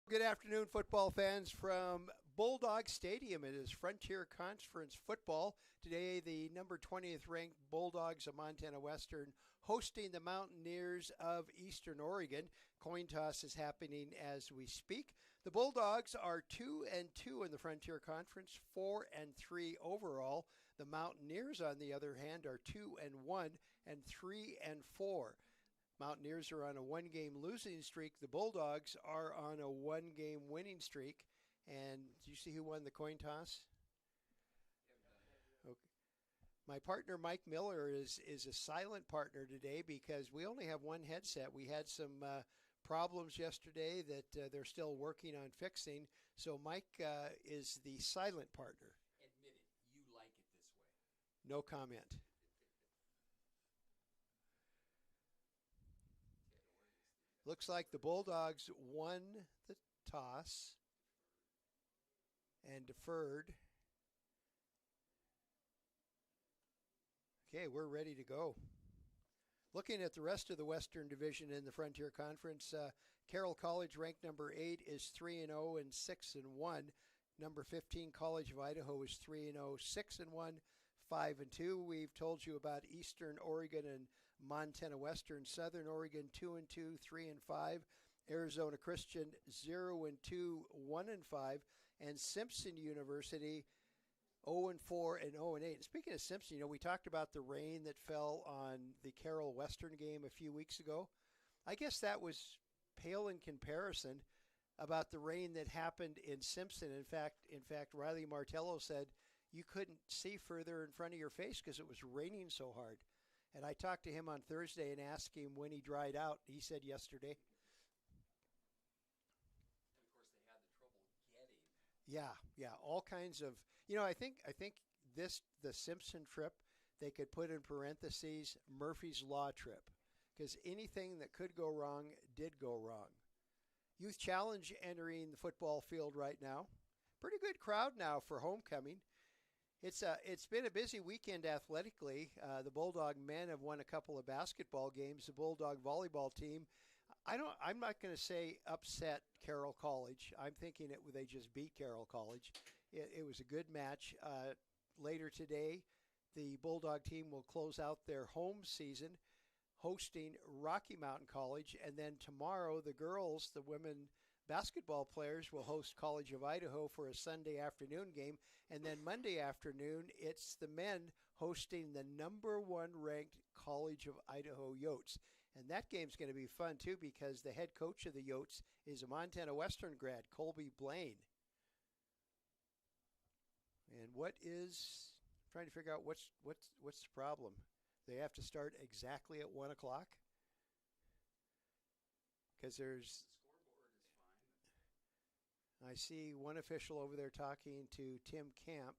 Good afternoon, football fans from Bulldog Stadium. It is Frontier Conference football. Today, the number 20th ranked Bulldogs of Montana Western hosting the Mountaineers of Eastern Oregon. Coin toss is happening as we speak. The Bulldogs are 2-2 in the Frontier Conference, 4-3 overall. The Mountaineers, on the other hand, are 2-1 and 3-4. Mountaineers are on a one-game losing streak. The Bulldogs are on a one-game winning streak. And do you see who won the coin toss? Okay. My partner, Mike Miller, is a silent partner today because we only have one headset. We had some problems yesterday that they're still working on fixing. So Mike is the silent partner. Admit it, you like it this way. No comment. Looks like the Bulldogs won the toss and deferred. Okay, we're ready to go. Looking at the rest of the Western Division in the Frontier Conference, Carroll College, ranked number 8, is 3-0 and 6-1. Number 15, College of Idaho, is 3-0, 6-1, 5-2. We've told you about Eastern Oregon and Montana Western. Southern Oregon, 2-2, 3-5. Arizona Christian, 0-2, 1-5. And Simpson University, 0-4 and 0-8. And speaking of Simpson, we talked about the rain that fell on the Carroll Western game a few weeks ago. I guess that was pale in comparison about the rain that happened in Simpson. In fact, Riley Martello said you couldn't see further in front of your face because it was raining so hard. And I talked to him on Thursday and asked him when he dried out. He said yesterday. And of course, they had the trouble getting. Yeah, all kinds of. I think the Simpson trip they could put in parentheses Murphy's Law trip, because anything that could go wrong did go wrong. Youth Challenge entering the football field right now. Pretty good crowd now for homecoming. It's been a busy weekend athletically. The Bulldog men have won a couple of basketball games. The Bulldog volleyball team, I'm not going to say upset Carroll College. I'm thinking they just beat Carroll College. It was a good match. Later today, the Bulldog team will close out their home season hosting Rocky Mountain College, and then tomorrow the girls, the women basketball players, will host College of Idaho for a Sunday afternoon game, and then Monday afternoon it's the men hosting the number 1 ranked College of Idaho Yotes. And that game's going to be fun too, because the head coach of the Yotes is a Montana Western grad, Colby Blaine. And trying to figure out what's the problem. They have to start exactly at 1 o'clock? Because there's... The scoreboard is fine. I see one official over there talking to Tim Camp.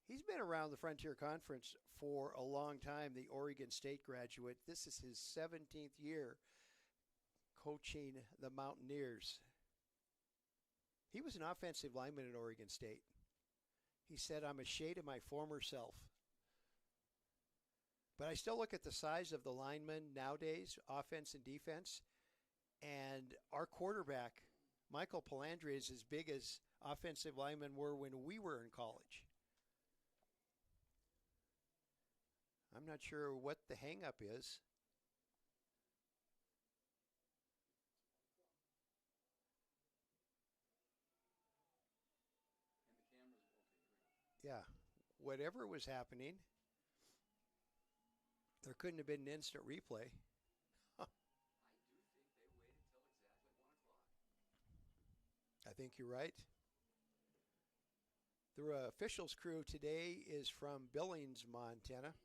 He's been around the Frontier Conference for a long time, the Oregon State graduate. This is his 17th year coaching the Mountaineers. He was an offensive lineman at Oregon State. He said, "I'm a shade of my former self." But I still look at the size of the linemen nowadays, offense and defense, and our quarterback, Michael Palandri, is as big as offensive linemen were when we were in college. I'm not sure what the hang-up is. And the cameras will take it. Yeah, whatever was happening, there couldn't have been an instant replay. I do think they waited till exactly 1 o'clock. I think you're right. The officials crew today is from Billings, Montana.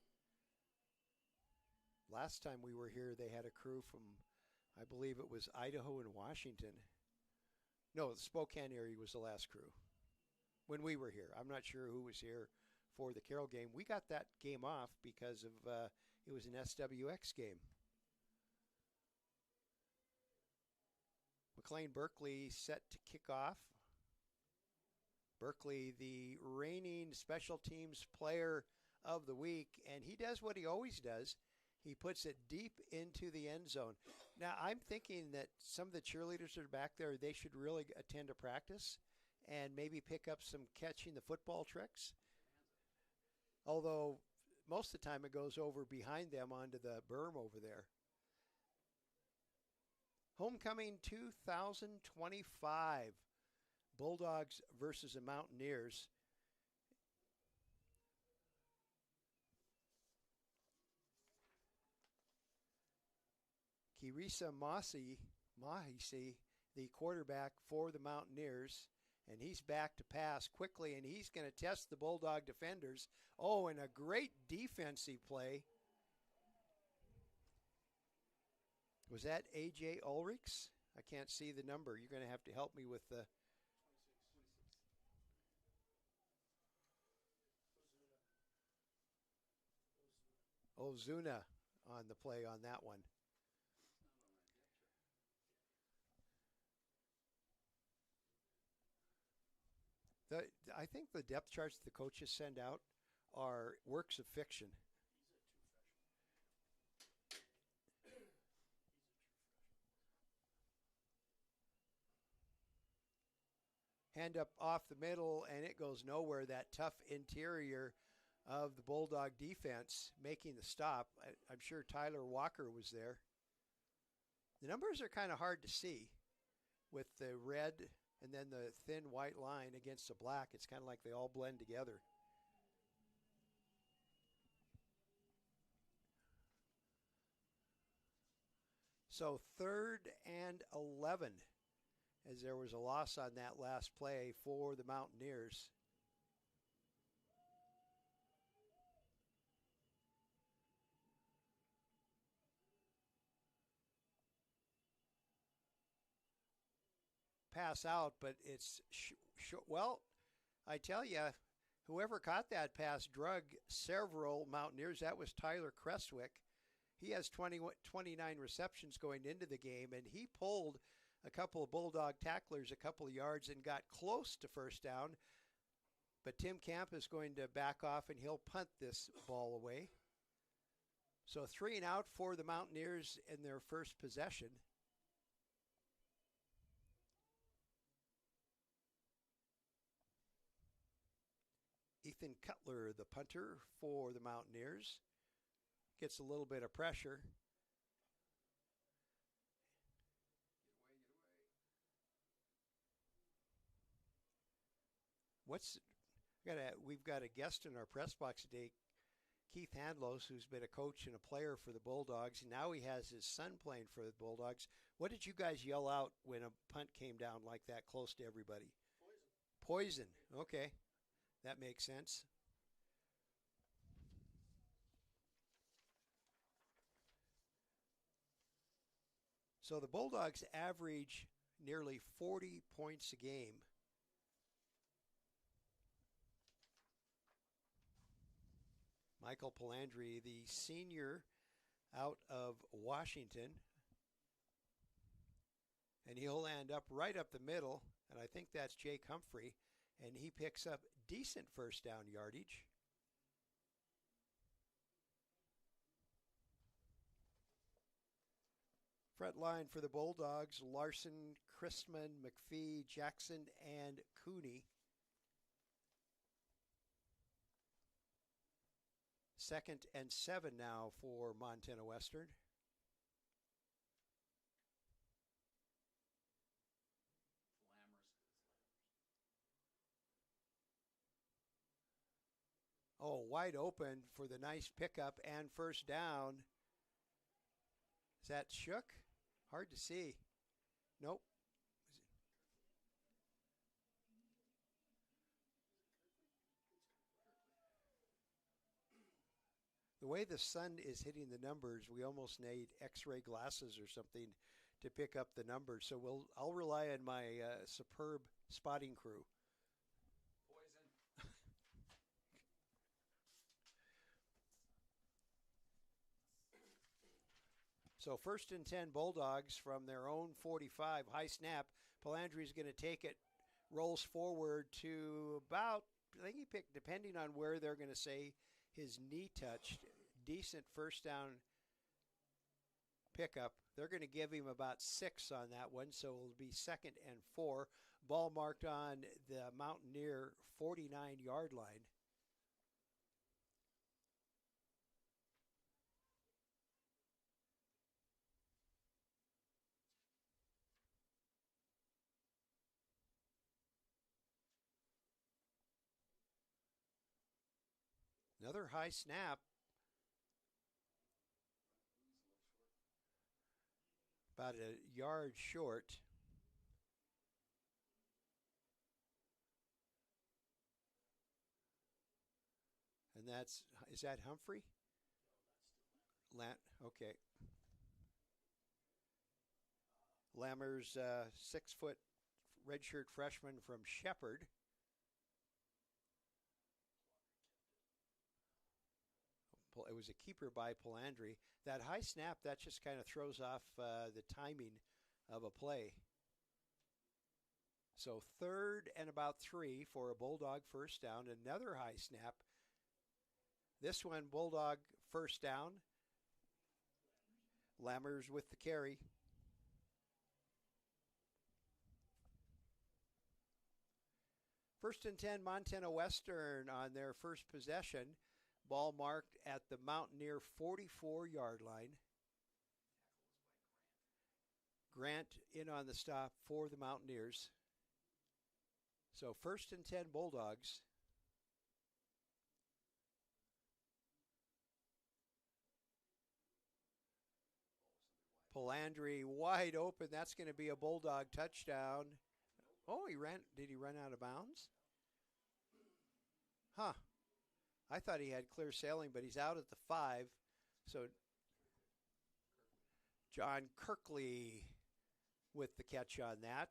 Last time we were here, they had a crew from, I believe it was Idaho and Washington. No, the Spokane area was the last crew when we were here. I'm not sure who was here for the Carroll game. We got that game off because of it was an SWX game. McLean Berkeley set to kick off. Berkeley, the reigning special teams player of the week, and he does what he always does. He puts it deep into the end zone. Now, I'm thinking that some of the cheerleaders that are back there, they should really attend a practice and maybe pick up some catching the football tricks. Although most of the time it goes over behind them onto the berm over there. Homecoming 2025. Bulldogs versus the Mountaineers. Kirisa Mahisi, the quarterback for the Mountaineers, and he's back to pass quickly, and he's going to test the Bulldog defenders. Oh, and a great defensive play. Was that A.J. Ulrichs? I can't see the number. You're going to have to help me with the... 26. Ozuna on the play on that one. I think the depth charts the coaches send out are works of fiction. Hand up off the middle, and it goes nowhere. That tough interior of the Bulldog defense making the stop. I'm sure Tyler Walker was there. The numbers are kind of hard to see with the red and then the thin white line against the black. It's kind of like they all blend together. So 3rd and 11, as there was a loss on that last play for the Mountaineers. Pass out, but it's well, I tell you, whoever caught that pass drug several Mountaineers. That was Tyler Crestwick. He has 29 receptions going into the game, and he pulled a couple of Bulldog tacklers a couple of yards and got close to first down. But Tim Camp is going to back off, and he'll punt this ball away. So 3 and out for the Mountaineers in their first possession. Ethan Cutler, the punter for the Mountaineers, gets a little bit of pressure. We've got a guest in our press box today, Keith Handlos, who's been a coach and a player for the Bulldogs. Now he has his son playing for the Bulldogs. What did you guys yell out when a punt came down like that close to everybody? Poison. Poison. Okay. That makes sense. So the Bulldogs average nearly 40 points a game. Michael Palandri, the senior out of Washington. And he'll end up right up the middle, and I think that's Jake Humphrey, and he picks up decent first down yardage. Front line for the Bulldogs, Larson, Christman, McPhee, Jackson, and Cooney. 2nd and 7 now for Montana Western. Oh, wide open for the nice pickup and first down. Is that Shook? Hard to see. Nope. The way the sun is hitting the numbers, we almost need X-ray glasses or something to pick up the numbers. So I'll rely on my superb spotting crew. Poison. So 1st and 10 Bulldogs from their own 45. High snap. Palandri's going to take it, rolls forward to about, I think he picked, depending on where they're going to say his knee touched, decent first down pickup. They're going to give him about 6 on that one, so it'll be 2nd and 4. Ball marked on the Mountaineer 49-yard line. Another high snap. About a yard short. And is that Humphrey? Okay. Lammers, 6-foot redshirt freshman from Shepherd. It was a keeper by Palandri. That high snap, that just kind of throws off the timing of a play. So 3rd and about 3 for a Bulldog first down. Another high snap. This one, Bulldog first down. Lammers with the carry. First and 10, Montana Western on their first possession. Ball marked at the Mountaineer 44-yard line. Grant in on the stop for the Mountaineers. So 1st and 10 Bulldogs. Palandri wide open. That's going to be a Bulldog touchdown. Oh, did he run out of bounds? Huh. I thought he had clear sailing, but he's out at the 5. So John Kirkley with the catch on that.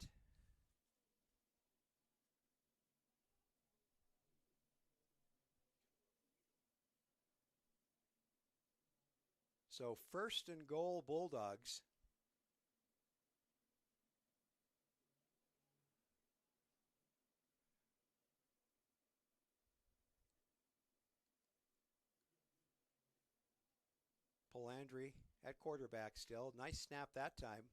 So 1st and goal, Bulldogs. Palandri at quarterback still. Nice snap that time.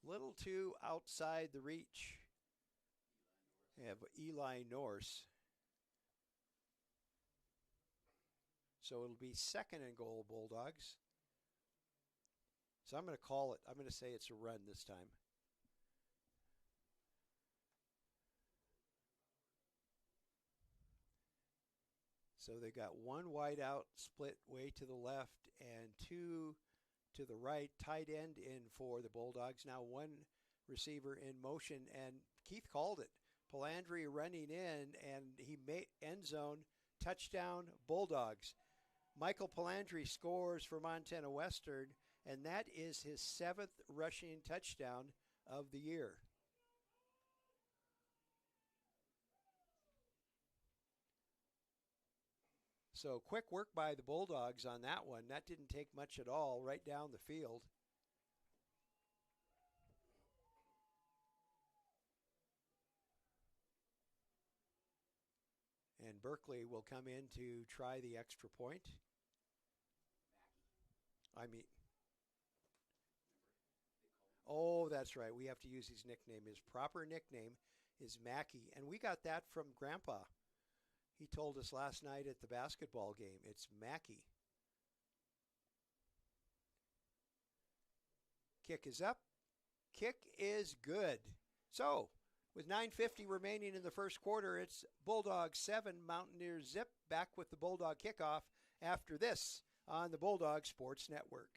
Little too outside the reach of Eli Norse. So it'll be 2nd and goal, Bulldogs. So I'm going to call it. I'm going to say it's a run this time. So they got 1 wide out, split way to the left, and 2 to the right. Tight end in for the Bulldogs. Now 1 receiver in motion, and Keith called it. Palandri running in, and he made end zone, touchdown, Bulldogs. Michael Palandri scores for Montana Western, and that is his 7th rushing touchdown of the year. So quick work by the Bulldogs on that one. That didn't take much at all, right down the field. And Berkeley will come in to try the extra point. Oh, that's right. We have to use his nickname. His proper nickname is Mackey. And we got that from Grandpa. He told us last night at the basketball game. It's Mackey. Kick is up. Kick is good. So, with 9:50 remaining in the first quarter, it's Bulldogs 7, Mountaineers zip. Back with the Bulldog kickoff after this on the Bulldog Sports Network.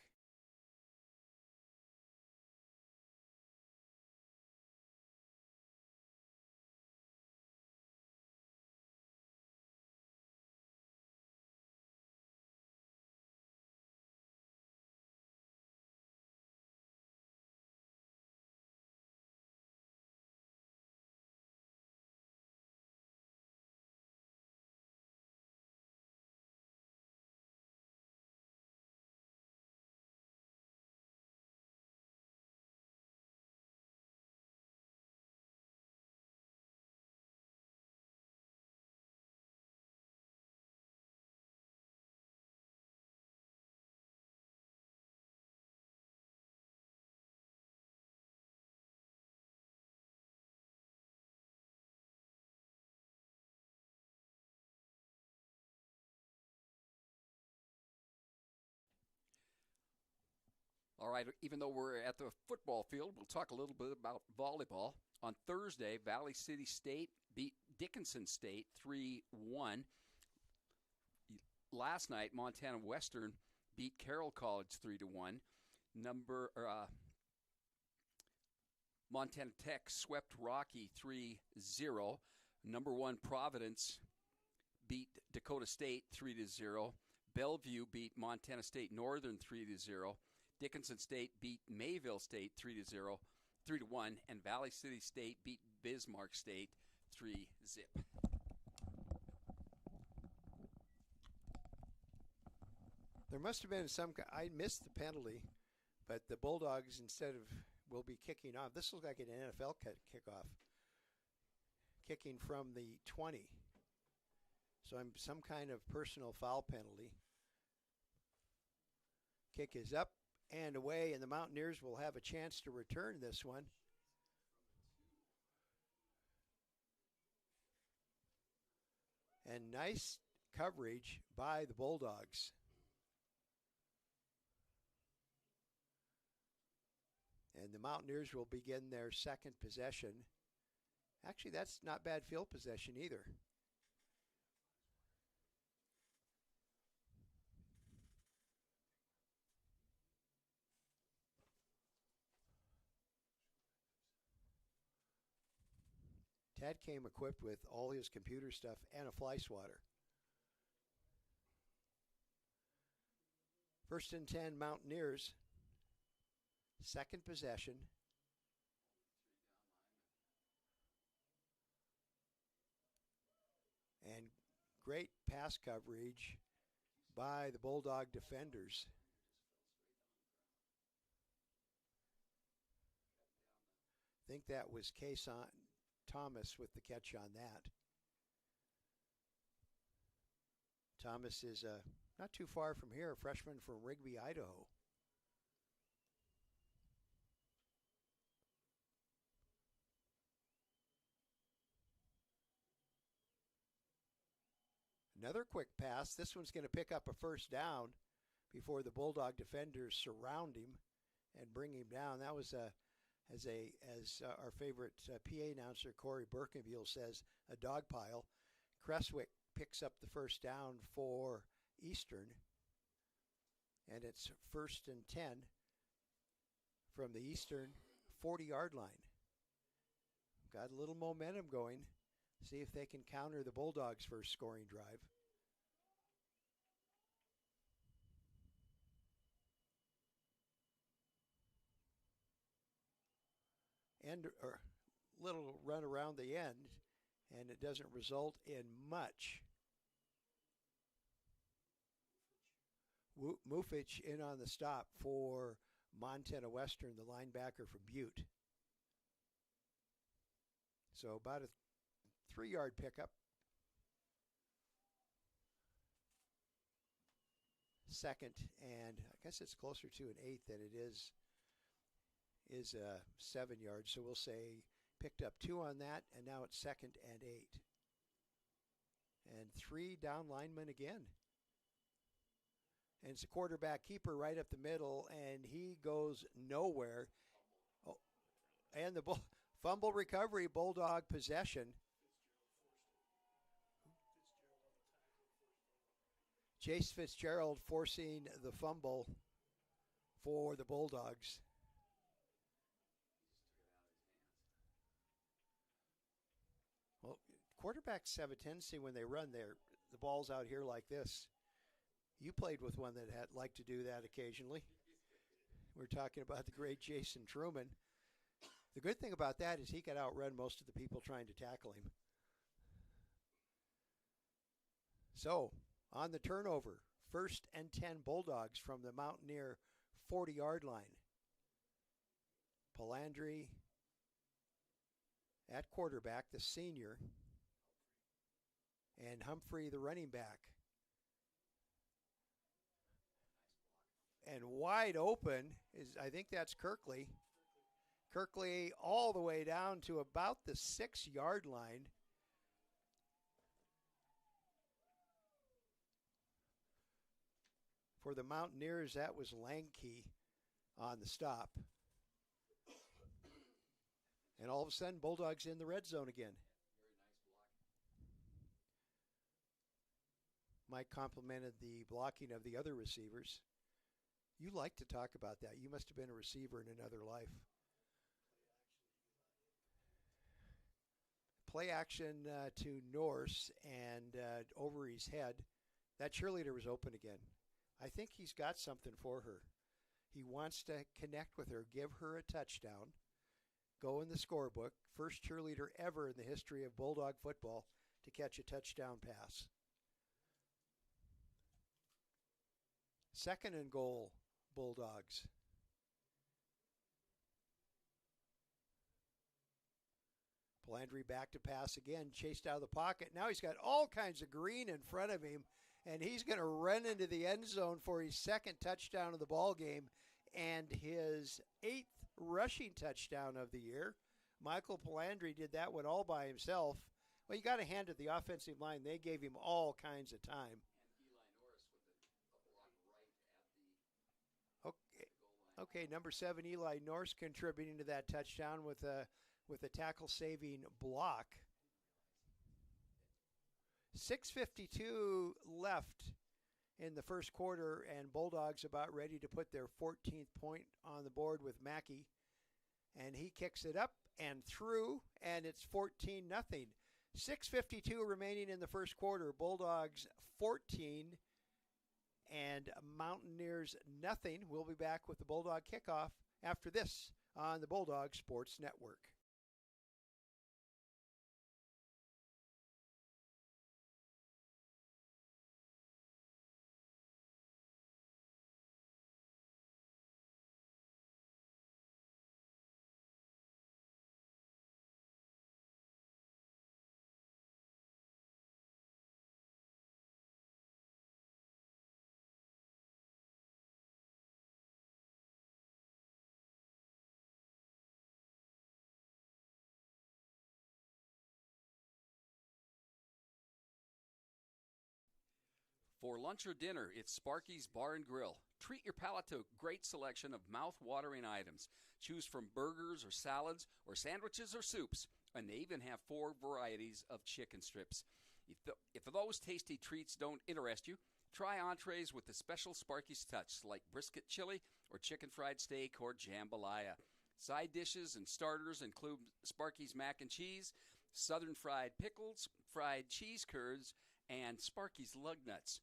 All right, even though we're at the football field, we'll talk a little bit about volleyball. On Thursday, Valley City State beat Dickinson State 3-1. Last night, Montana Western beat Carroll College 3-1. Montana Tech swept Rocky 3-0. Number 1 Providence beat Dakota State 3-0. Bellevue beat Montana State Northern 3-0. Dickinson State beat Mayville State 3-0, 3-1, and Valley City State beat Bismarck State 3-0. There must have been I missed the penalty, but the Bulldogs will be kicking off. This looks like an NFL kickoff. Kicking from the 20. So some kind of personal foul penalty. Kick is up and away, and the Mountaineers will have a chance to return this one. And nice coverage by the Bulldogs. And the Mountaineers will begin their second possession. Actually, that's not bad field possession either. Ted came equipped with all his computer stuff and a fly swatter. 1st and 10 Mountaineers. Second possession. And great pass coverage by the Bulldog defenders. I think that was Kason Thomas with the catch on that. Thomas is not too far from here, a freshman from Rigby, Idaho. Another quick pass. This one's going to pick up a first down before the Bulldog defenders surround him and bring him down. That was as our favorite PA announcer Corey Berkenbiel says, a dog pile. Cresswick picks up the first down for Eastern, and it's 1st and 10 from the Eastern 40-yard line. Got a little momentum going. See if they can counter the Bulldogs' first scoring drive. And a little run around the end, and it doesn't result in much. Mufich in on the stop for Montana Western, the linebacker from Butte. So about a 3-yard pickup. Second, and I guess it's closer to an 8 than it is 7 yards. So we'll say picked up 2 on that, and now it's 2nd and 8. And 3 down linemen again. And it's a quarterback keeper right up the middle, and he goes nowhere. Oh, and the fumble recovery, Bulldog possession. Chase Fitzgerald forcing the fumble for the Bulldogs. Well, quarterbacks have a tendency when they run the ball's out here like this. You played with one that had liked to do that occasionally. We're talking about the great Jason Truman. The good thing about that is he could outrun most of the people trying to tackle him. So, on the turnover, 1st and 10 Bulldogs from the Mountaineer 40-yard line. Palandri at quarterback, the senior, and Humphrey, the running back. And wide open I think that's Kirkley. Kirkley all the way down to about the 6-yard line. For the Mountaineers, that was Lanke on the stop. And all of a sudden, Bulldogs in the red zone again. Mike complimented the blocking of the other receivers. You like to talk about that. You must have been a receiver in another life. Play action to Norse and over his head. That cheerleader was open again. I think he's got something for her. He wants to connect with her, give her a touchdown, go in the scorebook. First cheerleader ever in the history of Bulldog football to catch a touchdown pass. Second and goal, Bulldogs. Palandri back to pass again, chased out of the pocket. Now he's got all kinds of green in front of him, and he's going to run into the end zone for his second touchdown of the ball game and his 8th rushing touchdown of the year. Michael Palandri did that one all by himself. Well, you got to hand it the offensive line. They gave him all kinds of time. Okay, number 7, Eli Norse contributing to that touchdown with a tackle-saving block. 6:52 left in the first quarter, and Bulldogs about ready to put their 14th point on the board with Mackey. And he kicks it up and through, and it's 14-0. 6:52 remaining in the first quarter. Bulldogs 14 and Mountaineers nothing. We'll be back with the Bulldog kickoff after this on the Bulldog Sports Network. For lunch or dinner, it's Sparky's Bar and Grill. Treat your palate to a great selection of mouth-watering items. Choose from burgers or salads or sandwiches or soups. And they even have 4 varieties of chicken strips. If those tasty treats don't interest you, try entrees with the special Sparky's touch, like brisket chili or chicken fried steak or jambalaya. Side dishes and starters include Sparky's mac and cheese, southern fried pickles, fried cheese curds, and Sparky's lug nuts.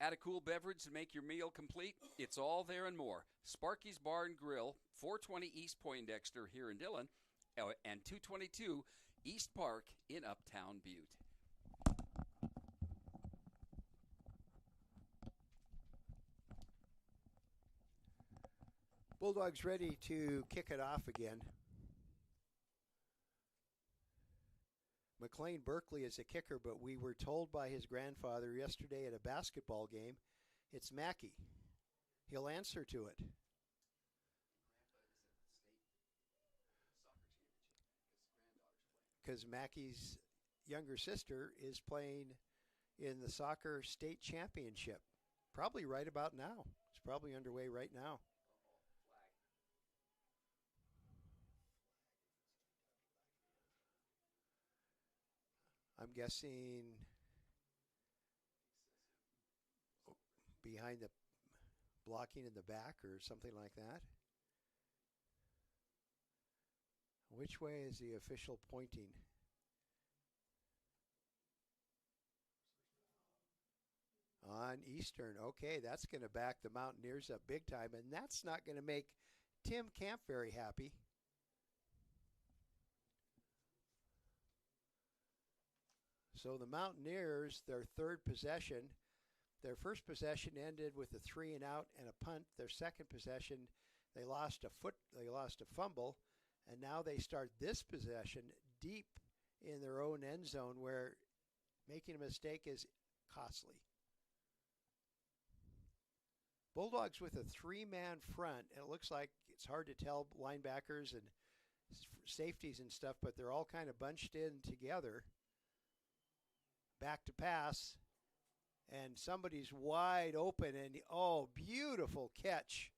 Add a cool beverage to make your meal complete. It's all there and more. Sparky's Bar and Grill, 420 East Poindexter here in Dillon, and 222 East Park in Uptown Butte. Bulldogs ready to kick it off again. McLean Berkeley is a kicker, but we were told by his grandfather yesterday at a basketball game, it's Mackey. He'll answer to it. Because Mackey's younger sister is playing in the soccer state championship. Probably right about now. It's probably underway right now. I'm guessing behind the blocking in the back or something like that. Which way is the official pointing? On Eastern. Okay, that's going to back the Mountaineers up big time, and that's not going to make Tim Camp very happy. So the Mountaineers, their third possession, their first possession ended with a 3 and out and a punt. Their second possession, they lost a fumble, and now they start this possession deep in their own end zone where making a mistake is costly. Bulldogs with a 3-man front, and it looks like it's hard to tell linebackers and safeties and stuff, but they're all kind of bunched in together. Back to pass, and somebody's wide open, and beautiful catch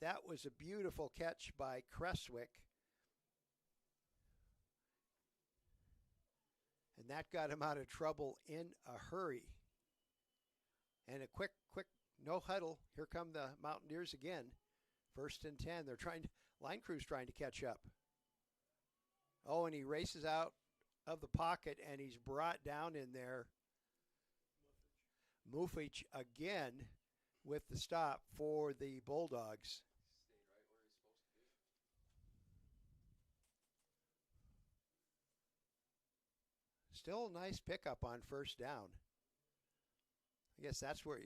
That was a beautiful catch by Creswick. And that got him out of trouble in a hurry. And a quick, no huddle. Here come the Mountaineers again. 1st and 10. They're line crew's trying to catch up. Oh, and he races out of the pocket, and he's brought down in there. Mufich again with the stop for the Bulldogs. Still a nice pickup on 1st down. I guess that's where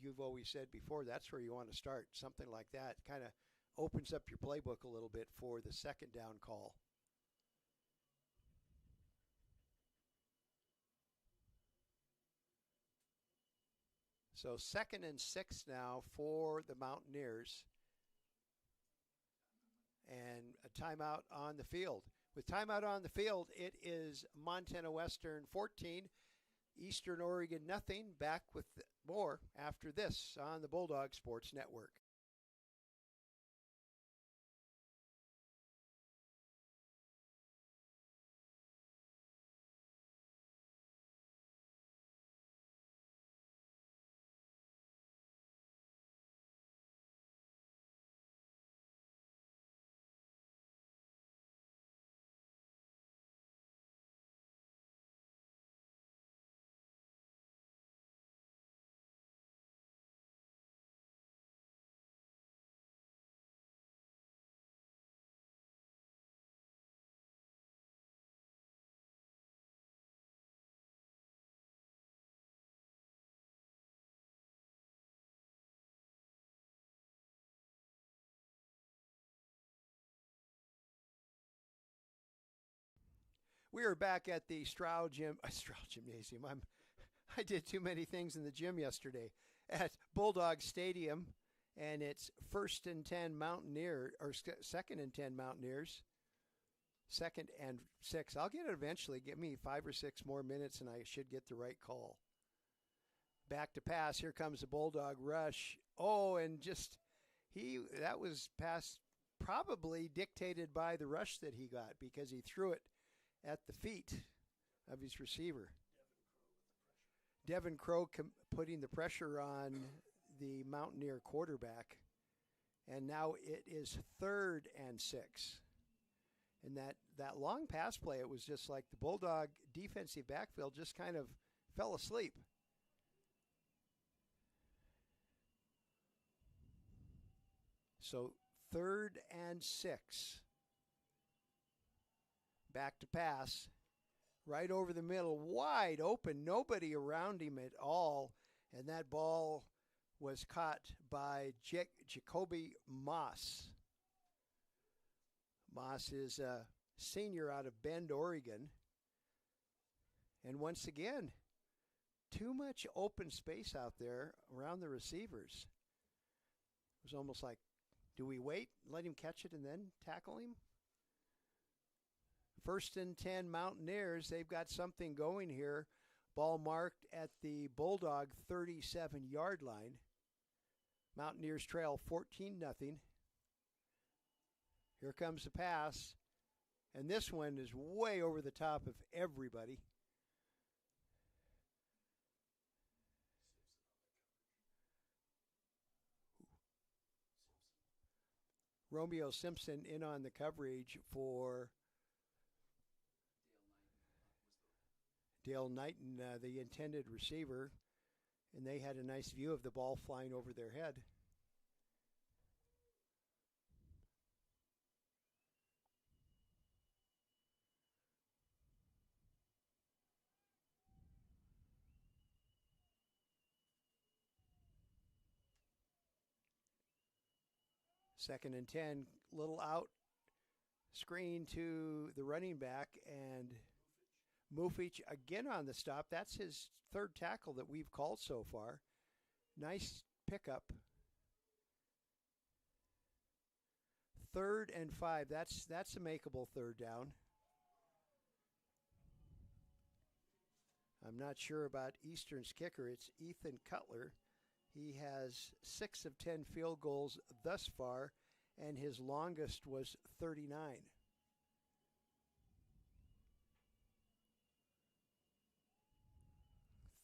you've always said before, that's where you want to start. Something like that kind of opens up your playbook a little bit for the 2nd down call. So 2nd and 6 now for the Mountaineers. And a timeout on the field. With timeout on the field, it is Montana Western 14, Eastern Oregon nothing. Back with more after this on the Bulldog Sports Network. We are back at the Stroud Gymnasium. I did too many things in the gym yesterday. At Bulldog Stadium, and it's 1st and 10 Mountaineer, or 2nd and 10 Mountaineers. 2nd and 6. I'll get it eventually. Give me 5 or 6 more minutes, and I should get the right call. Back to pass. Here comes the Bulldog rush. Oh, and that was pass probably dictated by the rush that he got, because he threw it at the feet of his receiver. Devin Crow putting the pressure on the Mountaineer quarterback. And now it is 3rd and 6. And that long pass play, it was just like the Bulldog defensive backfield just kind of fell asleep. So 3rd and 6. Back to pass, right over the middle, wide open, nobody around him at all, and that ball was caught by Jacoby Moss. Moss is a senior out of Bend, Oregon, and once again, too much open space out there around the receivers. It was almost like, do we wait, let him catch it, and then tackle him? 1st and 10 Mountaineers. They've got something going here. Ball marked at the Bulldog 37-yard line. Mountaineers trail 14-0. Here comes the pass. And this one is way over the top of everybody. Romeo Simpson in on the coverage for Dale Knighton, the intended receiver, and they had a nice view of the ball flying over their head. Second and 10, little out screen to the running back, and Mufich again on the stop. That's his 3rd tackle that we've called so far. Nice pickup. 3rd and 5. That's a makeable 3rd down. I'm not sure about Eastern's kicker. It's Ethan Cutler. He has 6 of 10 field goals thus far, and his longest was 39.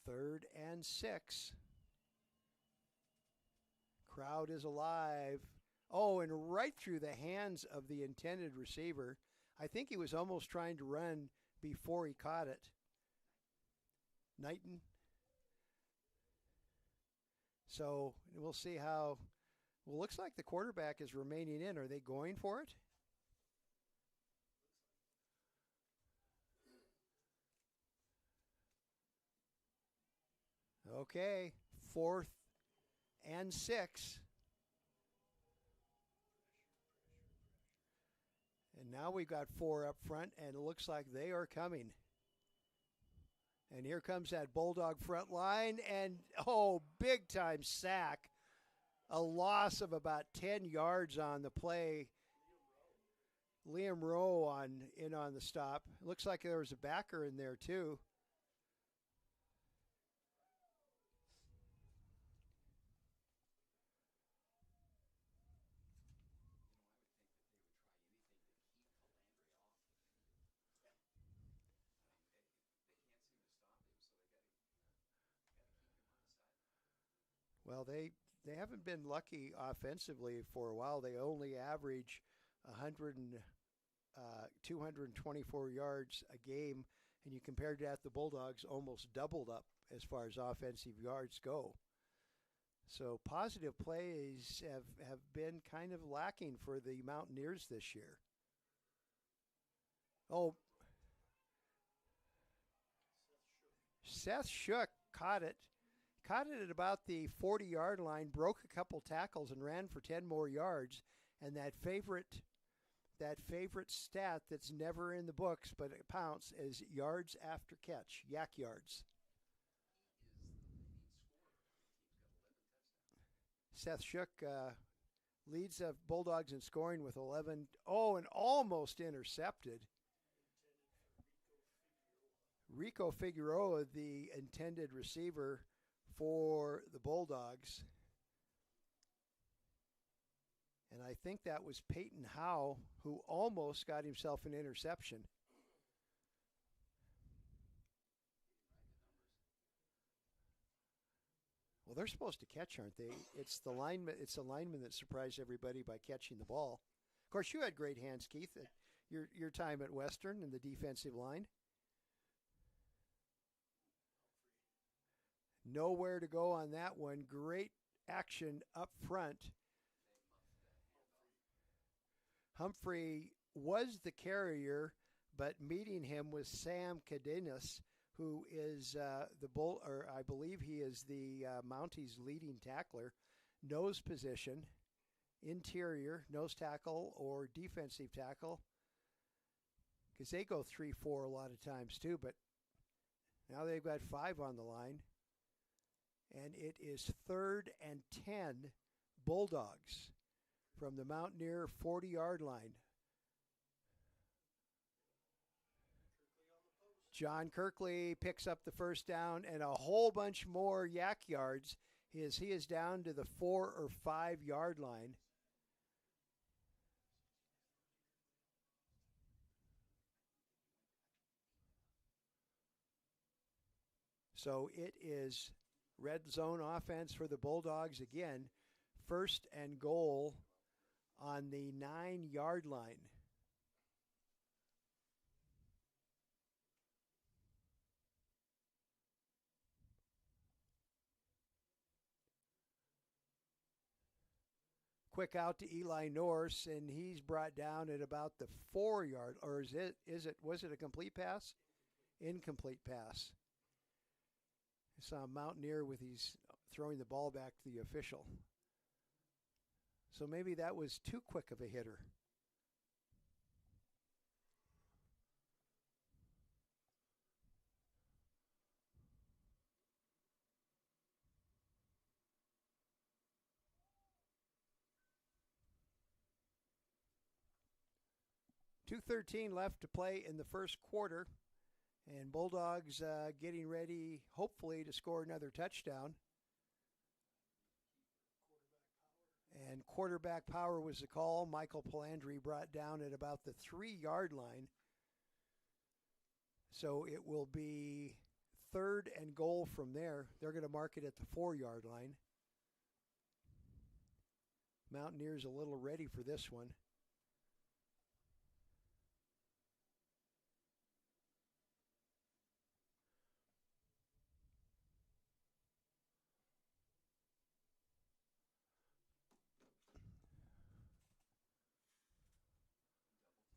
Third and 6. Crowd is alive. Oh, and right through the hands of the intended receiver. I think he was almost trying to run before he caught it. Knighton. So we'll see how. Well, looks like the quarterback is remaining in. Are they going for it? Okay, 4th and 6. And now we've got 4 up front, and it looks like they are coming. And here comes that Bulldog front line, and big time sack. A loss of about 10 yards on the play. Liam Rowe in on the stop. Looks like there was a backer in there too. Well, they haven't been lucky offensively for a while. They only average 224 yards a game, and you compared that, the Bulldogs almost doubled up as far as offensive yards go. So positive plays have been kind of lacking for the Mountaineers this year. Oh, Seth Shook caught it at about the 40-yard line, broke a couple tackles, and ran for 10 more yards. And that favorite stat that's never in the books but it counts is yards after catch, yak yards. Seth Shook leads the Bulldogs in scoring with 11. Oh, and almost intercepted. Rico Figueroa, the intended receiver for the Bulldogs. And I think that was Peyton Howe, who almost got himself an interception. Well, they're supposed to catch, aren't they? It's the lineman that surprised everybody by catching the ball. Of course, you had great hands, Keith, at your time at Western in the defensive line. Nowhere to go on that one. Great action up front. Humphrey was the carrier, but meeting him was Sam Cadenas, who is I believe he is the Mounties' leading tackler. Nose position, interior, nose tackle or defensive tackle, because they go 3-4 a lot of times too, but now they've got 5 on the line. And it is 3rd and 10 Bulldogs from the Mountaineer 40-yard line. John Kirkley picks up the first down and a whole bunch more yak yards. He is down to the 4 or 5 yard line. So it is red zone offense for the Bulldogs again. 1st and goal on the 9-yard line. Quick out to Eli Norse, and he's brought down at about the 4-yard, or was it a complete pass? Incomplete pass. I saw a Mountaineer he's throwing the ball back to the official. So maybe that was too quick of a hitter. .213 left to play in the first quarter. And Bulldogs getting ready, hopefully, to score another touchdown. And quarterback power was the call. Michael Palandri brought down at about the 3-yard line. So it will be 3rd and goal from there. They're going to mark it at the 4-yard line. Mountaineers a little ready for this one.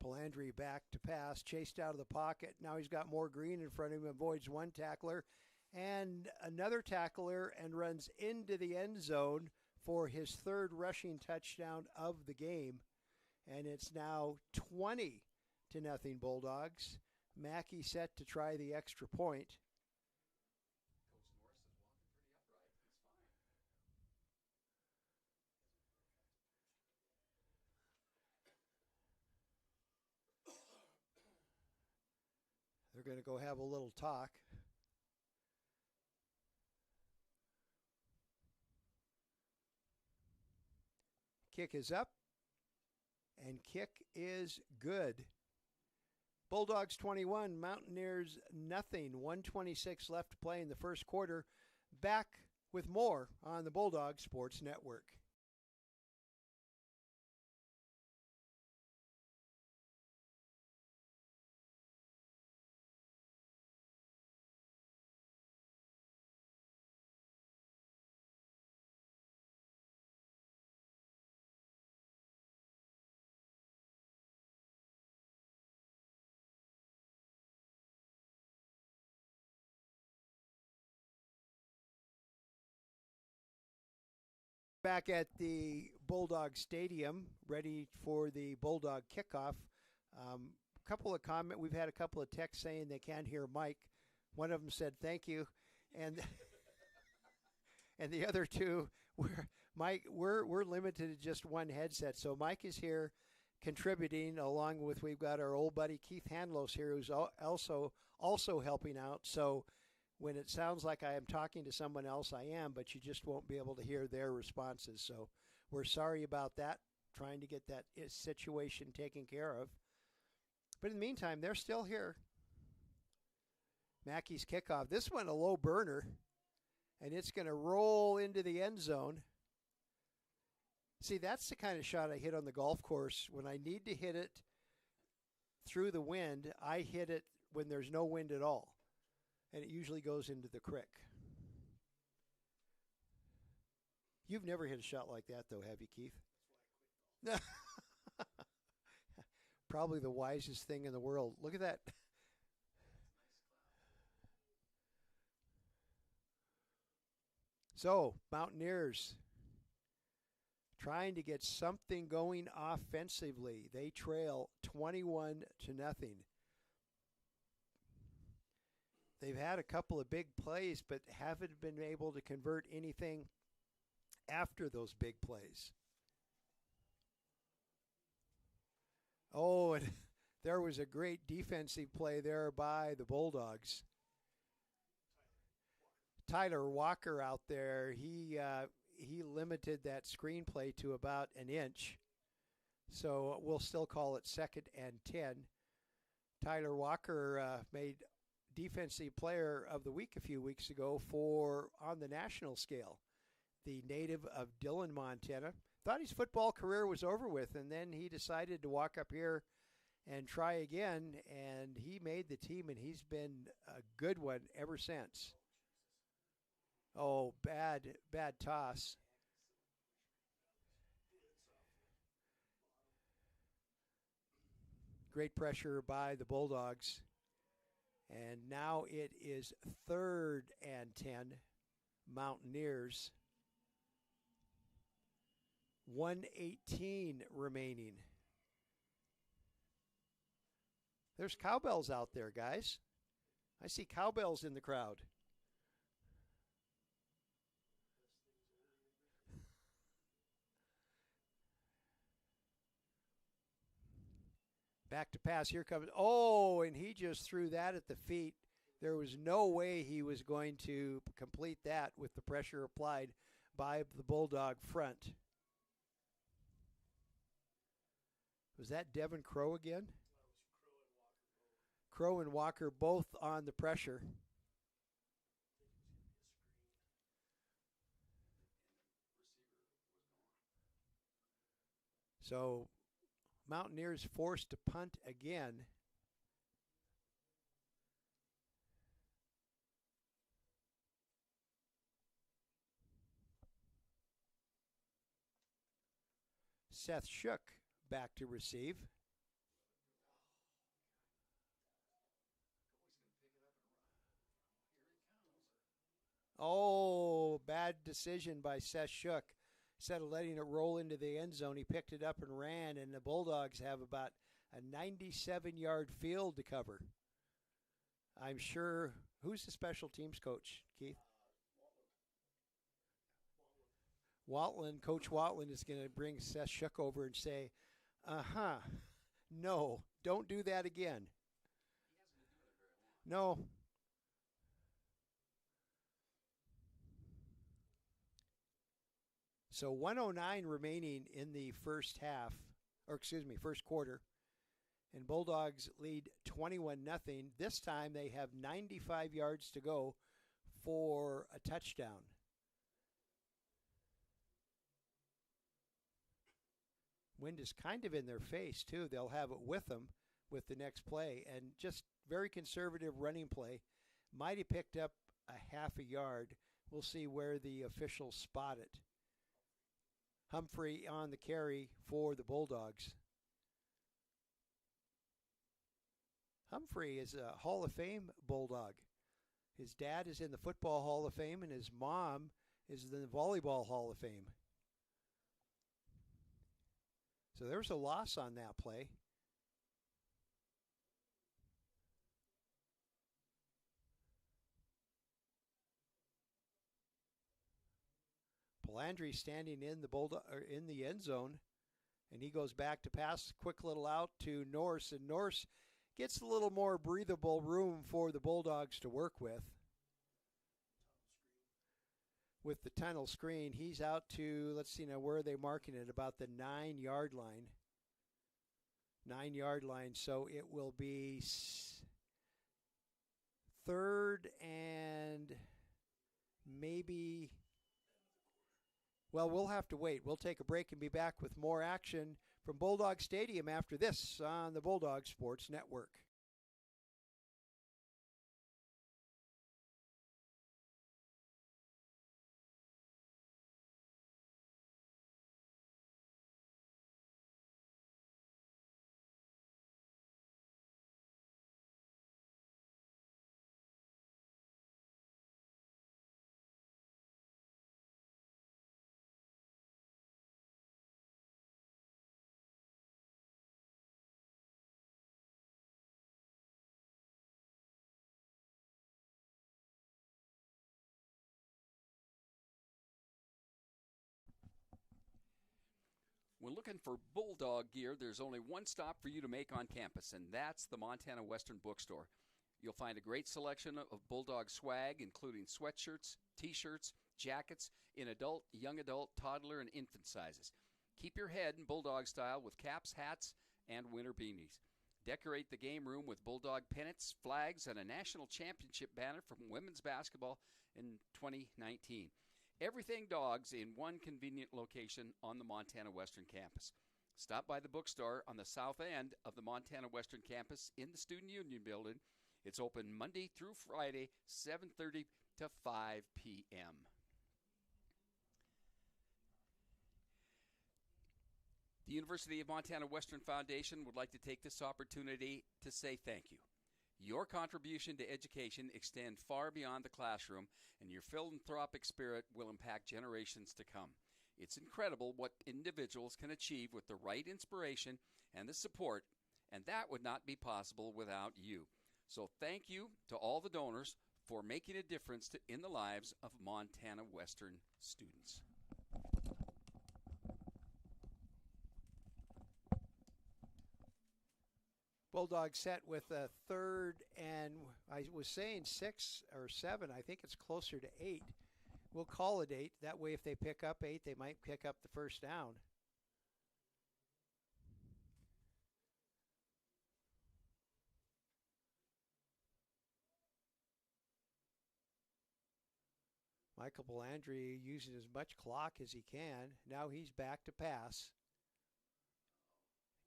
Palandri back to pass, chased out of the pocket. Now he's got more green in front of him, avoids one tackler and another tackler and runs into the end zone for his 3rd rushing touchdown of the game. And it's now 20-0 Bulldogs. Mackey set to try the extra point. They're going to go have a little talk. Kick is up, and kick is good. Bulldogs 21, Mountaineers nothing. 1:26 left to play in the first quarter. Back with more on the Bulldog Sports Network. Back at the Bulldog Stadium, ready for the Bulldog kickoff. Couple of comments. We've had a couple of texts saying they can't hear Mike. One of them said thank you, and and the other two we're limited to just one headset. So Mike is here contributing, along with we've got our old buddy Keith Hanlos here, who's also helping out. So when it sounds like I am talking to someone else, I am, but you just won't be able to hear their responses. So we're sorry about that, trying to get that situation taken care of. But in the meantime, they're still here. Mackey's kickoff. This one a low burner, and it's going to roll into the end zone. See, that's the kind of shot I hit on the golf course. When I need to hit it through the wind, I hit it when there's no wind at all. And it usually goes into the creek. You've never hit a shot like that, though, have you, Keith? That's why I quit golf. Probably the wisest thing in the world. Look at that. So, Mountaineers trying to get something going offensively. They trail 21-0. They've had a couple of big plays, but haven't been able to convert anything after those big plays. Oh, and there was a great defensive play there by the Bulldogs. Tyler Walker out there, he limited that screenplay to about an inch. So we'll still call it 2nd and 10. Tyler Walker made Defensive Player of the Week a few weeks ago on the national scale. The native of Dillon, Montana. Thought his football career was over with, and then he decided to walk up here and try again, and he made the team, and he's been a good one ever since. Oh, bad toss. Great pressure by the Bulldogs. And now it is 3rd and 10, Mountaineers. 1:18 remaining. There's cowbells out there, guys. I see cowbells in the crowd. Back to pass. Here comes. Oh, and he just threw that at the feet. There was no way he was going to complete that with the pressure applied by the Bulldog front. Was that Devin Crow again? Crow and Walker both on the pressure. So Mountaineers forced to punt again. Seth Shook back to receive. Oh, bad decision by Seth Shook. Instead of letting it roll into the end zone, he picked it up and ran, and the Bulldogs have about a 97-yard field to cover. I'm sure. Who's the special teams coach, Keith? Watland. Coach Watland is going to bring Seth Shook over and say, no, don't do that again. No. So 109 remaining in the first quarter. And Bulldogs lead 21-0. This time they have 95 yards to go for a touchdown. Wind is kind of in their face, too. They'll have it with them with the next play. And just very conservative running play. Might have picked up a half a yard. We'll see where the officials spot it. Humphrey on the carry for the Bulldogs. Humphrey is a Hall of Fame Bulldog. His dad is in the Football Hall of Fame, and his mom is in the Volleyball Hall of Fame. So there's a loss on that play. Landry standing in the end zone, and he goes back to pass. Quick little out to Norse, and Norse gets a little more breathable room for the Bulldogs to work with. With the tunnel screen, he's out to, let's see now, where are they marking it? About the 9-yard line. 9-yard line, so it will be third and maybe... Well, we'll have to wait. We'll take a break and be back with more action from Bulldog Stadium after this on the Bulldog Sports Network. When looking for Bulldog gear, there's only one stop for you to make on campus, and that's the Montana Western Bookstore. You'll find a great selection of Bulldog swag, including sweatshirts, t-shirts, jackets in adult, young adult, toddler, and infant sizes. Keep your head in Bulldog style with caps, hats, and winter beanies. Decorate the game room with Bulldog pennants, flags, and a national championship banner from women's basketball in 2019. Everything dogs in one convenient location on the Montana Western campus. Stop by the bookstore on the south end of the Montana Western campus in the Student Union building. It's open Monday through Friday, 7:30 to 5 p.m. The University of Montana Western Foundation would like to take this opportunity to say thank you. Your contribution to education extends far beyond the classroom, and your philanthropic spirit will impact generations to come. It's incredible what individuals can achieve with the right inspiration and the support, and that would not be possible without you. So thank you to all the donors for making a difference in the lives of Montana Western students. Bulldogs set with a third, and I was saying 6 or 7. I think it's closer to 8. We'll call it 8. That way, if they pick up 8, they might pick up the first down. Michael Belandry using as much clock as he can. Now he's back to pass.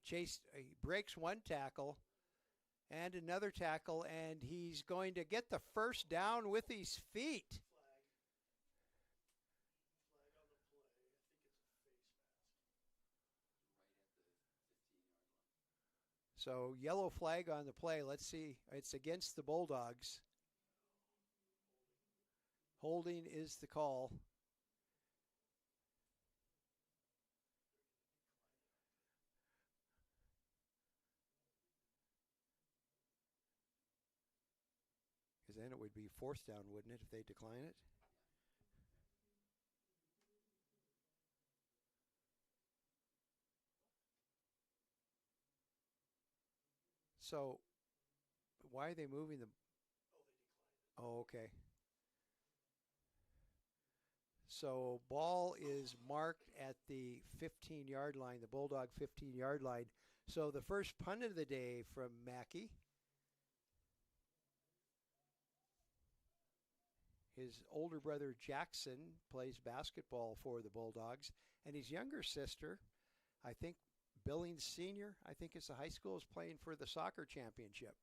Chase he breaks one tackle and another tackle, and he's going to get the first down with his feet. So yellow flag on the play. Let's see. It's against the Bulldogs. Holding is the call. Because then it would be fourth down, wouldn't it, if they decline it? So why are they moving the... Oh, okay. So ball is marked at the 15-yard line, the Bulldog 15-yard line. So the first punt of the day from Mackey. His older brother Jackson plays basketball for the Bulldogs, and his younger sister, I think Billings Sr., I think it's the high school, is playing for the soccer championship.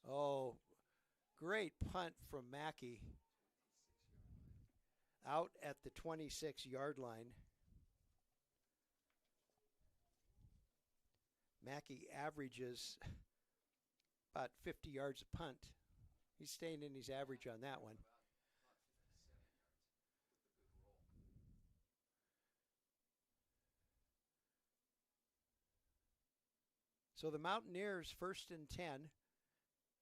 Oh, great punt from Mackey out at the 26-yard line. Mackey averages about 50 yards a punt. He's staying in his average on that one. So the Mountaineers, 1st and 10.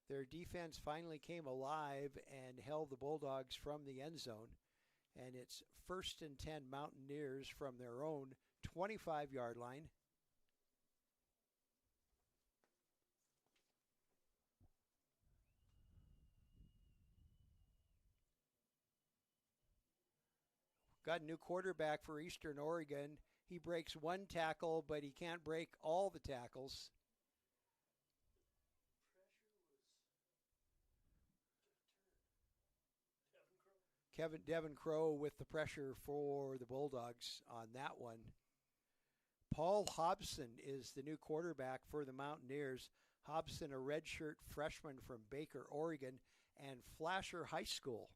Their defense finally came alive and held the Bulldogs from the end zone. And it's 1st and 10 Mountaineers from their own 25-yard line. Got a new quarterback for Eastern Oregon. He breaks one tackle, but he can't break all the tackles. Devin Crow with the pressure for the Bulldogs on that one. Paul Hobson is the new quarterback for the Mountaineers. Hobson, a redshirt freshman from Baker, Oregon, and Flasher High School.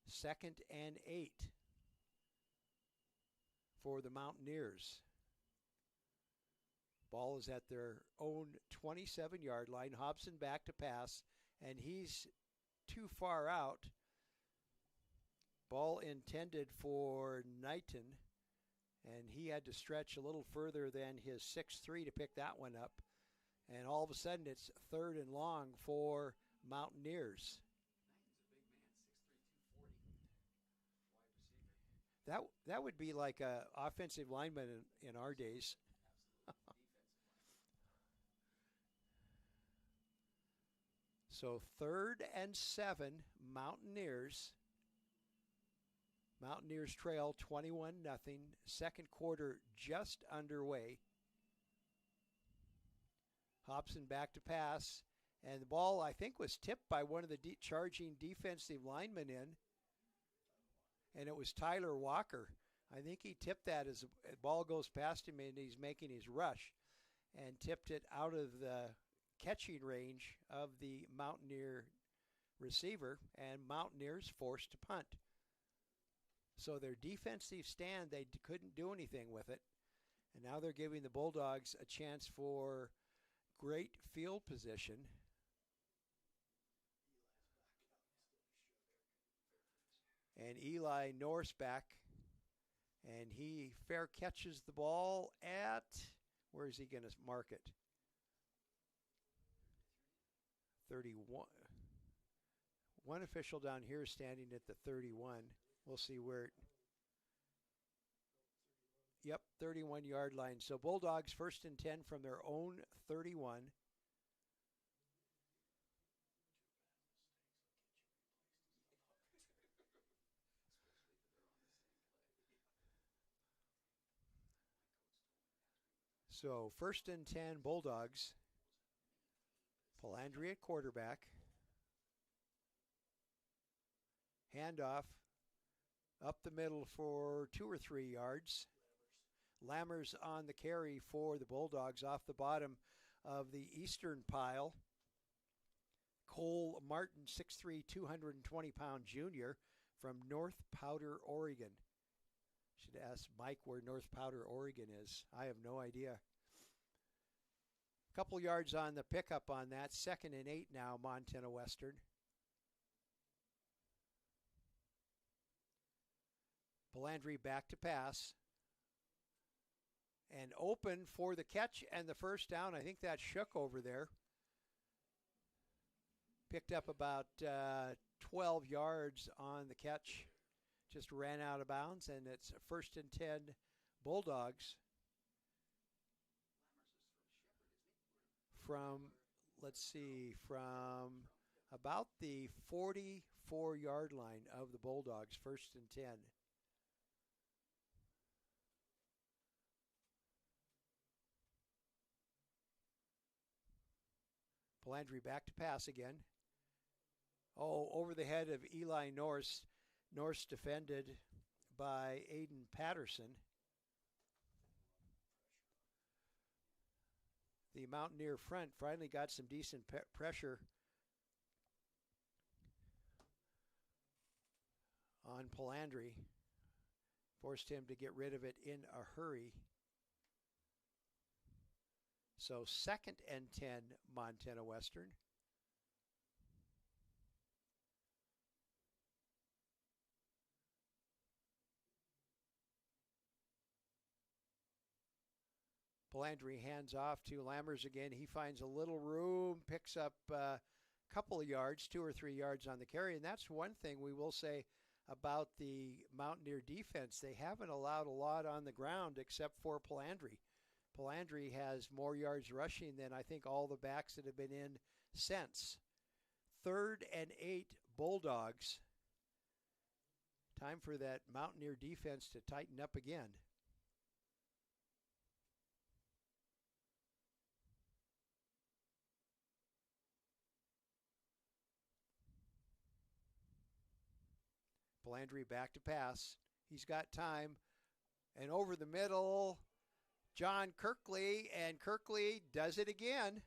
Second and 8 for the Mountaineers. Ball is at their own 27-yard line. Hobson back to pass, and he's too far out. Ball intended for Knighton, and he had to stretch a little further than his 6'3" to pick that one up. And all of a sudden, it's 3rd and long for Mountaineers. That would be like a offensive lineman in our days. So 3rd and 7, Mountaineers. Mountaineers trail 21-0. Second quarter just underway. Hobson back to pass. And the ball, I think, was tipped by one of the charging defensive linemen in. And it was Tyler Walker. I think he tipped that as the ball goes past him and he's making his rush. And tipped it out of the catching range of the Mountaineer receiver. And Mountaineers forced to punt. So their defensive stand, they couldn't do anything with it. And now they're giving the Bulldogs a chance for great field position. And Eli Norris back, and he fair catches the ball at, where is he going to mark it? 31. One official down here is standing at the 31. We'll see where it. Yep, 31-yard line. So Bulldogs 1st and 10 from their own 31. So 1st and 10 Bulldogs. Palandri at quarterback. Handoff up the middle for 2 or 3 yards. Lammers on the carry for the Bulldogs off the bottom of the eastern pile. Cole Martin, 6'3", 220-pound junior from North Powder, Oregon. Should ask Mike where North Powder, Oregon is. I have no idea. Couple yards on the pickup on that. 2nd and 8 now, Montana Western. Palandri back to pass. And open for the catch and the first down. I think that shook over there. Picked up about 12 yards on the catch. Just ran out of bounds, and it's 1st and 10 Bulldogs. From, let's see, from about the 44-yard line of the Bulldogs, 1st and 10. Palandri back to pass again. Oh, over the head of Eli Norse. Norse defended by Aiden Patterson. The Mountaineer front finally got some decent pressure on Palandri. Forced him to get rid of it in a hurry. So 2nd and 10 Montana Western. Palandri hands off to Lammers again. He finds a little room, picks up a couple of yards, 2 or 3 yards on the carry. And that's one thing we will say about the Mountaineer defense. They haven't allowed a lot on the ground except for Palandri. Palandri has more yards rushing than I think all the backs that have been in since. 3rd and 8 Bulldogs. Time for that Mountaineer defense to tighten up again. Palandri back to pass. He's got time. And over the middle, John Kirkley, and Kirkley does it again.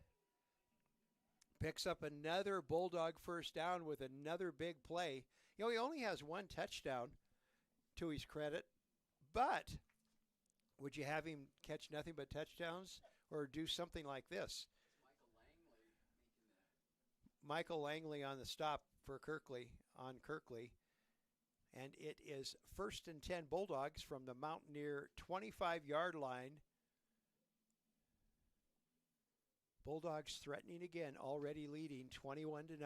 Picks up another Bulldog first down with another big play. You know, he only has 1 touchdown to his credit, but would you have him catch nothing but touchdowns or do something like this? Michael Langley on the stop for Kirkley, on Kirkley. And it is 1st and 10 Bulldogs from the Mountaineer 25-yard line. Bulldogs threatening again, already leading 21-0.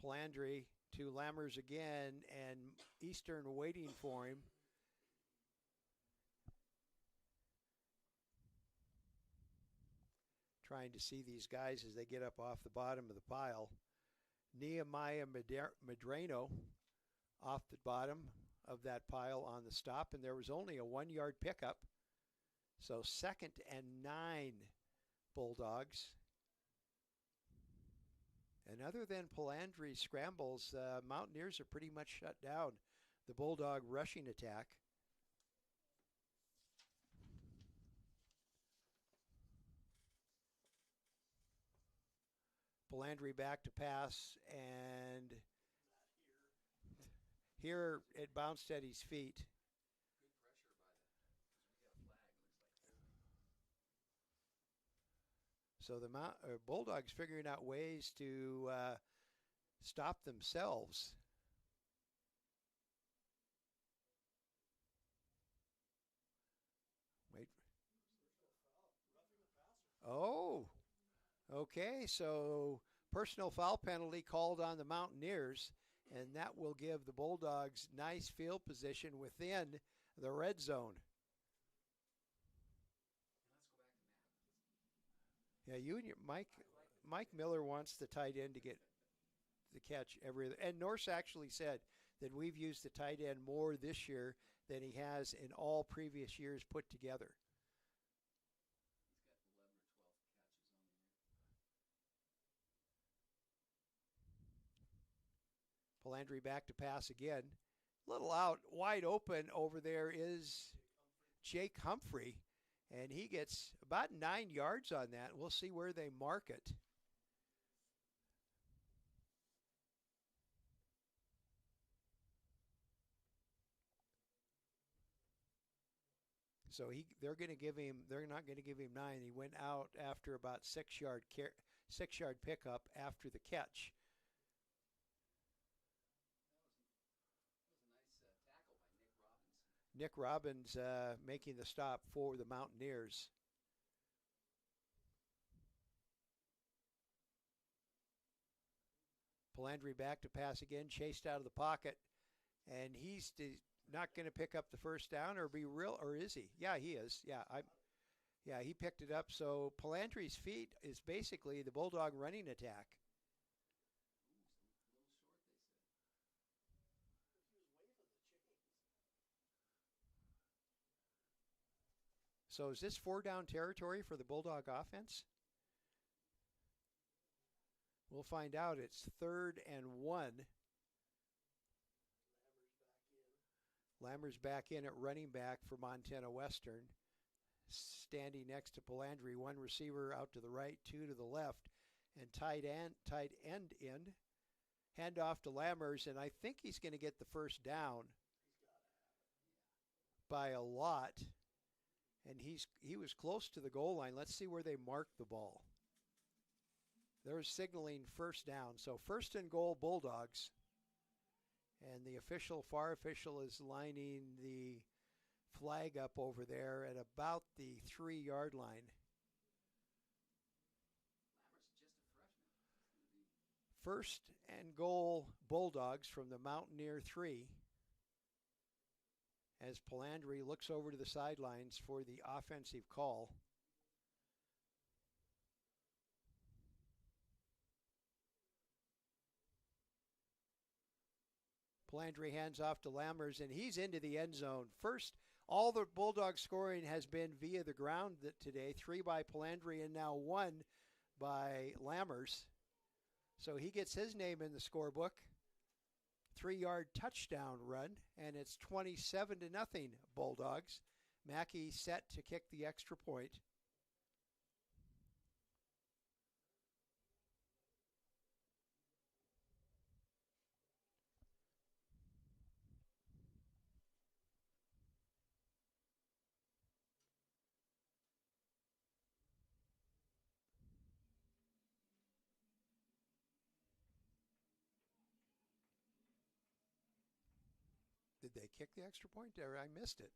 Palandri to Lammers again, and Eastern waiting for him. Trying to see these guys as they get up off the bottom of the pile. Nehemiah Medrano off the bottom of that pile on the stop, and there was only a 1-yard pickup. So 2nd and 9 Bulldogs. And other than Palandri scrambles, Mountaineers are pretty much shut down. The Bulldog rushing attack. Palandri back to pass, and here it bounced at his feet. So the Bulldogs figuring out ways to stop themselves. Wait. Oh, okay. So personal foul penalty called on the Mountaineers, and that will give the Bulldogs nice field position within the red zone. Yeah, you and your Mike Miller wants the tight end to get the catch and Norse actually said that we've used the tight end more this year than he has in all previous years put together. Palandri back to pass again. Little out, wide open over there is Jake Humphrey, and he gets about 9 yards on that. We'll see where they mark it. So they're not going to give him 9. He went out after about 6-yard pickup after the catch. Nick Robbins making the stop for the Mountaineers. Palandri back to pass again, chased out of the pocket, and he's not going to pick up the first down or be real, or is he? Yeah, he is. Yeah, he picked it up. So Palandri's feet is basically the Bulldog running attack. So is this 4-down territory for the Bulldog offense? We'll find out. It's 3rd and 1. Lammers back in at running back for Montana Western. Standing next to Palandri, 1 receiver out to the right, 2 to the left, and tight end in. Hand off to Lammers, and I think he's going to get the first down by a lot. And he was close to the goal line. Let's see where they mark the ball. They're signaling first down. So 1st and goal, Bulldogs. And the FAR official is lining the flag up over there at about the 3-yard line. 1st and goal, Bulldogs from the Mountaineer 3. As Palandri looks over to the sidelines for the offensive call. Palandri hands off to Lammers, and he's into the end zone. First, all the Bulldog scoring has been via the ground today. 3 by Palandri and now 1 by Lammers. So he gets his name in the scorebook. 3-yard touchdown run, and it's 27-0 Bulldogs. Mackey set to kick the extra point. Did they kick the extra point? Or I missed it.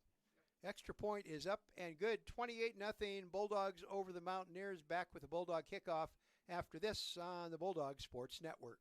Extra point is up and good. 28-0 Bulldogs over the Mountaineers. Back with the Bulldog kickoff after this on the Bulldog Sports Network.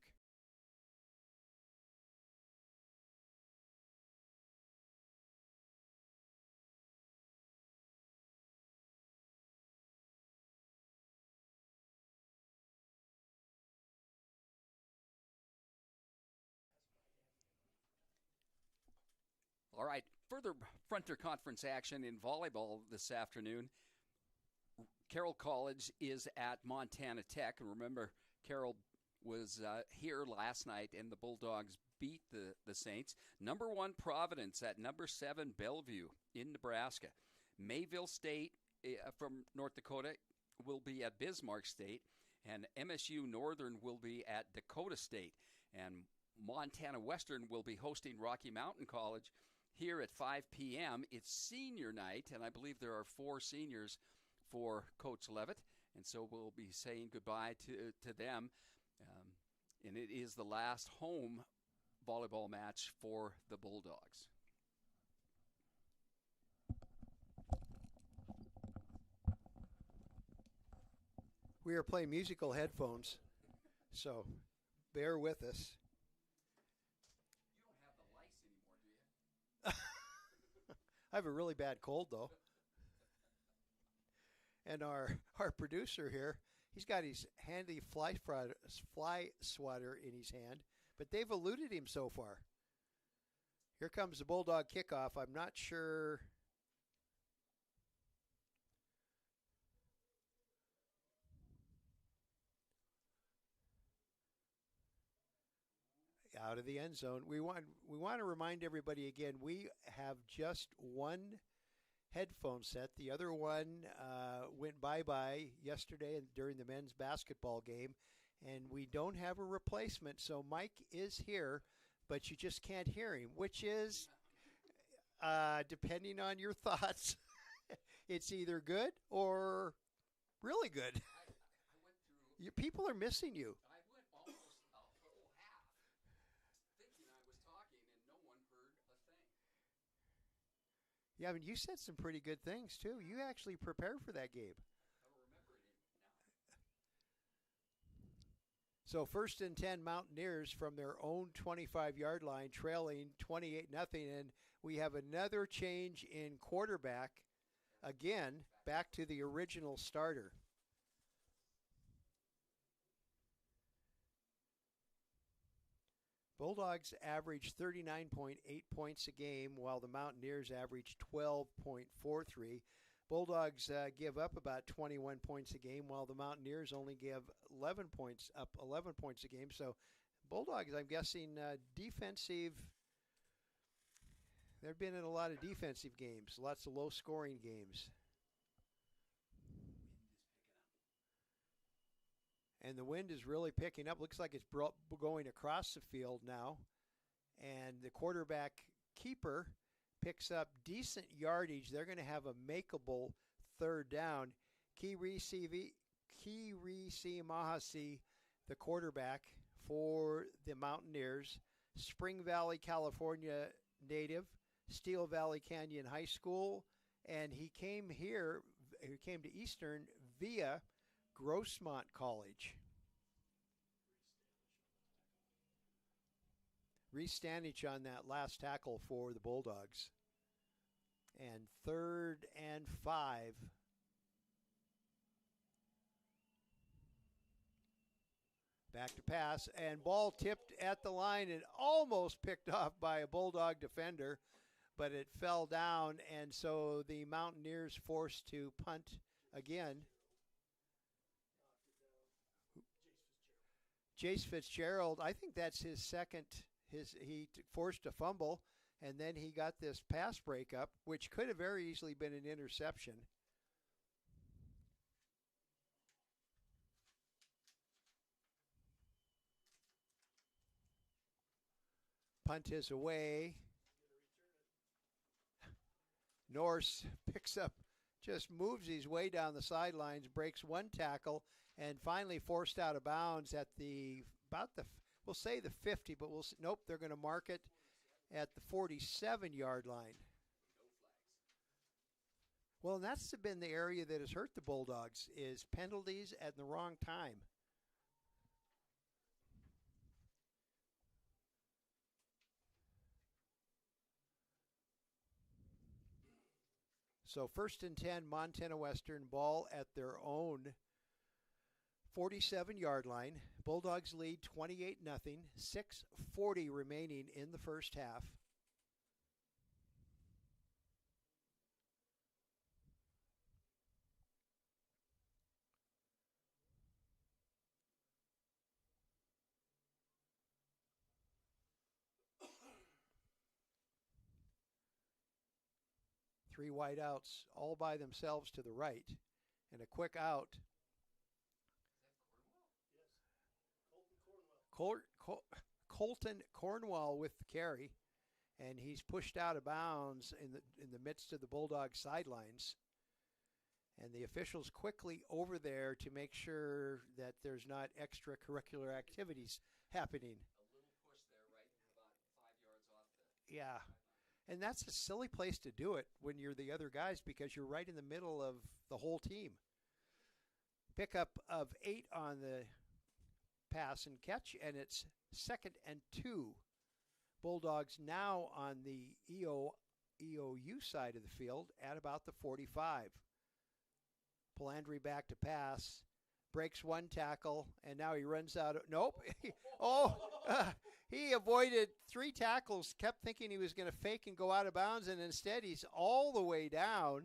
All right, further Frontier Conference action in volleyball this afternoon. Carroll College is at Montana Tech. And remember, Carroll was here last night, and the Bulldogs beat the Saints. Number 1, Providence at number 7, Bellevue in Nebraska. Mayville State from North Dakota will be at Bismarck State, and MSU Northern will be at Dakota State. And Montana Western will be hosting Rocky Mountain College here at 5 p.m. It's senior night, and I believe there are 4 seniors for Coach Levitt, and so we'll be saying goodbye to them. And it is the last home volleyball match for the Bulldogs. We are playing musical headphones, so bear with us. I have a really bad cold, though. And our producer here, he's got his handy fly swatter in his hand, but they've eluded him so far. Here comes the Bulldog kickoff. I'm not sure. Out of the end zone. We want to remind everybody again, we have just one headphone set. The other one went bye-bye yesterday during the men's basketball game, and we don't have a replacement. So Mike is here, but you just can't hear him, which is, depending on your thoughts, it's either good or really good. I went through. People are missing you. I went almost a whole half thinking I was talking and no one heard a thing. Yeah, I mean, you said some pretty good things, too. You actually prepared for that game. I don't remember it now. So 1st and 10 Mountaineers from their own 25-yard line, trailing 28-0, and we have another change in quarterback. Again, back to the original starter. Bulldogs average 39.8 points a game, while the Mountaineers average 12.43. Bulldogs give up about 21 points a game, while the Mountaineers only give 11 points a game. So Bulldogs, I'm guessing, defensive. They've been in a lot of defensive games, lots of low-scoring games. And the wind is really picking up. Looks like it's going across the field now. And the quarterback keeper picks up decent yardage. They're going to have a makeable third down. Kirisi Mahasi, the quarterback for the Mountaineers, Spring Valley, California native, Steel Valley Canyon High School, and he came to Eastern via Grossmont College. Reese Stanich on that last tackle for the Bulldogs. And 3rd and 5. Back to pass, and ball tipped at the line and almost picked off by a Bulldog defender, but it fell down, and so the Mountaineers forced to punt again. Jace Fitzgerald, I think that's his second. He forced a fumble, and then he got this pass breakup, which could have very easily been an interception. Punt is away. Norse picks up, just moves his way down the sidelines, breaks one tackle, and finally forced out of bounds at we'll say the 50, but nope, they're going to mark it at the 47-yard line. Well, and that's been the area that has hurt the Bulldogs, is penalties at the wrong time. So 1st and 10, Montana Western, ball at their own 47-yard line. Bulldogs lead 28-0, 6:40 remaining in the first half. Three wideouts all by themselves to the right, and a quick out. Colton Cornwall with the carry, and he's pushed out of bounds in the midst of the Bulldog sidelines. And the officials quickly over there to make sure that there's not extracurricular activities happening. A little push there, right? About 5 yards off the. Yeah. And that's a silly place to do it when you're the other guys, because you're right in the middle of the whole team. Pickup of 8 on the pass and catch, and it's 2nd and 2. Bulldogs now on the EOU side of the field at about the 45. Palandri back to pass, breaks one tackle, and now he runs out. Nope. he avoided 3 tackles, kept thinking he was going to fake and go out of bounds, and instead he's all the way down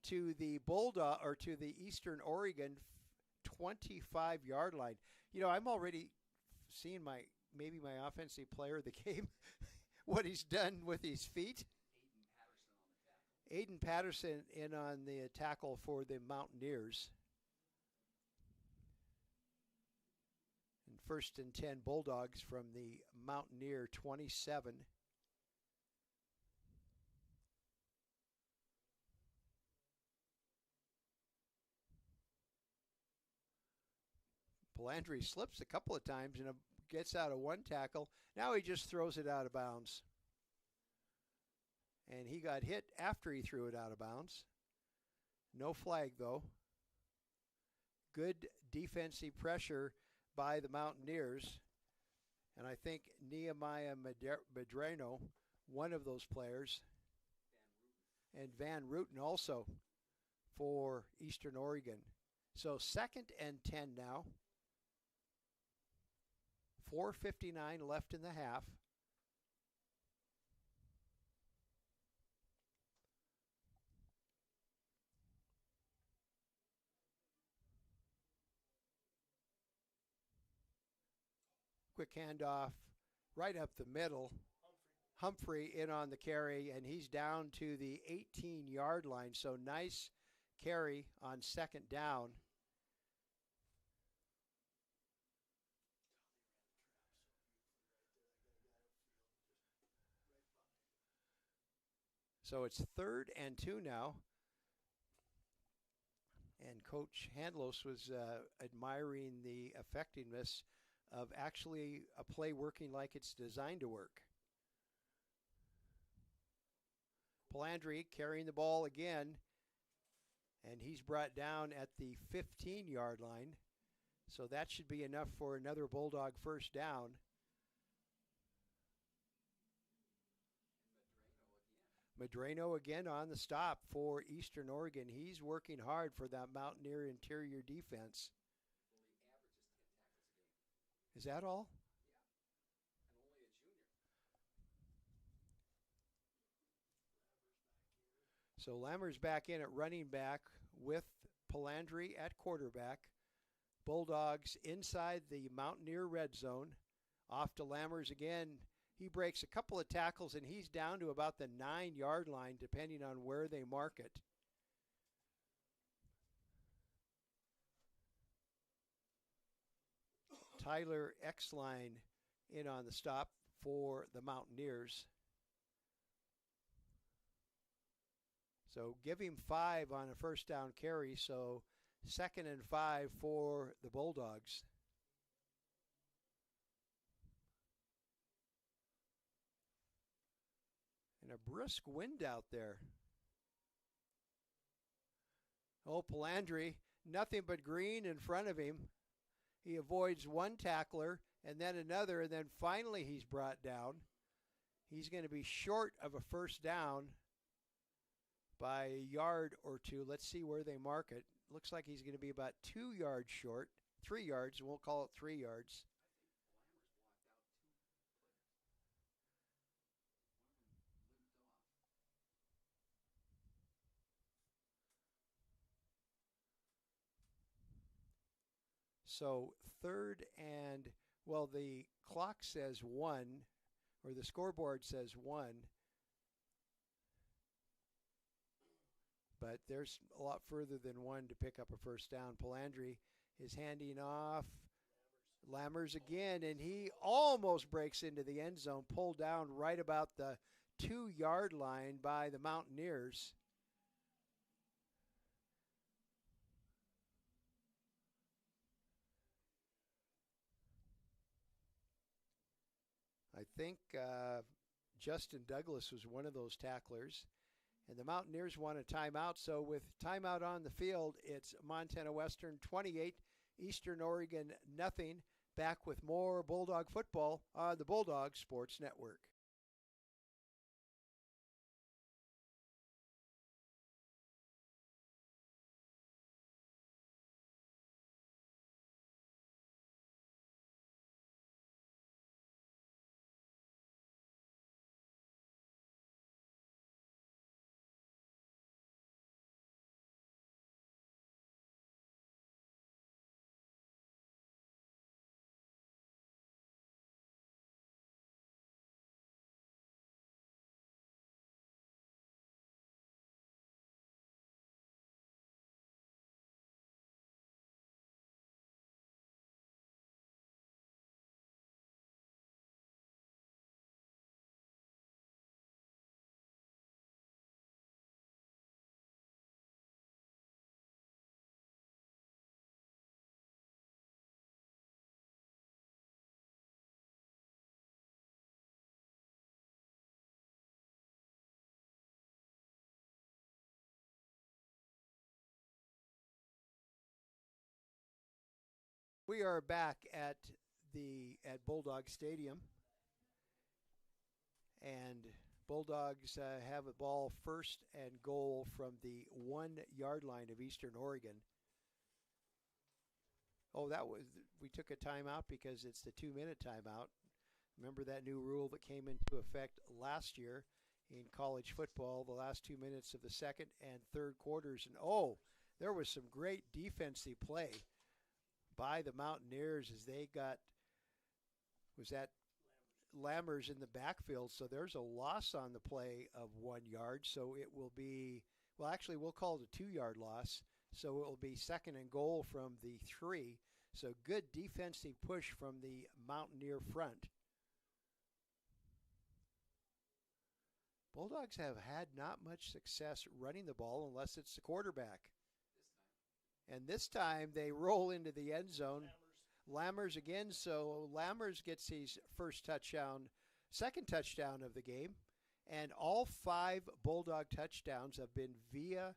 to the Bulldog or to the Eastern Oregon 25-yard line. You know, I'm already seeing maybe my offensive player of the game, what he's done with his feet. Aiden Patterson in on the tackle for the Mountaineers. And 1st and 10 Bulldogs from the Mountaineer 27. Palandri slips a couple of times and gets out of one tackle. Now he just throws it out of bounds. And he got hit after he threw it out of bounds. No flag, though. Good defensive pressure by the Mountaineers. And I think Nehemiah Medrano, one of those players, and Van Rooten also for Eastern Oregon. So 2nd and 10 now. 4:59 left in the half. Quick handoff right up the middle. Humphrey in on the carry, and he's down to the 18-yard line. So nice carry on 2nd down. So it's 3rd and 2 now. And Coach Handlos was admiring the effectiveness of actually a play working like it's designed to work. Palandri carrying the ball again, and he's brought down at the 15-yard line. So that should be enough for another Bulldog 1st down. Medrano again on the stop for Eastern Oregon. He's working hard for that Mountaineer interior defense. Is that all? Yeah. And only a junior. So Lammer's back in at running back with Palandri at quarterback. Bulldogs inside the Mountaineer red zone. Off to Lammers again. He breaks a couple of tackles, and he's down to about the 9-yard line, depending on where they mark it. Tyler Exline in on the stop for the Mountaineers. So give him 5 on a 1st down carry, so 2nd and 5 for the Bulldogs. And a brisk wind out there. Oh, Palandri, nothing but green in front of him. He avoids one tackler and then another, and then finally he's brought down. He's going to be short of a 1st down by a yard or 2. Let's see where they mark it. Looks like he's going to be about 2 yards short. 3 yards, we'll call it 3 yards. So 3rd and, well, the clock says 1, or the scoreboard says 1. But there's a lot further than 1 to pick up a 1st down. Palandri is handing off. Lammers again, and he almost breaks into the end zone, pulled down right about the 2-yard line by the Mountaineers. I think Justin Douglas was one of those tacklers. And the Mountaineers want a timeout. So with timeout on the field, it's Montana Western 28, Eastern Oregon nothing. Back with more Bulldog football on the Bulldog Sports Network. We are back at Bulldog Stadium, and Bulldogs have a ball first and goal from the 1 yard line of Eastern Oregon. Oh, we took a timeout because it's the 2-minute timeout. Remember that new rule that came into effect last year in college football, the last 2 minutes of the second and third quarters. And there was some great defensive play by the Mountaineers as they got, was that Lammers in the backfield. So there's a loss on the play of 1 yard. So it will be, well, actually, we'll call it a 2-yard loss. So it will be second and goal from the 3. So good defensive push from the Mountaineer front. Bulldogs have had not much success running the ball unless it's the quarterback. And this time they roll into the end zone. Lammers again, so Lammers gets his second touchdown of the game. And all 5 Bulldog touchdowns have been via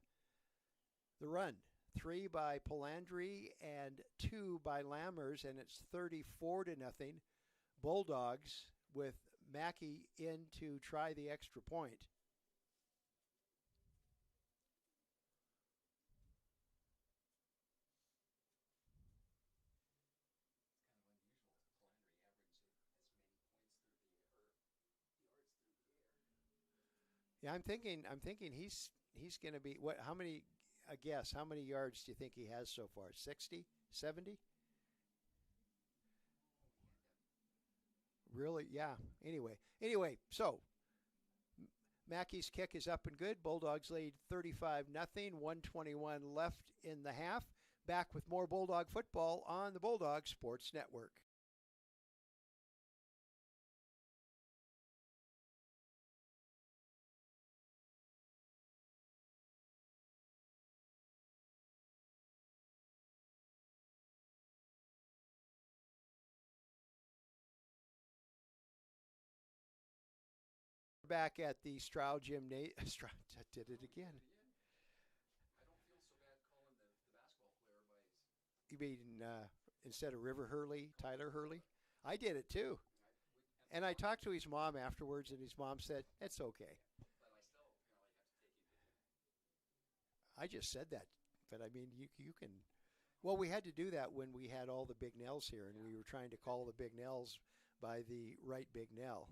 the run. 3 by Palandri and 2 by Lammers, and it's 34-0 Bulldogs with Mackey in to try the extra point. Yeah, I'm thinking he's going to be how many how many yards do you think he has so far? 60? 70? Really? Yeah. Anyway, so Mackey's kick is up and good. Bulldogs lead 35-0, 1:21 left in the half. Back with more Bulldog football on the Bulldog Sports Network. Back at the Stroud Gymnasium. I did it again. I don't feel so bad calling the basketball player by his. You mean instead of River Hurley, Tyler Hurley? I did it too. And I talked to his mom afterwards, and his mom said, it's okay. But I still apparently have to take him to him. I just said that. But I mean, you can. Well, we had to do that when we had all the Big Nels here, and we were trying to call the Big Nels by the right Big Nell.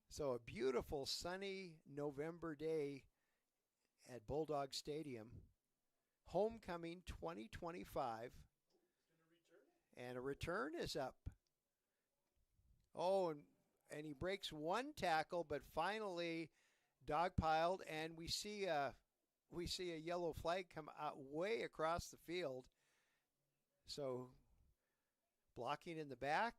So a beautiful sunny November day at Bulldog Stadium. Homecoming 2025. And a return is up. Oh, and he breaks one tackle, but finally dogpiled, and we see a yellow flag come out way across the field. So blocking in the back.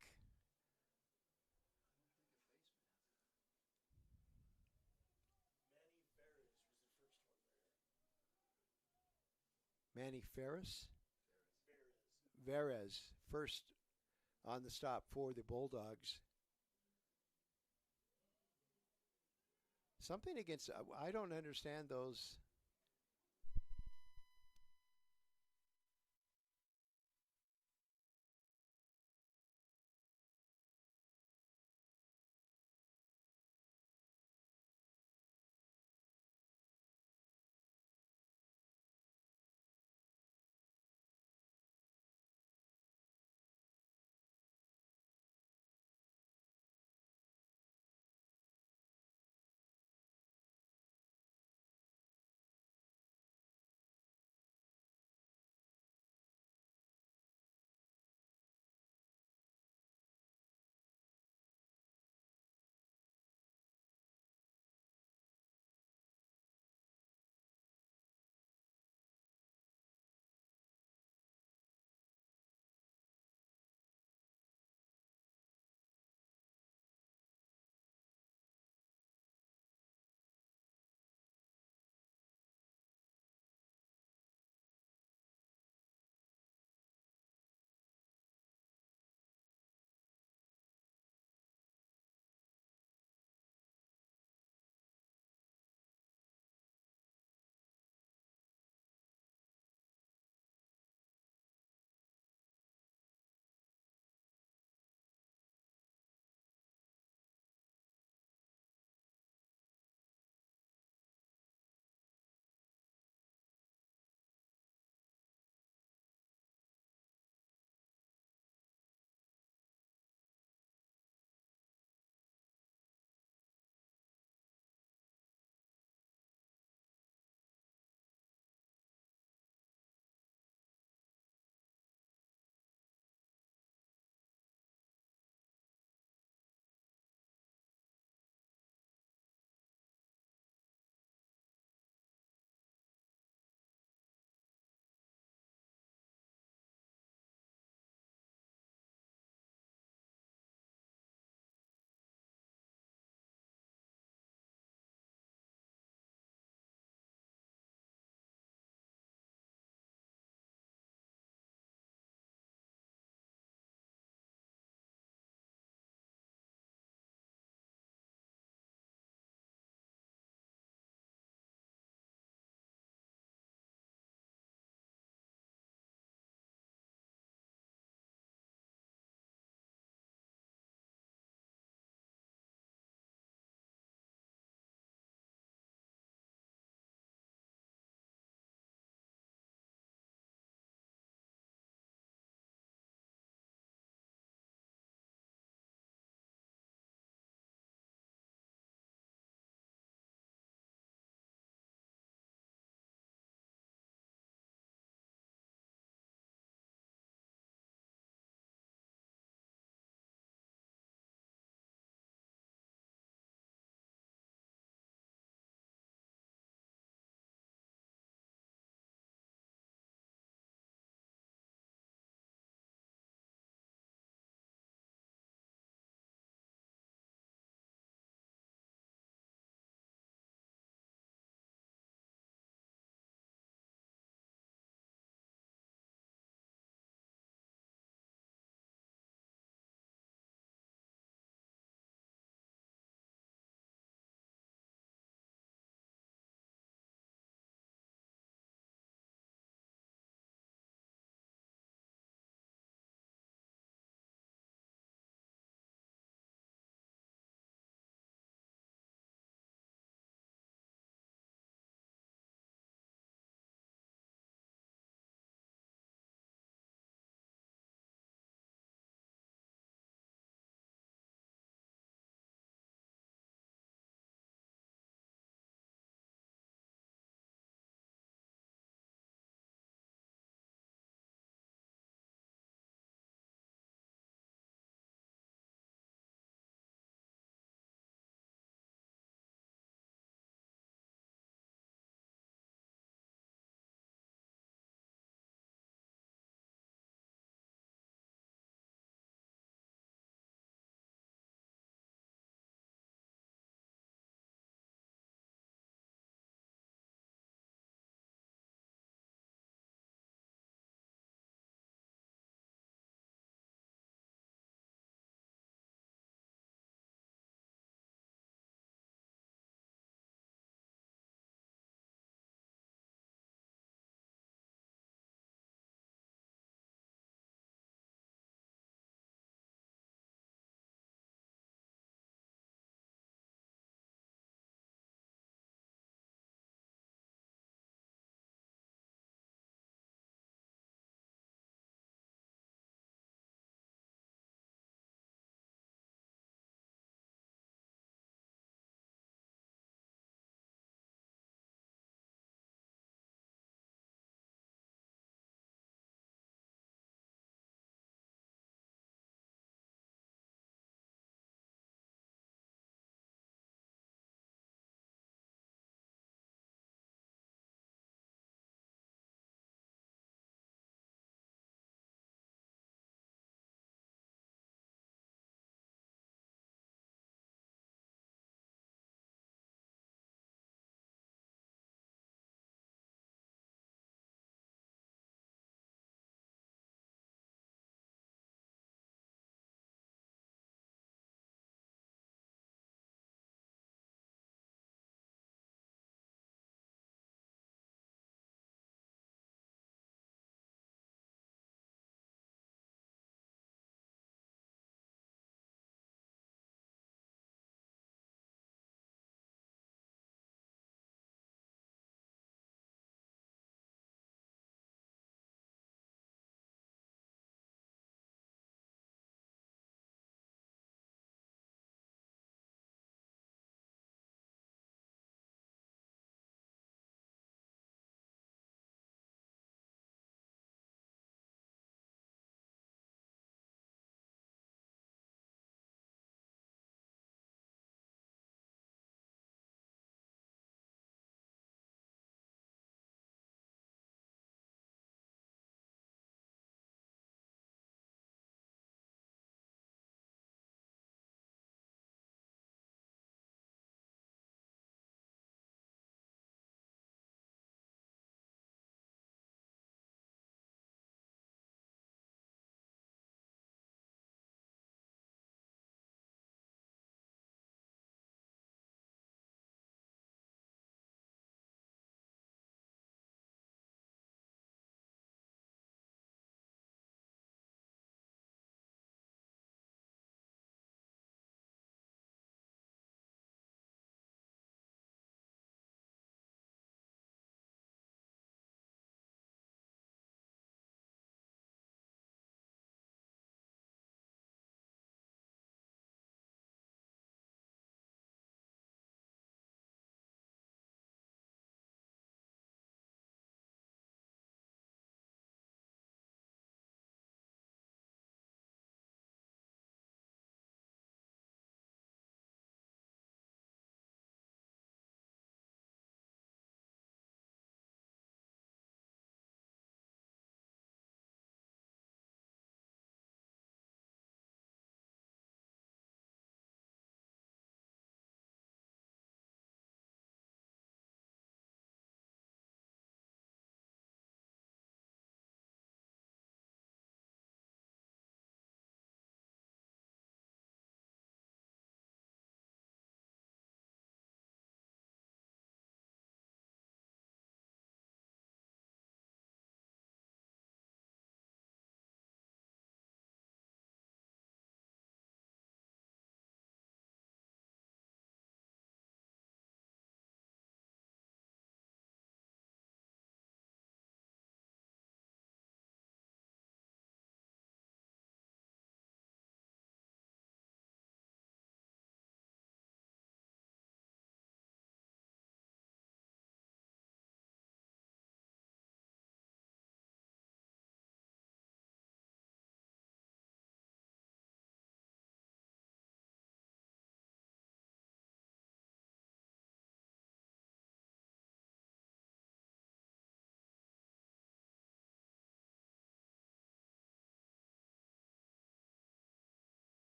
Manny Ferris? Verez, first on the stop for the Bulldogs. Something against, I don't understand those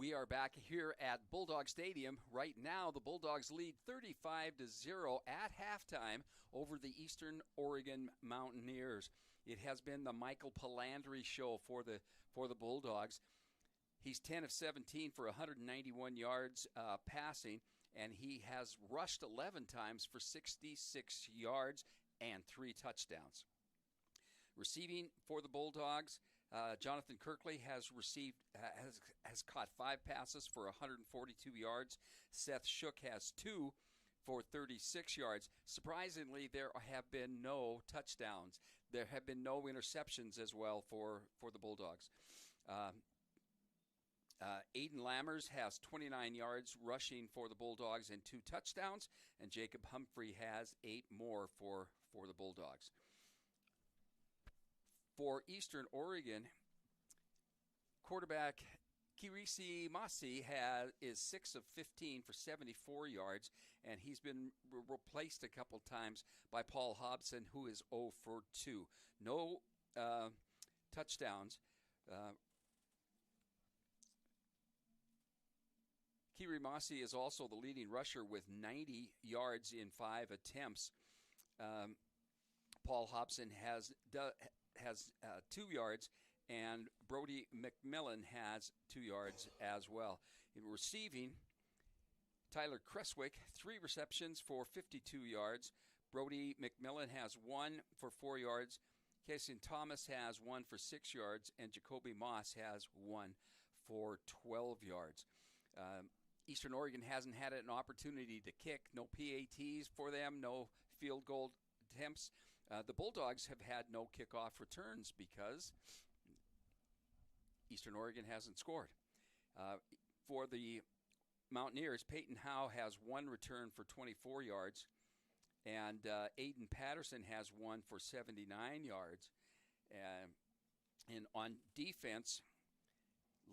We are back here at Bulldog Stadium. Right now, the Bulldogs lead 35-0 at halftime over the Eastern Oregon Mountaineers. It has been the Michael Palandri show for the Bulldogs. He's 10 of 17 for 191 yards passing, and he has rushed 11 times for 66 yards and 3 touchdowns. Receiving for the Bulldogs, Jonathan Kirkley has caught 5 passes for 142 yards. Seth Shook has 2 for 36 yards. Surprisingly, there have been no touchdowns. There have been no interceptions as well for the Bulldogs. Aiden Lammers has 29 yards rushing for the Bulldogs and 2 touchdowns, and Jacob Humphrey has 8 more for the Bulldogs. For Eastern Oregon, quarterback Kirisi Masi is 6 of 15 for 74 yards, and he's been replaced a couple times by Paul Hobson, who is 0 for 2. No touchdowns. Kiri Masi is also the leading rusher with 90 yards in 5 attempts. Paul Hobson has 2 yards, and Brody McMillan has 2 yards as well. In receiving, Tyler Creswick, 3 receptions for 52 yards. Brody McMillan has 1 for 4 yards. Casey Thomas has 1 for 6 yards, and Jacoby Moss has 1 for 12 yards. Eastern Oregon hasn't had an opportunity to kick. No PATs for them, no field goal attempts. The Bulldogs have had no kickoff returns because Eastern Oregon hasn't scored. For the Mountaineers, Peyton Howe has 1 return for 24 yards, and Aiden Patterson has 1 for 79 yards. And on defense,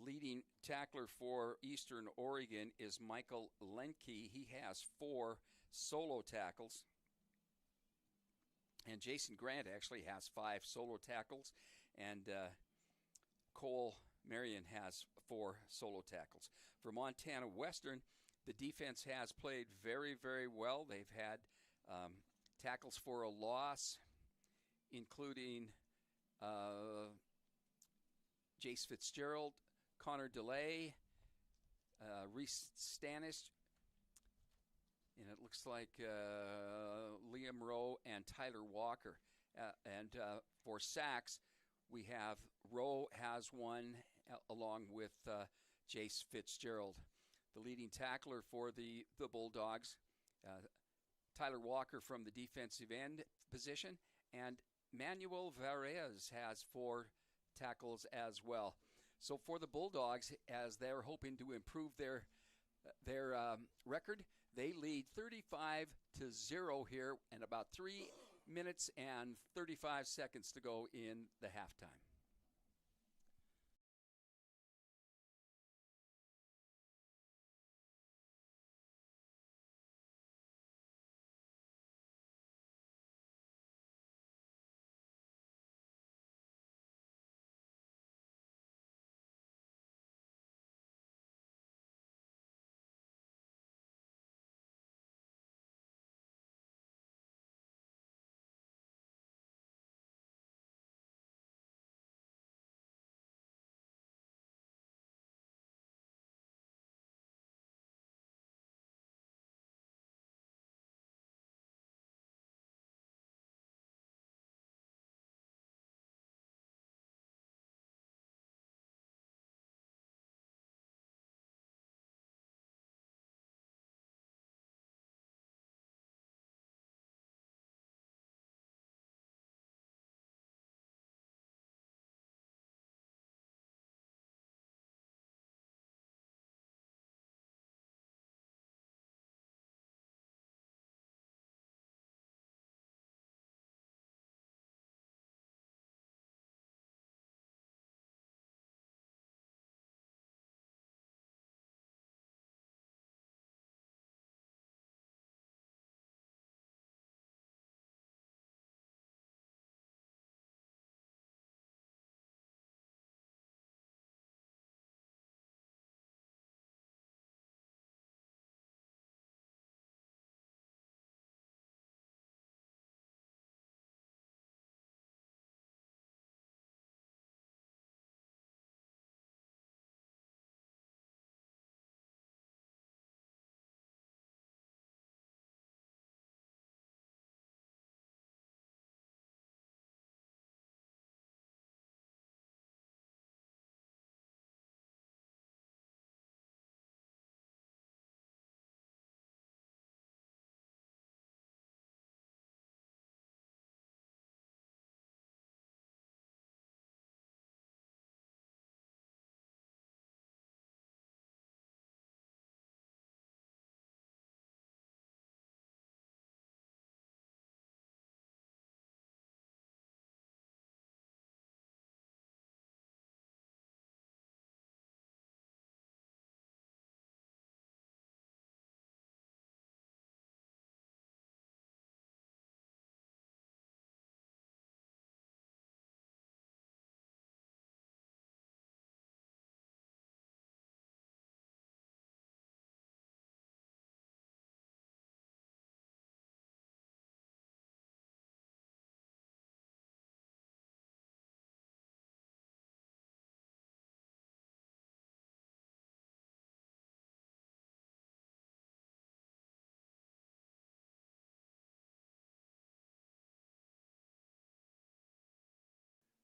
leading tackler for Eastern Oregon is Michael Lenke. He has 4 solo tackles. And Jason Grant actually has 5 solo tackles. And Cole Marion has 4 solo tackles. For Montana Western, the defense has played very, very well. They've had tackles for a loss, including Jace Fitzgerald, Connor DeLay, Reese Stanish, and it looks like Liam Rowe and Tyler Walker. And for sacks, we have Rowe has 1 along with Jace Fitzgerald. The leading tackler for the Bulldogs, Tyler Walker from the defensive end position, and Manuel Varez has 4 tackles as well. So for the Bulldogs, as they're hoping to improve their record, they lead 35-0 here, and about 3 minutes and 35 seconds to go in the halftime.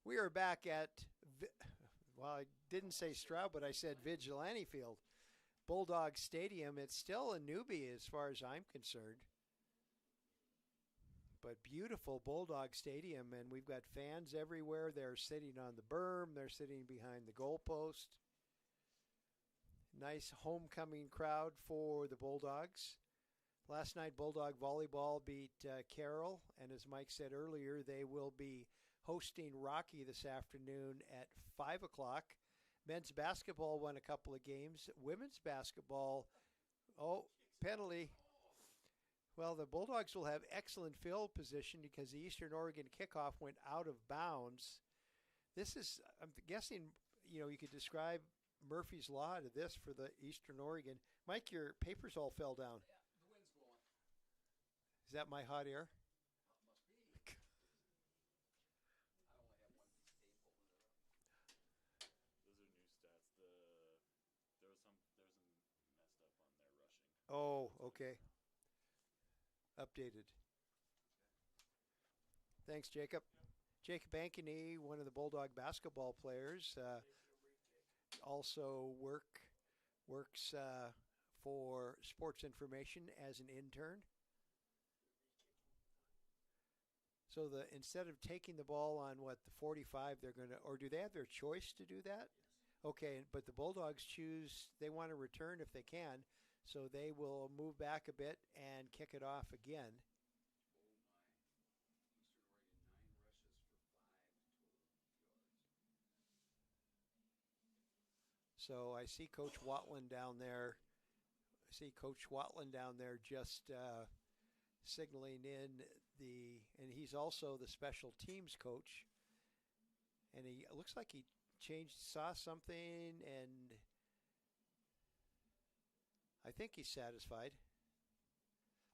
We are back at, well, I didn't say Stroud, but I said Vigilante Field. Bulldog Stadium. It's still a newbie as far as I'm concerned. But beautiful Bulldog Stadium, and we've got fans everywhere. They're sitting on the berm. They're sitting behind the goalpost. Nice homecoming crowd for the Bulldogs. Last night, Bulldog Volleyball beat Carroll, and as Mike said earlier, they will be hosting Rocky this afternoon at 5 o'clock. Men's basketball won a couple of games. Women's basketball, penalty. Well, the Bulldogs will have excellent field position because the Eastern Oregon kickoff went out of bounds. This is, I'm guessing, you could describe Murphy's Law to this for the Eastern Oregon. Mike, your papers all fell down. Yeah, the wind's blowing. Is that my hot air? Must be. I only have one piece of tape holding it up. Those are new stats. There was some messed up on their rushing. Oh, okay. Updated. Thanks, Jacob. Jacob Ankeny, one of the Bulldog basketball players, also works for Sports Information as an intern. So instead of taking the ball on the 45, they're going to, or do they have their choice to do that? Okay, but the Bulldogs choose, they want to return if they can, so they will move back a bit and kick it off again. So I see Coach Watland down there. Just signaling in and he's also the special teams coach. And he looks like he saw something, and I think he's satisfied.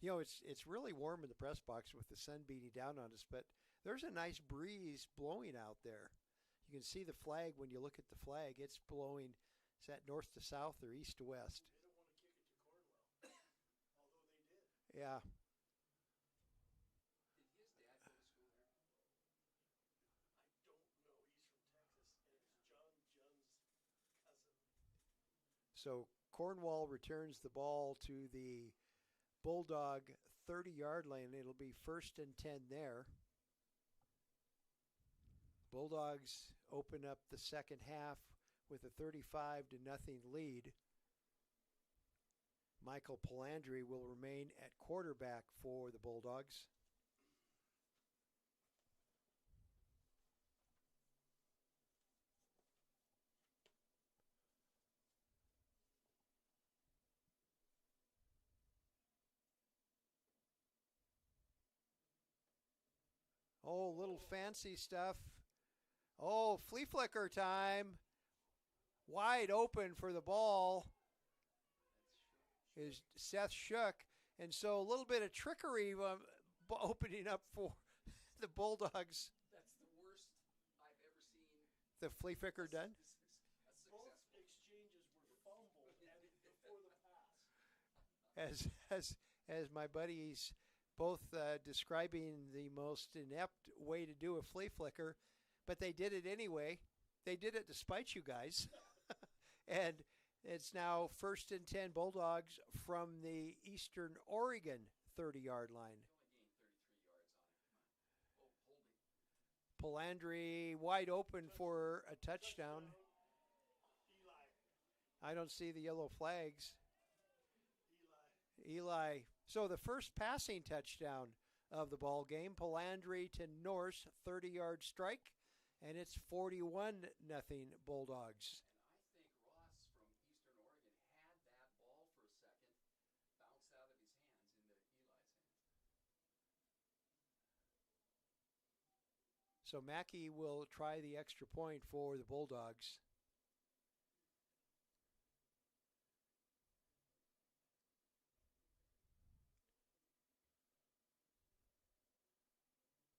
It's really warm in the press box with the sun beating down on us, but there's a nice breeze blowing out there. You can see the flag when you look at the flag. It's blowing. Is that north to south or east to west? They don't want to kick it to Cornwell, although they did. Yeah. Did his dad go to school there? I don't know. He's from Texas, and it's John's cousin. So Cornwall returns the ball to the Bulldog 30-yard line. It'll be 1st and 10 there. Bulldogs open up the second half with a 35-0 lead. Michael Palandri will remain at quarterback for the Bulldogs. Oh, little fancy stuff. Oh, flea flicker time. Wide open for the ball is Seth Shook. And so a little bit of trickery opening up for the Bulldogs. That's the worst I've ever seen. The flea flicker done? Both exchanges were fumbled and before the pass. As my buddies both describing the most inept way to do a flea flicker, but they did it anyway. They did it despite you guys. And it's now 1st and 10 Bulldogs from the Eastern Oregon 30-yard line. Palandri wide open for a touchdown. I don't see the yellow flags. Eli. So the first passing touchdown of the ball game. Palandri to Norse, 30-yard strike, and it's 41-0 Bulldogs. So Mackey will try the extra point for the Bulldogs.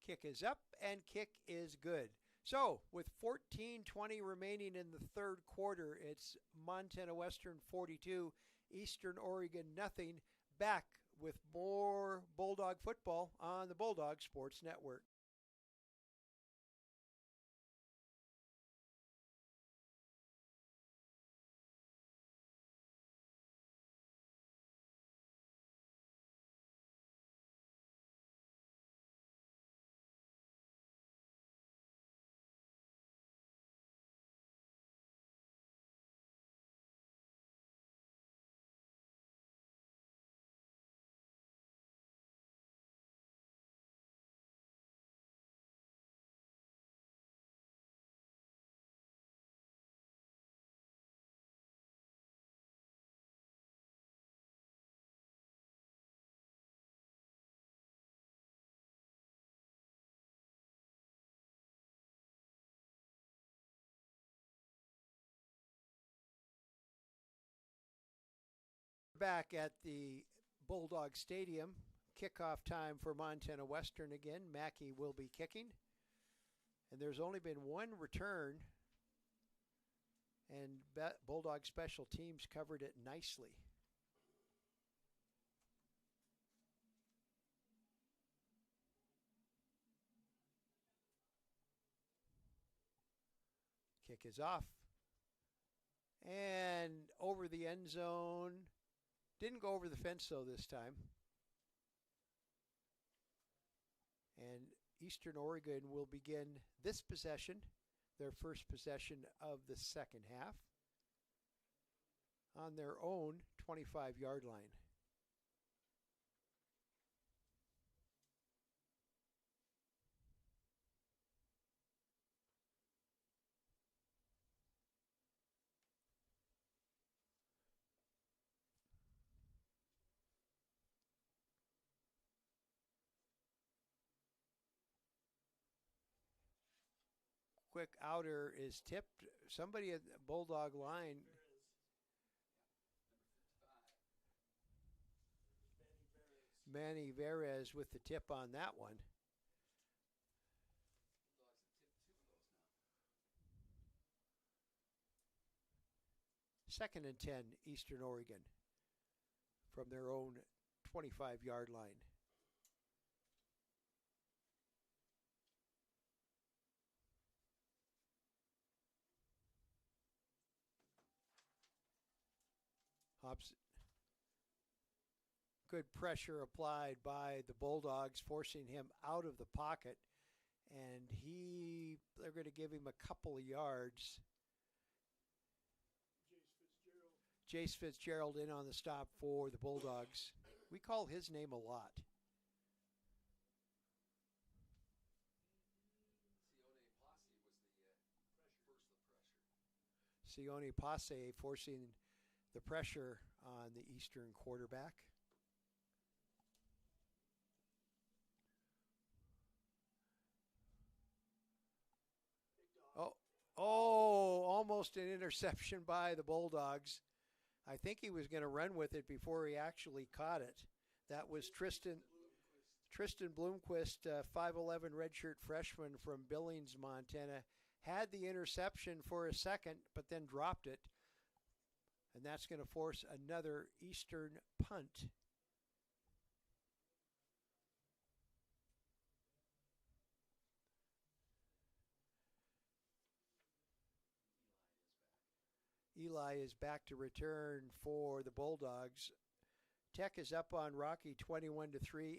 Kick is up and kick is good. So with 14:20 remaining in the third quarter, it's Montana Western 42, Eastern Oregon nothing. Back with more Bulldog football on the Bulldog Sports Network. back at the Bulldog Stadium. Kickoff time for Montana Western again. Mackey will be kicking. And there's only been one return, and Bulldog Special Teams covered it nicely. Kick is off. And over the end zone. Didn't go over the fence, though, this time. And Eastern Oregon will begin this possession, their first possession of the second half, on their own 25-yard line. Quick outer is tipped. Somebody at the Bulldog line. Manny Verez with the tip on that one. Second and 10, Eastern Oregon from their own 25-yard line. Hobbs. Good pressure applied by the Bulldogs, forcing him out of the pocket. And they're going to give him a couple of yards. Jace Fitzgerald in on the stop for the Bulldogs. We call his name a lot. Sione Passe forcing the pressure on the Eastern quarterback. Almost an interception by the Bulldogs. I think he was going to run with it before he actually caught it. That was Tristan Bloomquist, 5'11" redshirt freshman from Billings, Montana. Had the interception for a second, but then dropped it. And that's going to force another Eastern punt. Eli is back to return for the Bulldogs. Tech is up on Rocky 21-3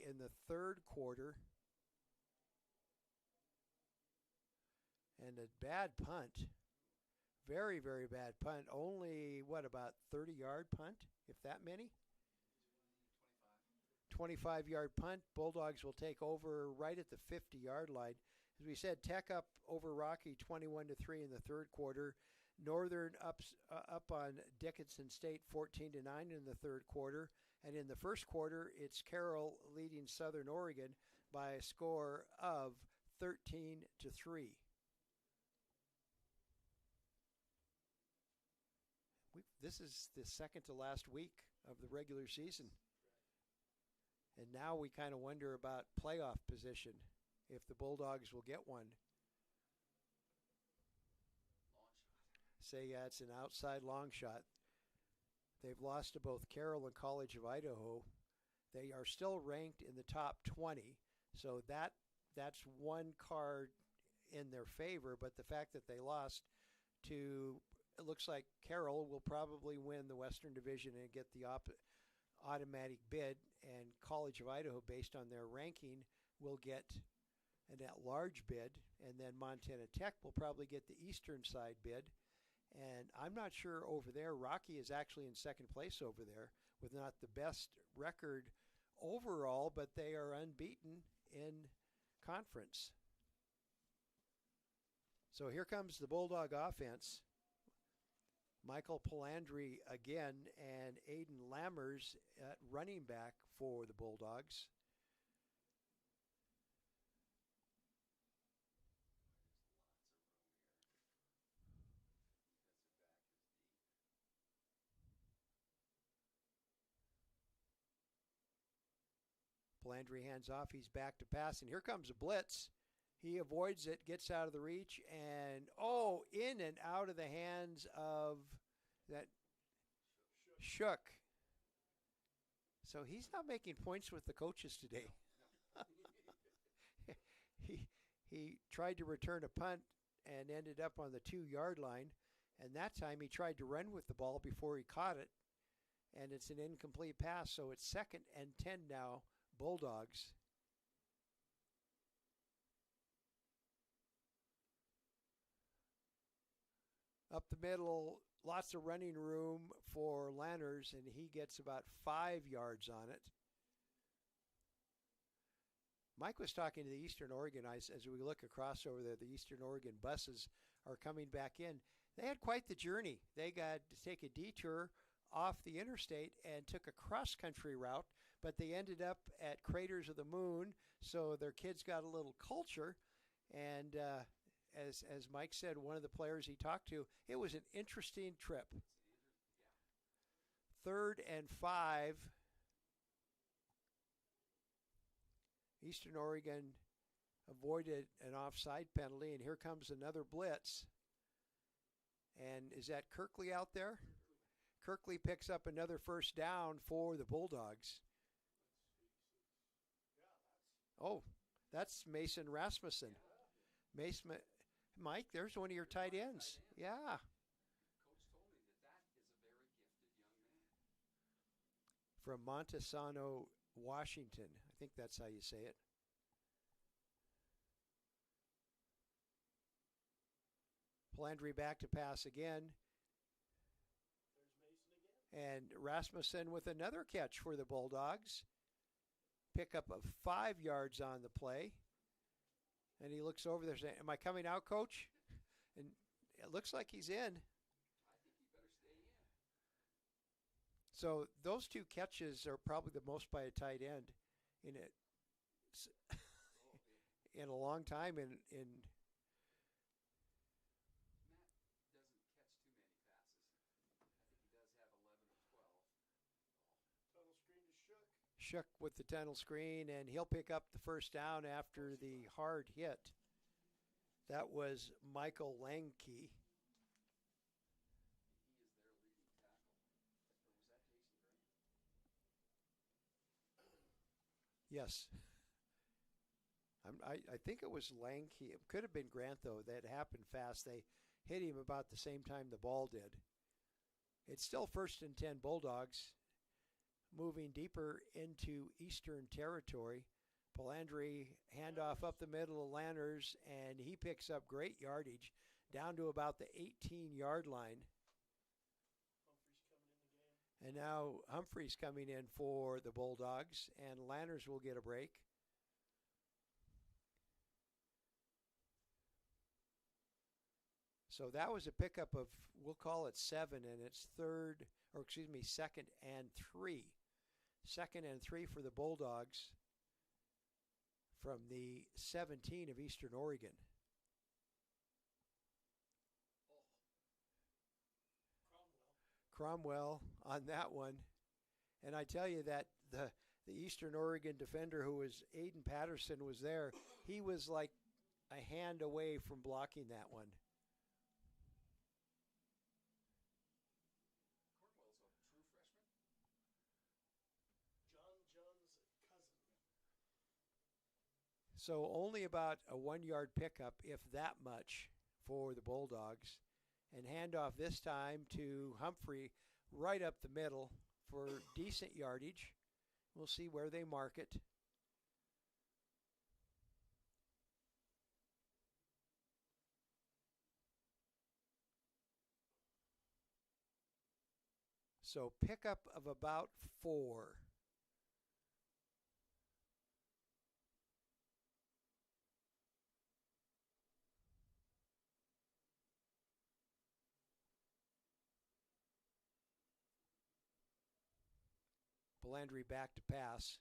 in the third quarter. And a bad punt. Very, very bad punt. Only, about 30-yard punt, if that many? 25-yard punt. Bulldogs will take over right at the 50-yard line. As we said, Tech up over Rocky 21-3 in the third quarter. Northern up on Dickinson State 14-9 in the third quarter. And in the first quarter, it's Carroll leading Southern Oregon by a score of 13-3. This is the second to last week of the regular season. And now we kind of wonder about playoff position, if the Bulldogs will get one. Say, yeah, it's an outside long shot. They've lost to both Carroll and College of Idaho. They are still ranked in the top 20, so that's one card in their favor. But the fact that they lost to, it looks like Carroll will probably win the Western Division and get the automatic bid, and College of Idaho, based on their ranking, will get an at-large bid, and then Montana Tech will probably get the Eastern side bid. And I'm not sure over there. Rocky is actually in second place over there with not the best record overall, but they are unbeaten in conference. So here comes the Bulldog offense. Michael Palandri again and Aiden Lammers at running back for the Bulldogs. Palandri hands off. He's back to pass, and here comes a blitz. He avoids it, gets out of the reach, and in and out of the hands of that Shook. So he's not making points with the coaches today. He tried to return a punt and ended up on the 2-yard line. And that time he tried to run with the ball before he caught it. And it's an incomplete pass, so it's 2nd and 10 now, Bulldogs. Up the middle, lots of running room for Lanners, and he gets about 5 yards on it. Mike was talking to the Eastern Oregon, as we look across over there, the Eastern Oregon buses are coming back in. They had quite the journey. They got to take a detour off the interstate and took a cross-country route, but they ended up at Craters of the Moon, so their kids got a little culture. And as Mike said, one of the players he talked to, it was an interesting trip. 3rd and 5. Eastern Oregon avoided an offside penalty, and here comes another blitz. And is that Kirkley out there? Kirkley picks up another first down for the Bulldogs. Oh, that's Mason Rasmussen. Mike, there's one of your tight ends. Yeah. Coach told me that is a very gifted young man. From Montesano, Washington. I think that's how you say it. Palandri back to pass again. There's Mason again. And Rasmussen with another catch for the Bulldogs. Pickup of 5 yards on the play. And he looks over there saying, "Am I coming out, Coach?" And it looks like he's in. I think he better stay in. So those 2 catches are probably the most by a tight end in it in a long time. In Matt doesn't catch too many passes. I think he does have 11 or 12. Tunnel screen to Shook. Shook with the tunnel screen, and he'll pick up the first down after the hard hit. That was Michael Langke. He is their leading tackle. Or was that Jason Grant? Yes. I think it was Langke. It could have been Grant, though. That happened fast. They hit him about the same time the ball did. It's still 1st and 10 Bulldogs. Moving deeper into Eastern Territory. Palandri handoff up the middle of Lanners, and he picks up great yardage down to about the 18-yard line. Humphrey's coming in the game. And now Humphrey's coming in for the Bulldogs, and Lanners will get a break. So that was a pickup of, we'll call it 7, and it's 2nd and 3. 2nd and 3 for the Bulldogs from the 17 of Eastern Oregon. Cromwell on that one. And I tell you that the Eastern Oregon defender who was Aiden Patterson was there. He was like a hand away from blocking that one. Cornwell's a true freshman. John's cousin. So only about a 1-yard pickup, if that much, for the Bulldogs. And handoff this time to Humphrey right up the middle for decent yardage. We'll see where they mark it. So pickup of about 4. Palandri back to pass.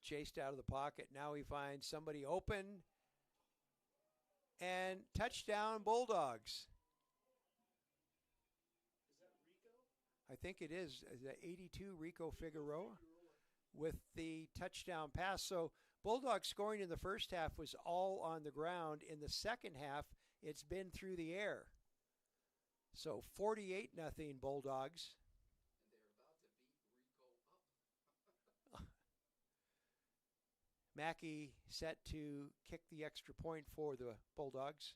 Chased out of the pocket. Now he finds somebody open. And touchdown Bulldogs. Is that Rico? I think it is. 82 Rico Figueroa with the touchdown pass. So Bulldogs scoring in the first half was all on the ground. In the second half, it's been through the air. So 48-0 Bulldogs. And they're about to beat Rico up. Mackey set to kick the extra point for the Bulldogs.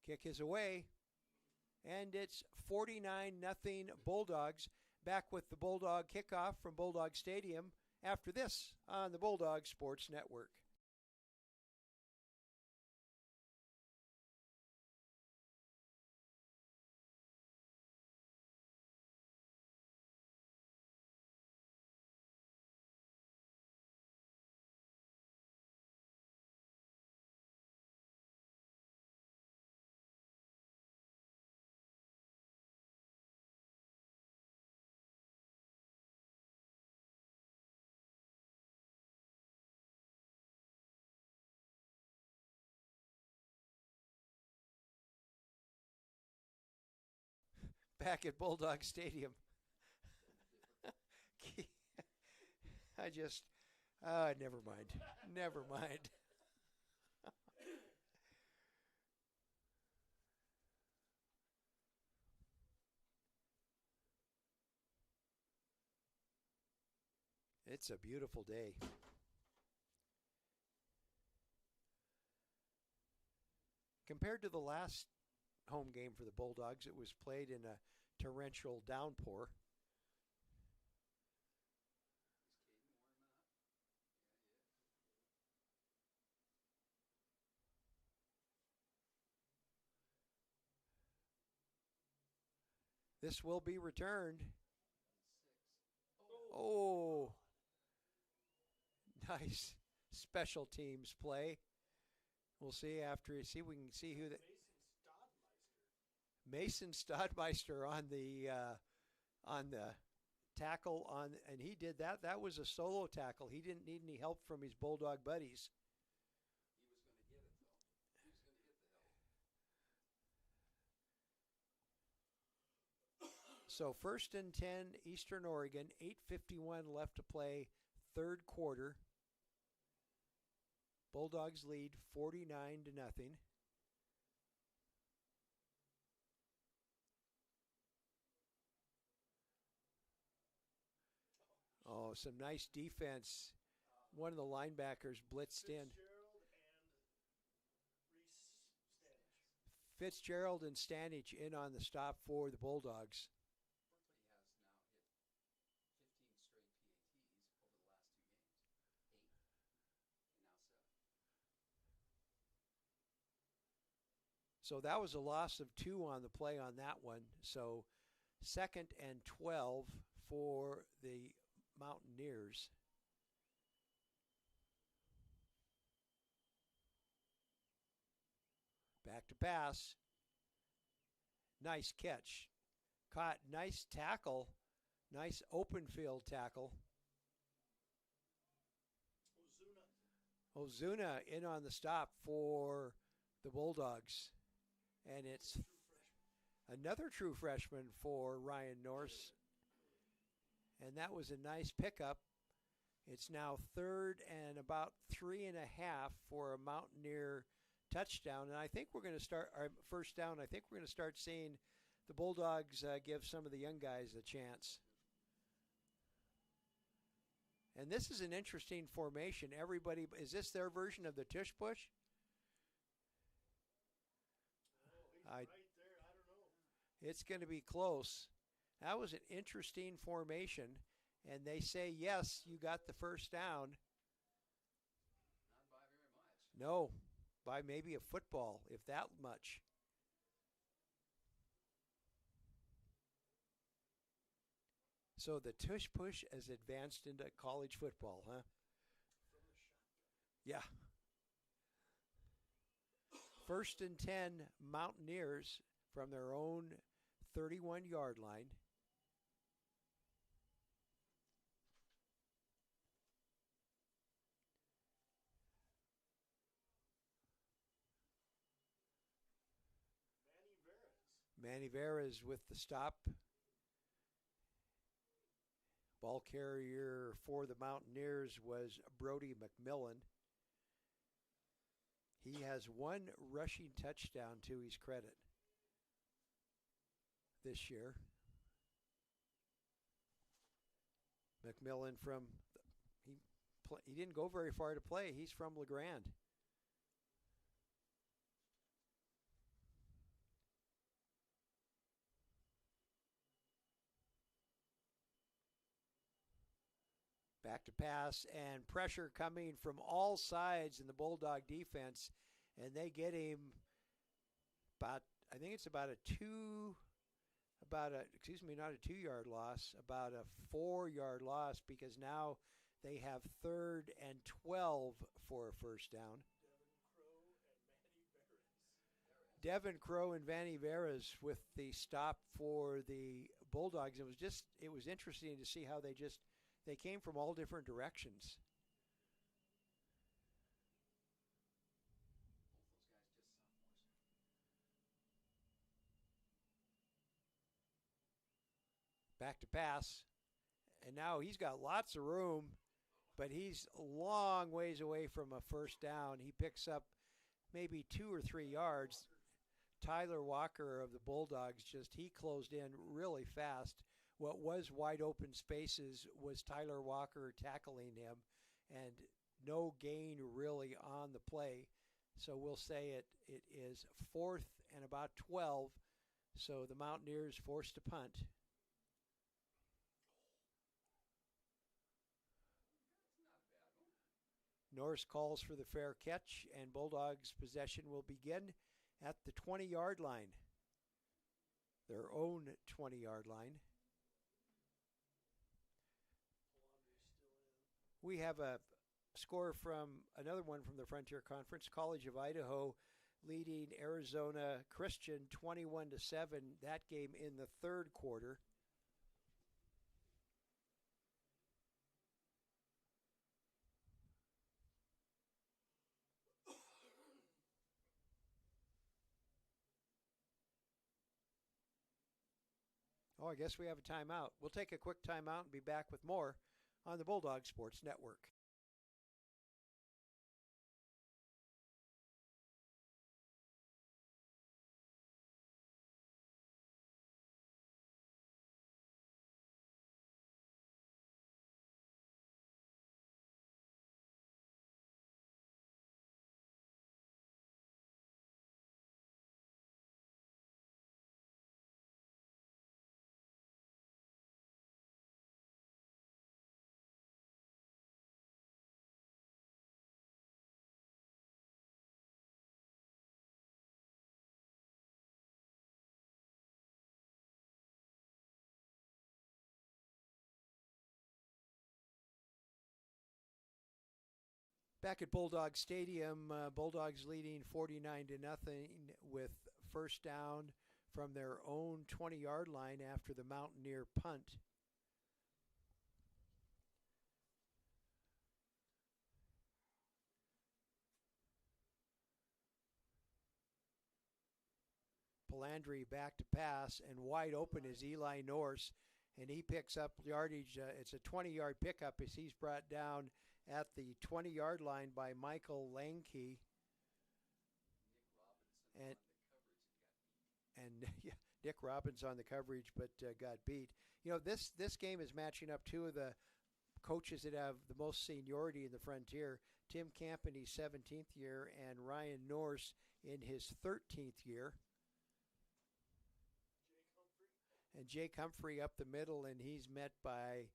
Kick is away. And it's 49-0 Bulldogs. Back with the Bulldog kickoff from Bulldog Stadium after this on the Bulldog Sports Network. Back at Bulldog Stadium. Never mind. Never mind. It's a beautiful day. Compared to the last home game for the Bulldogs, it was played in a torrential downpour. This will be returned. Oh, nice special teams play. We'll see after. See, we can see who the Mason Stodmeister on the tackle on, and he did that. That was a solo tackle. He didn't need any help from his Bulldog buddies. He was going to get it, though. He was going to get the help. So 1st and 10, Eastern Oregon, 8:51 left to play, third quarter. Bulldogs lead 49-0. Oh, some nice defense. One of the linebackers blitzed in. Fitzgerald and Stanich in on the stop for the Bulldogs. So that was a loss of 2 on the play on that one. So 2nd and 12 for the Mountaineers. Back to pass. Nice catch. Caught. Nice tackle. Nice open field tackle. Ozuna in on the stop for the Bulldogs. And it's another true freshman for Ryan Norse. And that was a nice pickup. It's now 3rd and about 3.5 for a Mountaineer touchdown. And I think we're going to start our first down. I think we're going to start seeing the Bulldogs give some of the young guys a chance. And this is an interesting formation. Everybody, is this their version of the tush push? Right there. I don't know. It's going to be close. That was an interesting formation. And they say, yes, you got the first down. Not by very much. No, by maybe a football, if that much. So the tush push has advanced into college football, huh? Yeah. 1st and 10 Mountaineers from their own 31-yard line. Manny Veras. Manny Veras with the stop. Ball carrier for the Mountaineers was Brody McMillan. He has one rushing touchdown to his credit this year. McMillan he didn't go very far to play. He's from LeGrand. Back to pass and pressure coming from all sides in the Bulldog defense, and they get him about, I think it's about not a 2-yard loss, about a 4-yard loss, because now they have 3rd and 12 for a first down. Devin Crow and Vanny Veras with the stop for the Bulldogs. It was interesting to see how they came from all different directions. Back to pass. And now he's got lots of room, but he's a long ways away from a first down. He picks up maybe 2 or 3 yards. Tyler Walker of the Bulldogs he closed in really fast. What was wide open spaces was Tyler Walker tackling him, and no gain really on the play. So we'll say it is 4th and about 12. So the Mountaineers forced to punt. Norris calls for the fair catch, and Bulldogs' possession will begin at the 20-yard line, their own 20-yard line. We have a score from another one from the Frontier Conference. College of Idaho leading Arizona Christian 21-7. That game in the 3rd quarter. Oh, I guess we have a timeout. We'll take a quick timeout and be back with more on the Bulldog Sports Network. Back at Bulldog Stadium, Bulldogs leading 49-0 with first down from their own 20-yard line after the Mountaineer punt. Palandri back to pass, and wide open is Eli Norse, and he picks up yardage. It's a 20-yard pickup as he's brought down at the 20-yard line by Michael Langkey. And yeah, Nick Robbins on the coverage, but got beat. You know, this game is matching up 2 of the coaches that have the most seniority in the Frontier. Tim Camp in his 17th year and Ryan Norse in his 13th year. And Jake Humphrey up the middle, and he's met by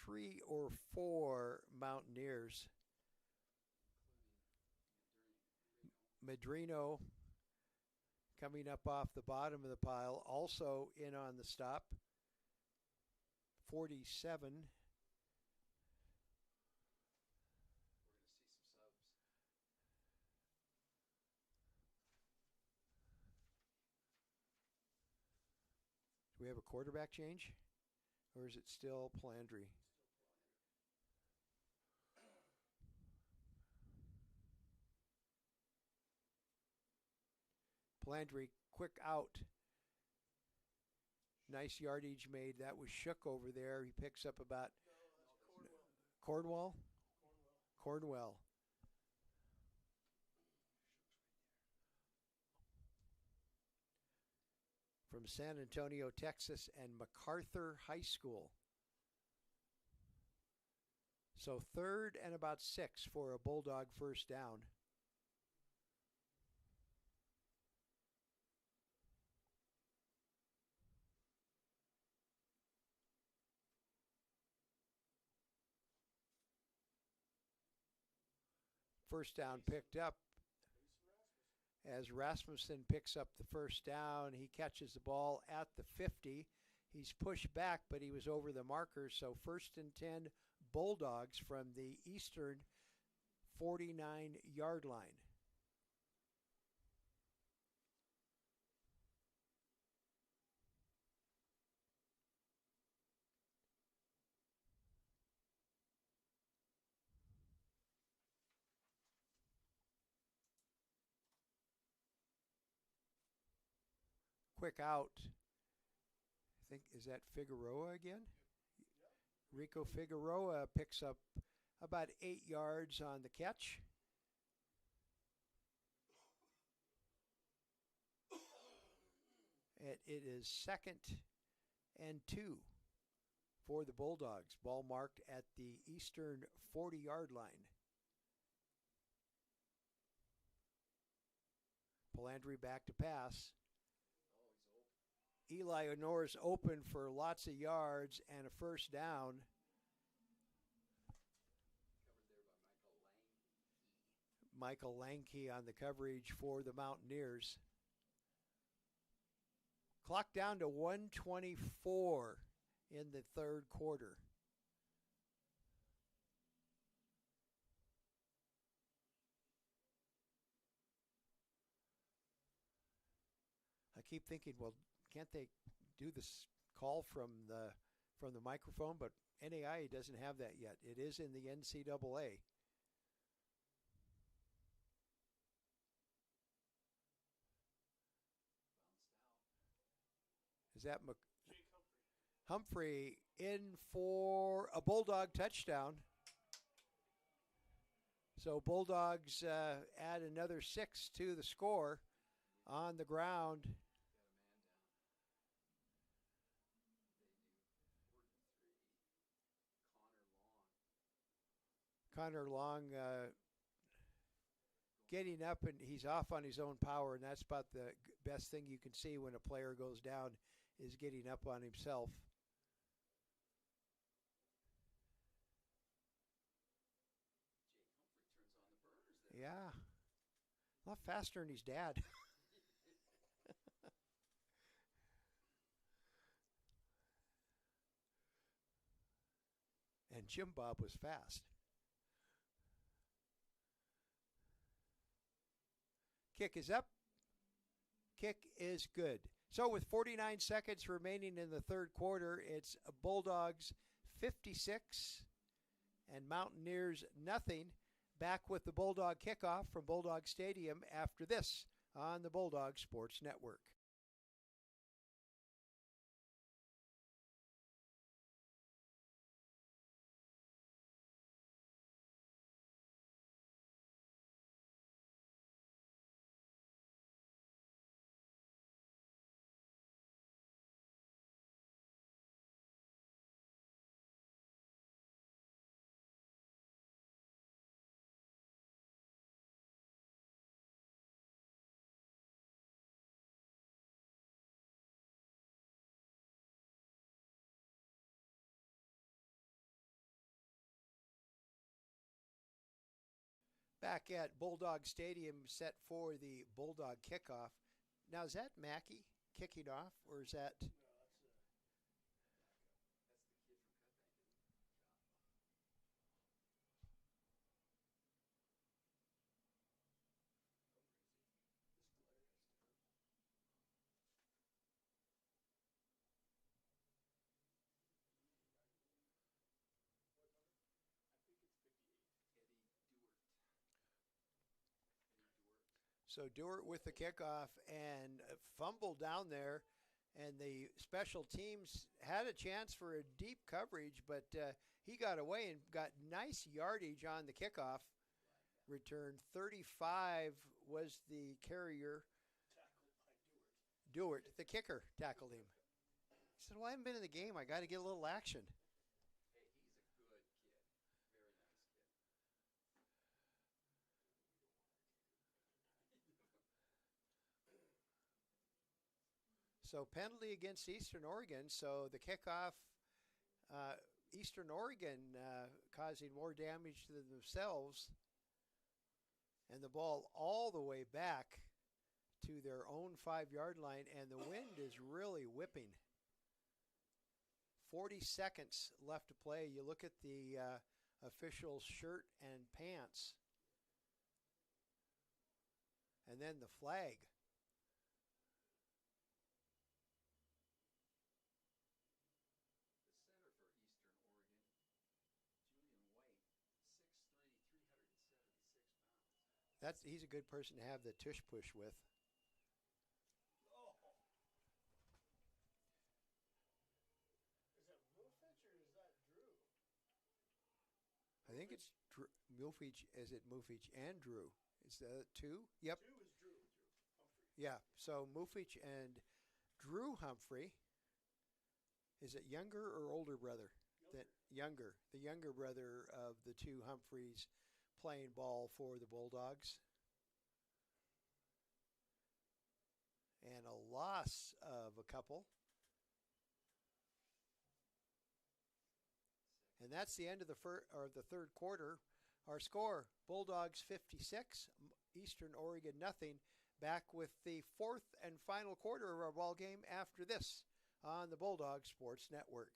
3 or 4 Mountaineers. Madrino coming up off the bottom of the pile, also in on the stop. 47. Do we have a quarterback change? Or is it still Palandri? Palandri, quick out Nice yardage made. That was Shook over there. He picks up about No, that's Cornwell. Cornwell. Cornwell. From San Antonio, Texas, and MacArthur High School. So 3rd and about 6 for a Bulldog first down. First down picked up as Rasmussen picks up the first down. He catches the ball at the 50. He's pushed back, but he was over the marker. So 1st and 10 Bulldogs from the eastern 49-yard line. Quick out. I think, is that Figueroa again? Rico Figueroa picks up about 8 yards on the catch. It is 2nd and 2 for the Bulldogs. Ball marked at the eastern 40-yard line. Palandri back to pass. Eli Honor's open for lots of yards and a first down. Michael Lanke on the coverage for the Mountaineers. Clock down to 1:24 in the 3rd quarter. I keep thinking, well, can't they do this call from the microphone? But NAIA doesn't have that yet. It is in the NCAA. Is that Jake Humphrey Humphrey. in for a Bulldog touchdown? So Bulldogs add another 6 to the score on the ground. Connor Long getting up, and he's off on his own power, and that's about the best thing you can see when a player goes down, is getting up on himself. Yeah. A lot faster than his dad. And Jim Bob was fast. Kick is up. Kick is good. So with 49 seconds remaining in the 3rd quarter, it's Bulldogs 56 and Mountaineers nothing. Back with the Bulldog kickoff from Bulldog Stadium after this on the Bulldog Sports Network. Back at Bulldog Stadium, set for the Bulldog kickoff. Now, is that Mackey kicking off, or is that? No, So Dewart with the kickoff and fumble down there, And the special teams had a chance for a deep coverage, but he got away and got nice yardage on the kickoff return. 35 was the carrier. Tackled by Dewart. Dewart, the kicker, tackled him. He said, well, I haven't been in the game. I got to get a little action. Hey, he's a good kid. Very nice kid. So penalty against Eastern Oregon. So the kickoff, Eastern Oregon causing more damage to themselves. And the ball all the way back to their own 5-yard line. And the wind is really whipping. 40 seconds left to play. You look at the official's shirt and pants. And then the flag. The center for Eastern Oregon, Julian White, 6'3", 376 pounds. He's a good person to have the tush push with. Oh. Is that Milfich or is that Drew? I think it's Milfich. Is it Milfich and Drew? Is that two? Yep. Two is Drew. Humphrey. Yeah. So Milfich and Drew Humphrey. Is it younger or older brother? Younger. The younger brother of the two Humphreys playing ball for the Bulldogs. And a loss of a couple. And that's the end of the third quarter. Our score, Bulldogs 56, Eastern Oregon nothing. Back with the fourth and final quarter of our ball game after this on the Bulldog Sports Network.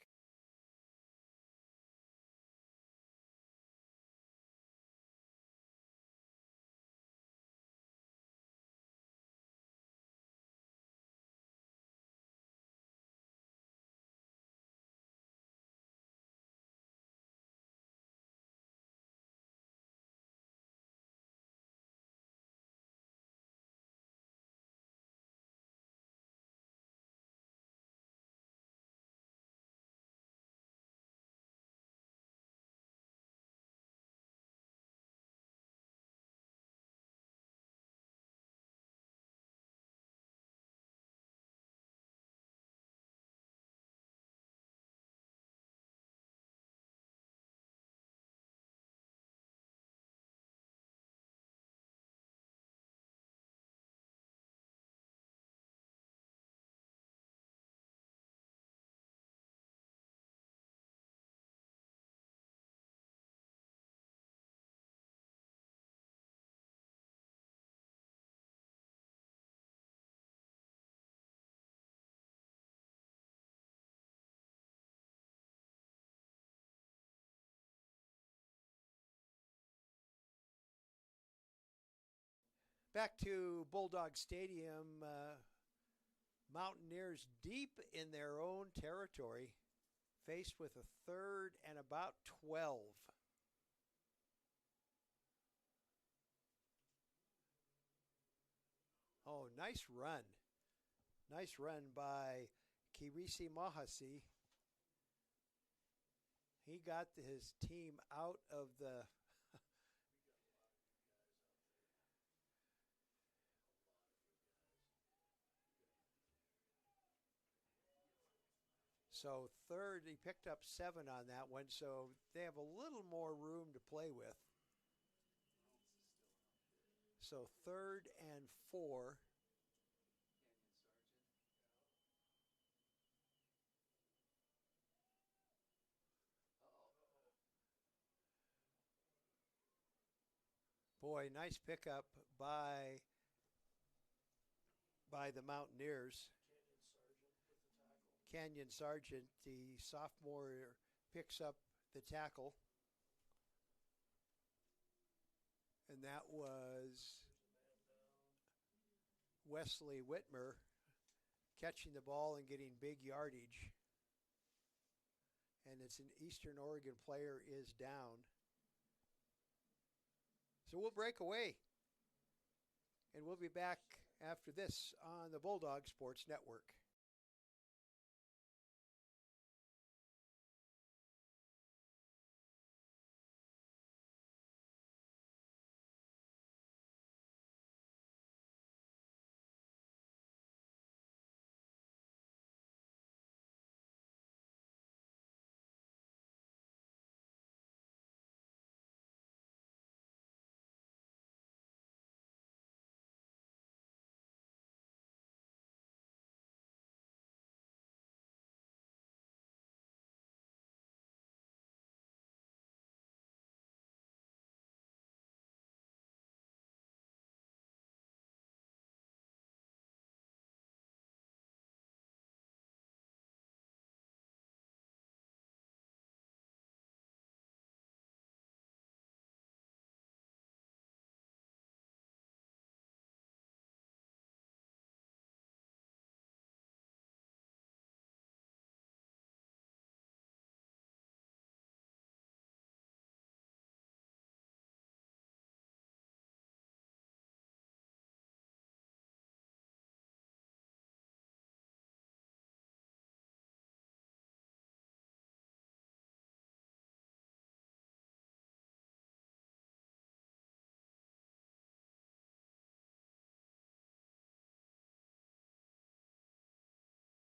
Back to Bulldog Stadium. Mountaineers deep in their own territory, faced with a third and about 12. Oh, nice run. Nice run by Kirisi Mahasi. He got his team out of the So third, he picked up 7 on that one, so they have a little more room to play with. So third and 4. Boy, nice pickup by the Mountaineers. Canyon Sargent, the sophomore, picks up the tackle. And that was Wesley Whitmer catching the ball and getting big yardage. And it's an Eastern Oregon player is down. So we'll break away. And we'll be back after this on the Bulldog Sports Network.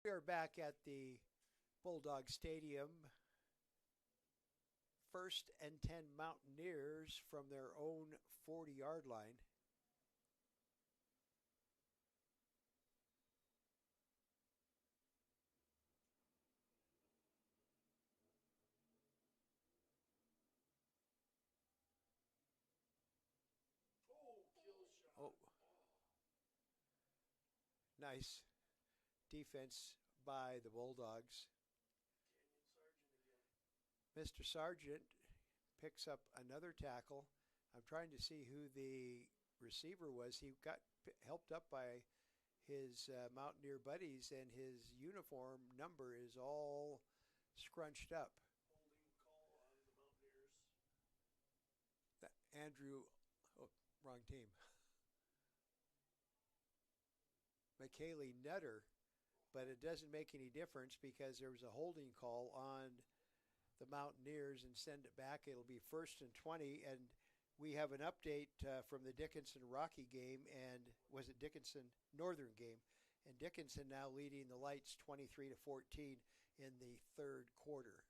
We are back at the Bulldog Stadium. First and 10 Mountaineers from their own 40-yard line. Oh, kill shot. Oh, nice defense by the Bulldogs. Canyon Sergeant again. Mr. Sargent picks up another tackle. I'm trying to see who the receiver was. He got helped up by his Mountaineer buddies, and his uniform number is all scrunched up. Holding call on the Mountaineers. Andrew, oh, wrong team. McKaylee Nutter, but it doesn't make any difference because there was a holding call on the Mountaineers and send it back. It'll be 1st and 20, and we have an update from the Dickinson Rocky game, and was it Dickinson Northern game? And Dickinson now leading the Lights 23-14 in the third quarter.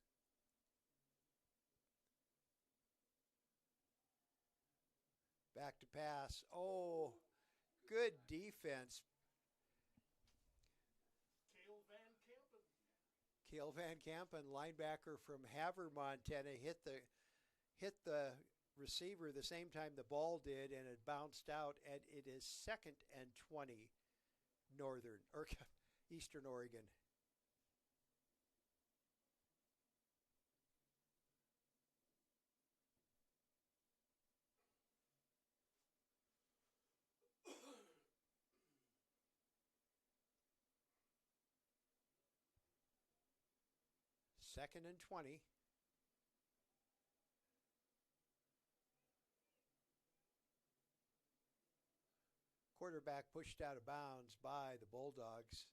Back to pass. Oh, good defense. Cale Van Kampen, linebacker from Havre, Montana, hit the receiver the same time the ball did, and it bounced out. And it is 2nd and 20, Northern or Eastern Oregon. Second and 20. Quarterback pushed out of bounds by the Bulldogs.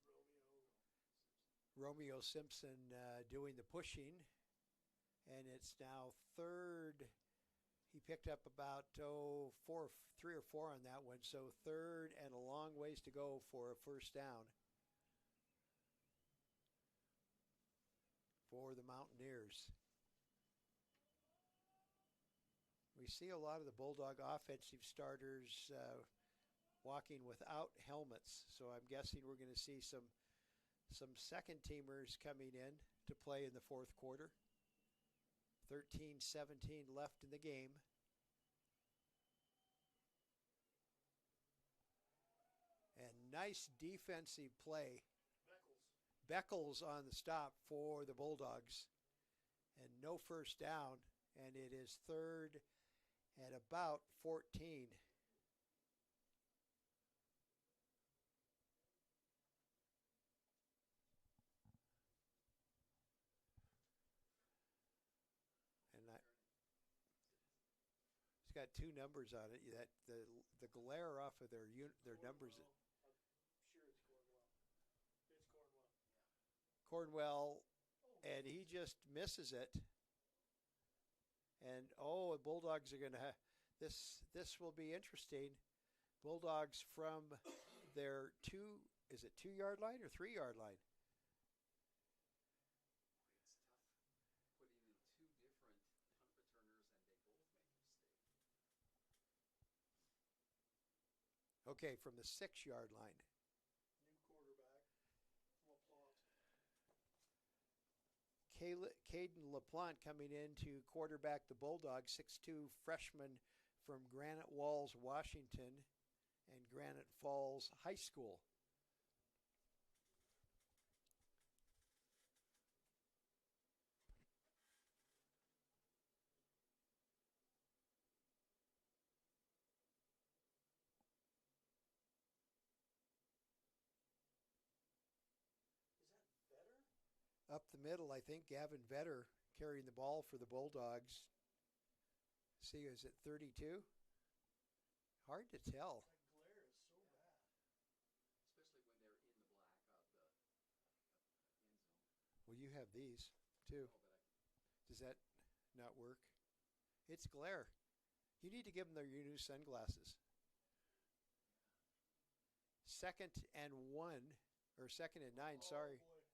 Romeo Simpson doing the pushing, and it's now third. He picked up about 3 or 4 on that one, so third and a long ways to go for a first down for the Mountaineers. We see a lot of the Bulldog offensive starters walking without helmets, so I'm guessing we're going to see some second teamers coming in to play in the fourth quarter. 13-17 left in the game. And nice defensive play. Beckles on the stop for the Bulldogs. And no first down, and it is third at about 14. It's got 2 numbers on it. That the glare off of their numbers. I'm sure it's Cornwell. It's Cornwell. Cornwell, and he just misses it. And the Bulldogs are going to have this. This will be interesting. Bulldogs from their 2-yard line or 3-yard line? Okay, from the 6-yard line. New quarterback, LaPlante. Caden LaPlante coming in to quarterback the Bulldogs, 6'2", freshman from Granite Walls, Washington, and Granite Falls High School. Up the middle, I think Gavin Vetter carrying the ball for the Bulldogs. See, is it 32? Hard to tell. That glare is so bad. Especially when they're in the black of the end zone. Well, you have these too. Does that not work? It's glare. You need to give them your new sunglasses. 2nd and 1, or 2nd and 9, sorry. Boy.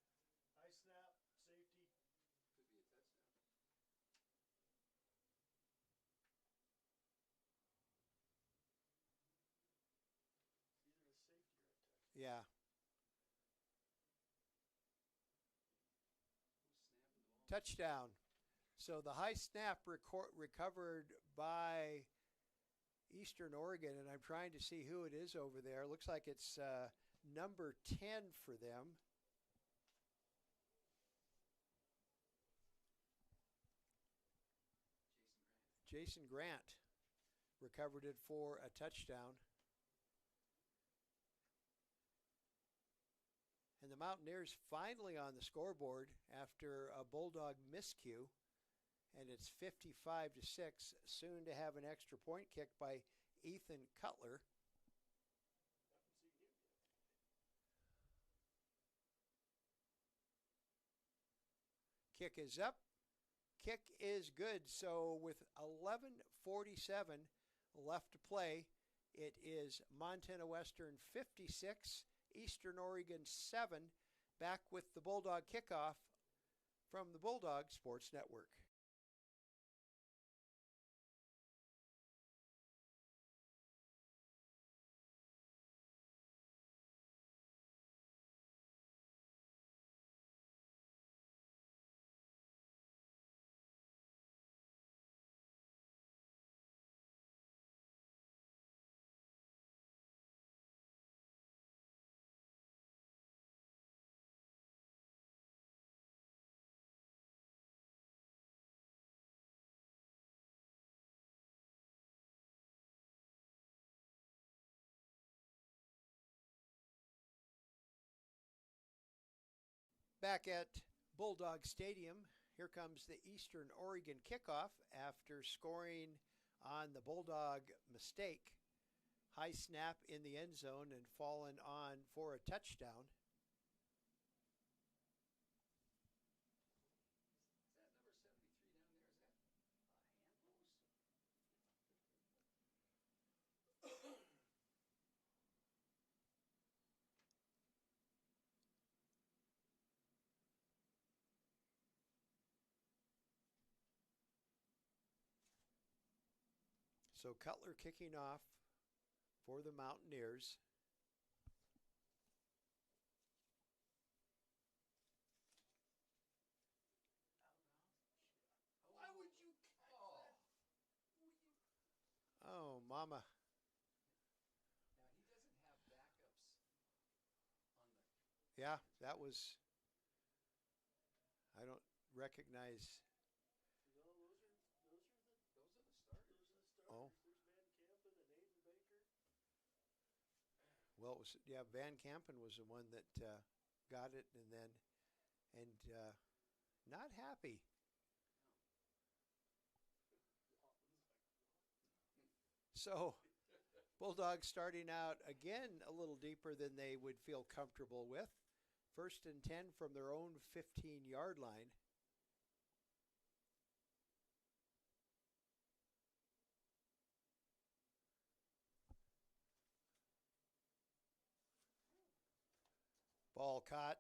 Touchdown. So the high snap recovered by Eastern Oregon, and I'm trying to see who it is over there. Looks like it's number 10 for them. Jason Grant recovered it for a touchdown. And the Mountaineers finally on the scoreboard after a Bulldog miscue. And it's 55-6, soon to have an extra point kick by Ethan Cutler. Kick is up. Kick is good. So with 11:47 left to play, it is Montana Western 56, Eastern Oregon 7. Back with the Bulldog kickoff from the Bulldog Sports Network. Back at Bulldog Stadium, here comes the Eastern Oregon kickoff after scoring on the Bulldog mistake. High snap in the end zone and fallen on for a touchdown. Is that number 73 down there? Is that Handlos? So Cutler kicking off for the Mountaineers. Why would you? Oh. Oh, mama. Now he doesn't have backups on the. Yeah, that was, I don't recognize. No, those are the Those are the starters. starters. Oh. There's Van Campen and Aiden Baker. Well, it was, yeah, Van Campen was the one that got it and then, not happy. So, Bulldogs starting out again a little deeper than they would feel comfortable with. 1st and 10 from their own 15-yard line. Ball caught.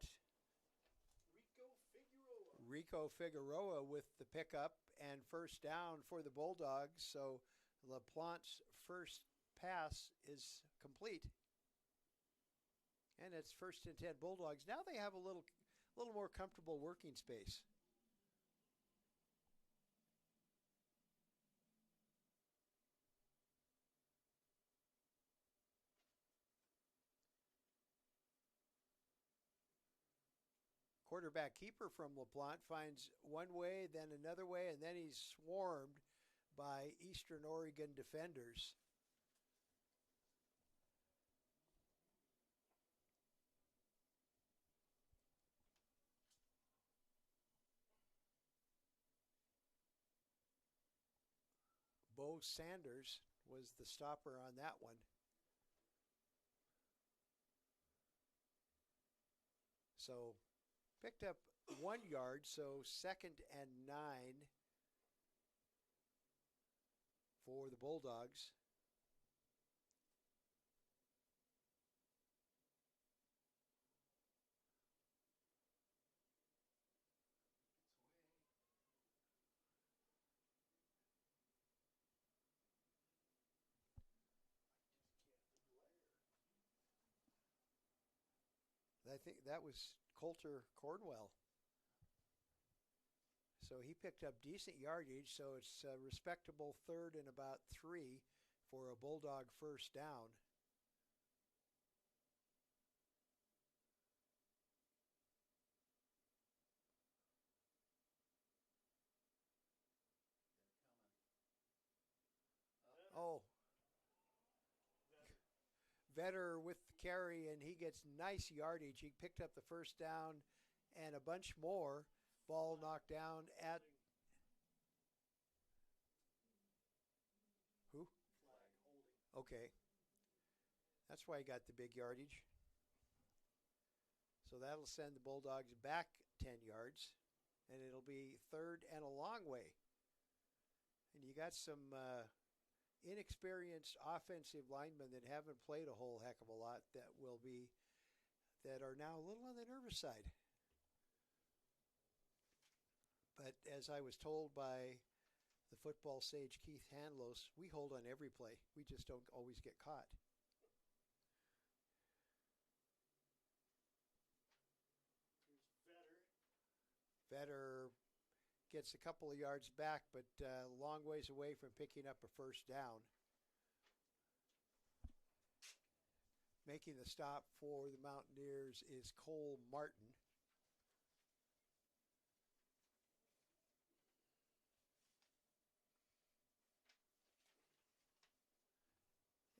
Rico Figueroa with the pickup and first down for the Bulldogs. So LaPlante's first pass is complete. And it's 1st and 10 Bulldogs. Now they have a little more comfortable working space. Quarterback keeper from LaPlante finds one way, then another way, and then he's swarmed by Eastern Oregon defenders. Bo Sanders was the stopper on that one. So picked up 1 yard, so 2nd and 9 for the Bulldogs. I think that was Coulter Cornwell. So he picked up decent yardage, so it's a respectable 3rd and about 3 for a Bulldog first down. Oh, Vetter with the carry, and he gets nice yardage. He picked up the first down and a bunch more. Ball knocked down at who? Flag holding. Okay. That's why he got the big yardage. So that'll send the Bulldogs back 10 yards, and it'll be 3rd and a long way. And you got some inexperienced offensive linemen that haven't played a whole heck of a lot that are now a little on the nervous side. But as I was told by the football sage Keith Hanlos, we hold on every play. We just don't always get caught. Here's Vetter. Vetter gets a couple of yards back, but a long ways away from picking up a first down. Making the stop for the Mountaineers is Cole Martin.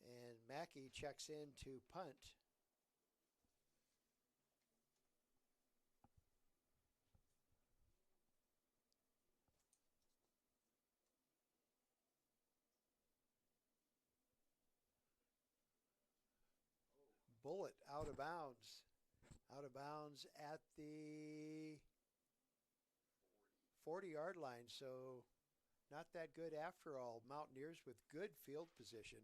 And Mackey checks in to punt. Bullet out of bounds. Out of bounds at the 40-yard line. So not that good after all. Mountaineers with good field position.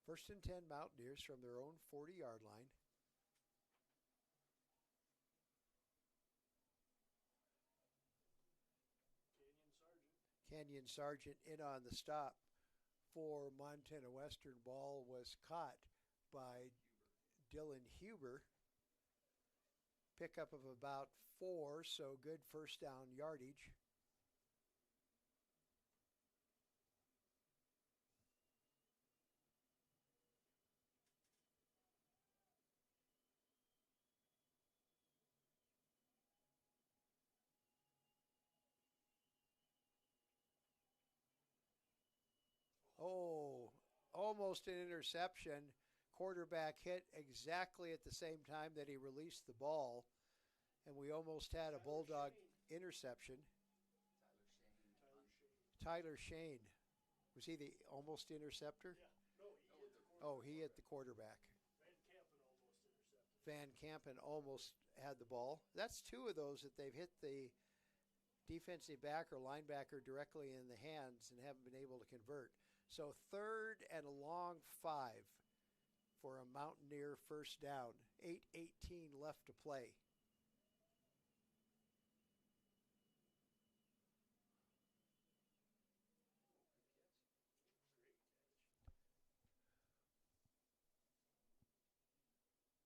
First and 10 Mountaineers from their own 40-yard line. Canyon Sargent in on the stop for Montana Western. Ball was caught by Dylan Huber. Pickup of about 4, so good first down yardage. Oh, almost an interception. Quarterback hit exactly at the same time that he released the ball, and we almost had a Bulldog interception. Tyler Shane. Was he the almost interceptor? Yeah. No, he hit the quarterback. Oh, he hit the quarterback. Van Campen almost intercepted. Van Campen almost had the ball. That's 2 of those that they've hit the defensive back or linebacker directly in the hands and haven't been able to convert. So 3rd and a long 5 for a Mountaineer first down. 8:18 left to play.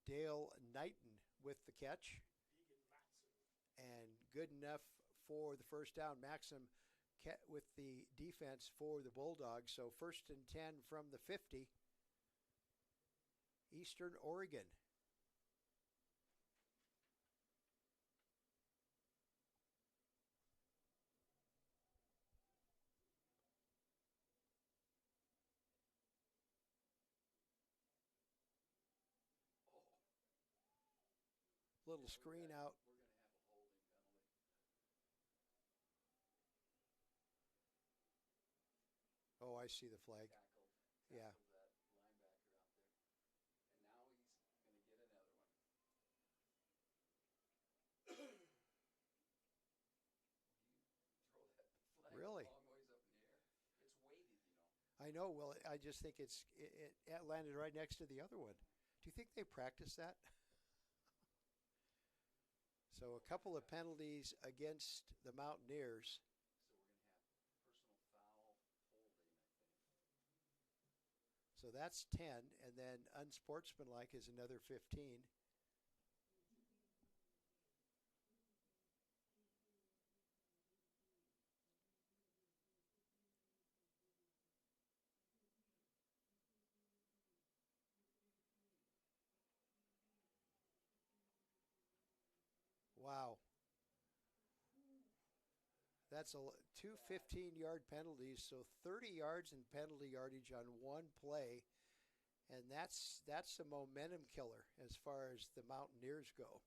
Dale Knighton with the catch. Deegan Matson. And good enough for the first down. Maxim with the defense for the Bulldogs. So 1st and 10 from the 50. Eastern Oregon. Little screen out. We're going to have a holding penalty. Oh, I see the flag. Tackled Yeah. that linebacker out there. And now he's going to get another one. You throw I know. Well, I just think it landed right next to the other one. Do you think they practice that? So a couple of penalties against the Mountaineers. So we're going to have personal foul holding, I think. So that's 10, and then unsportsmanlike is another 15. Wow. That's two 15-yard penalties, so 30 yards in penalty yardage on one play, and that's a momentum killer as far as the Mountaineers go.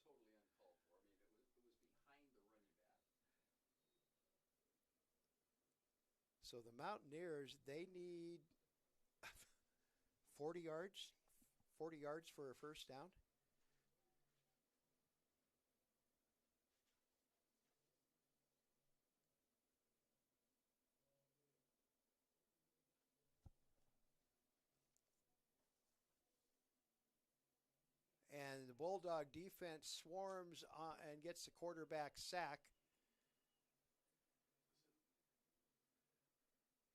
Totally uncalled for. I mean, it was behind the running back. So the Mountaineers, they need 40 yards, 40 yards for a first down. And the Bulldog defense swarms and gets the quarterback sack.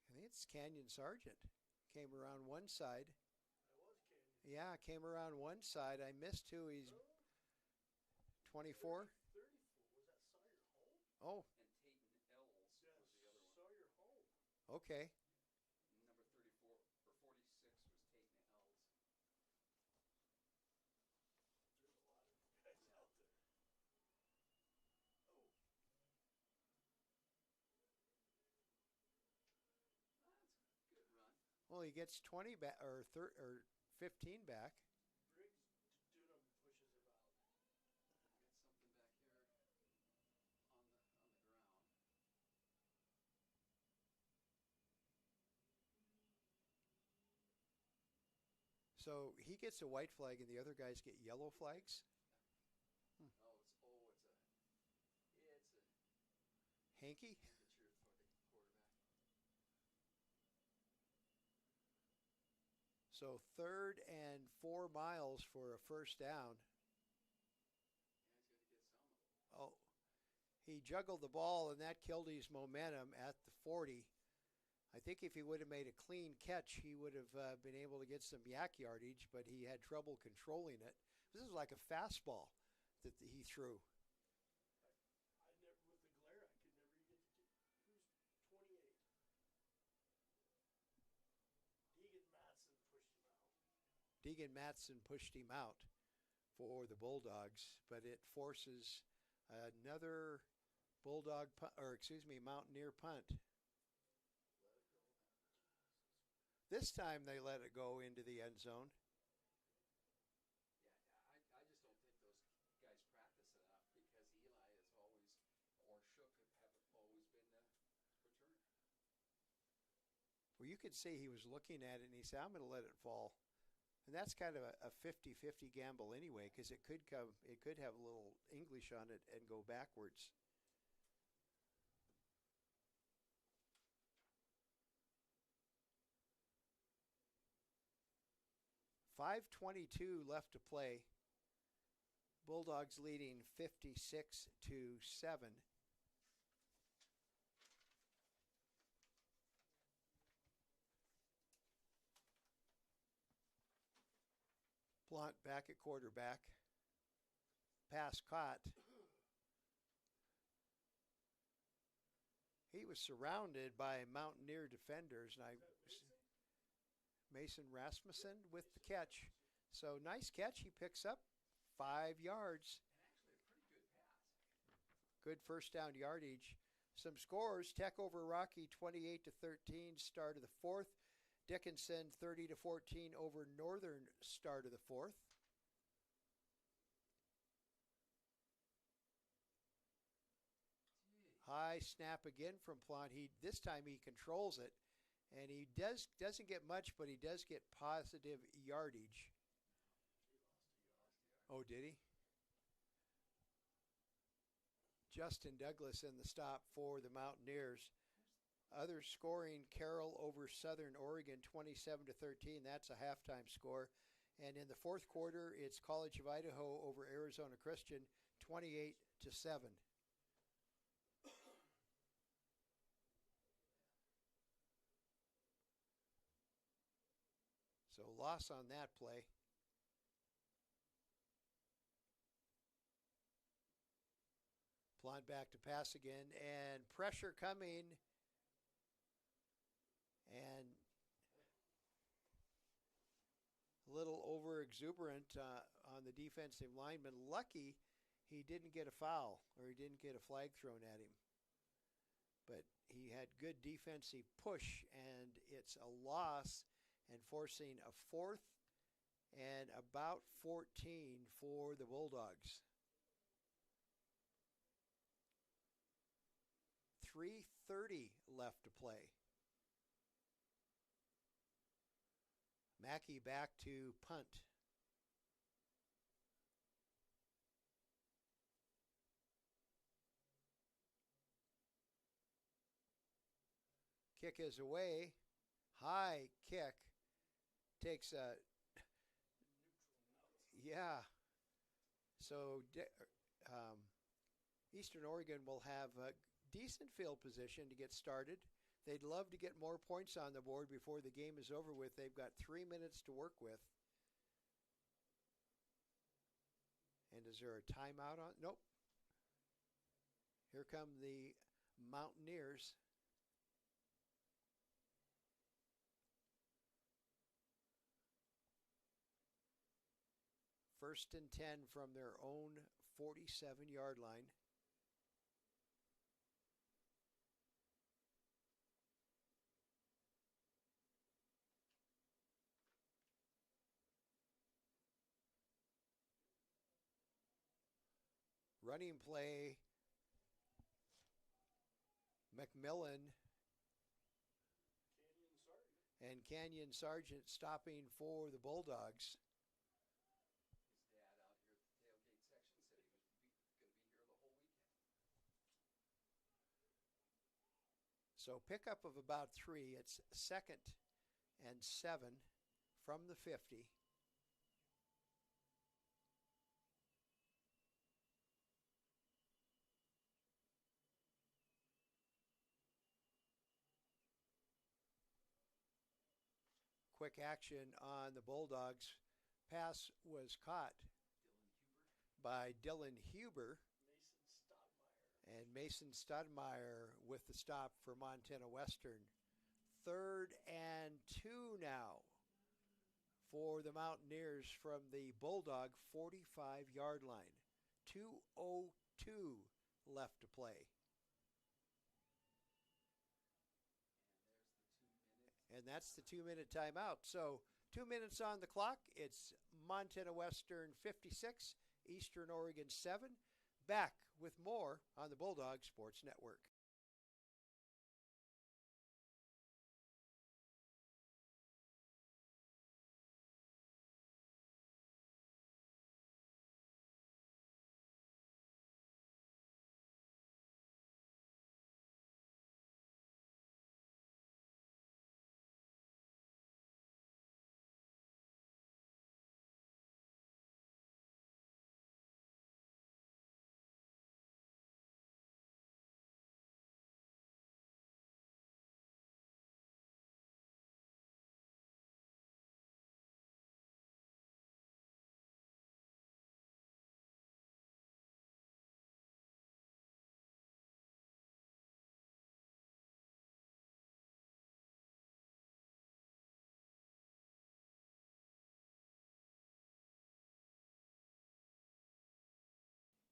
I think it's Canyon Sargent. Came around one side. That was Canyon. Yeah, came around one side. I missed who. He's 24. 34. Was that Sawyer Home? Oh, And Tayton Ells Yeah, was the other one. Sawyer Home. okay. Number 34 or 46 was Tayton Ells. There's a lot of guys out there. Oh, That's a good run. Well, he gets 20 back or 15 back. Briggs Dunham pushes him out. Got something back here on the ground. So he gets a white flag and the other guys get yellow flags. Oh, it's a Hanky? signature for the quarterback. So 3rd and 4 miles for a first down. Yeah, he's got to get some. Oh, he juggled the ball and that killed his momentum at the 40. I think if he would have made a clean catch, he would have been able to get some yak yardage, but he had trouble controlling it. This is like a fastball that he threw. I never, with the glare, I could never get to. Who's 28? Deegan Matson pushed him out. Deegan Matson pushed him out for the Bulldogs, but it forces another Mountaineer punt. This time they let it go into the end zone. Yeah, I just don't think those guys practice enough because Eli is always, or Shook have always been the returner. Well, you could see he was looking at it and he said, I'm going to let it fall. And that's kind of a 50-50 gamble anyway, because it could have a little English on it and go backwards. .5:22 left to play. Bulldogs leading 56-7. Blunt back at quarterback. Pass caught. He was surrounded by Mountaineer defenders, and Mason Rasmussen with the catch. So nice catch. He picks up 5 yards. And actually a pretty good pass. Good first down yardage. Some scores: Tech over Rocky 28-13, start of the 4th. Dickinson 30-14 over Northern, start of the 4th. High snap again from Plant. This time he controls it, and he doesn't get much, but he does get positive yardage. Oh, did he? Justin Douglas in the stop for the Mountaineers. Others scoring: Carroll over Southern Oregon 27-13. That's a halftime score. And in the fourth quarter, it's College of Idaho over Arizona Christian 28-7. So loss on that play. Plant back to pass again, and pressure coming, and a little over exuberant on the defensive lineman. Lucky he didn't get a foul, or he didn't get a flag thrown at him. But he had good defensive push, and it's a loss, and forcing a fourth and about 14 for the Bulldogs. 3:30 left to play. Mackey back to punt. Kick is away. High kick. Takes a... Yeah. So Eastern Oregon will have a decent field position to get started. They'd love to get more points on the board before the game is over with. They've got 3 minutes to work with. And is there a timeout on? Nope. Here come the Mountaineers. First and 10 from their own 47-yard line. Running play, McMillan and Canyon Sargent stopping for the Bulldogs. His dad out here at the tailgate section said he was going to be here the whole weekend. So pickup of about 3. It's 2nd and 7 from the 50. Quick action on the Bulldogs. Pass was caught by Dylan Huber. And Mason Studmeyer with the stop for Montana Western. 3rd and 2 now for the Mountaineers from the Bulldog 45-yard line. 2:02 left to play. And that's the 2-minute timeout. So 2 minutes on the clock. It's Montana Western 56, Eastern Oregon 7. Back with more on the Bulldog Sports Network.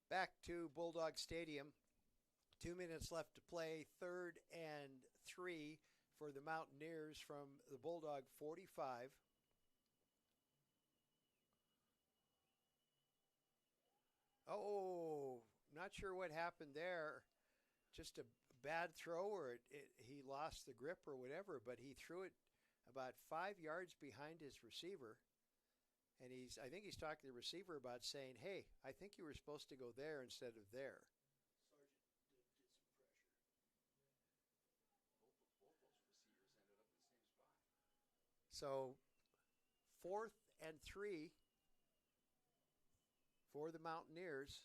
Back to Bulldog Stadium. 2 minutes left to play. 3rd and 3 for the Mountaineers from the Bulldog 45. Oh, not sure what happened there. Just a bad throw, or he lost the grip or whatever, but he threw it about 5 yards behind his receiver. And I think he's talking to the receiver about saying, hey, I think you were supposed to go there instead of there. So 4th and 3 for the Mountaineers.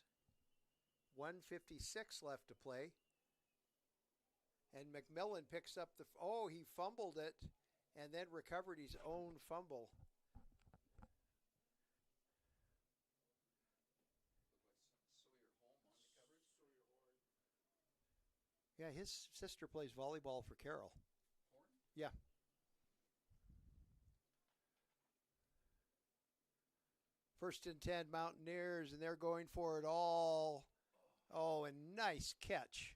1:56 left to play. And McMillan picks up he fumbled it and then recovered his own fumble. Yeah, his sister plays volleyball for Carroll. Yeah. First and 10 Mountaineers, and they're going for it all. Oh, a nice catch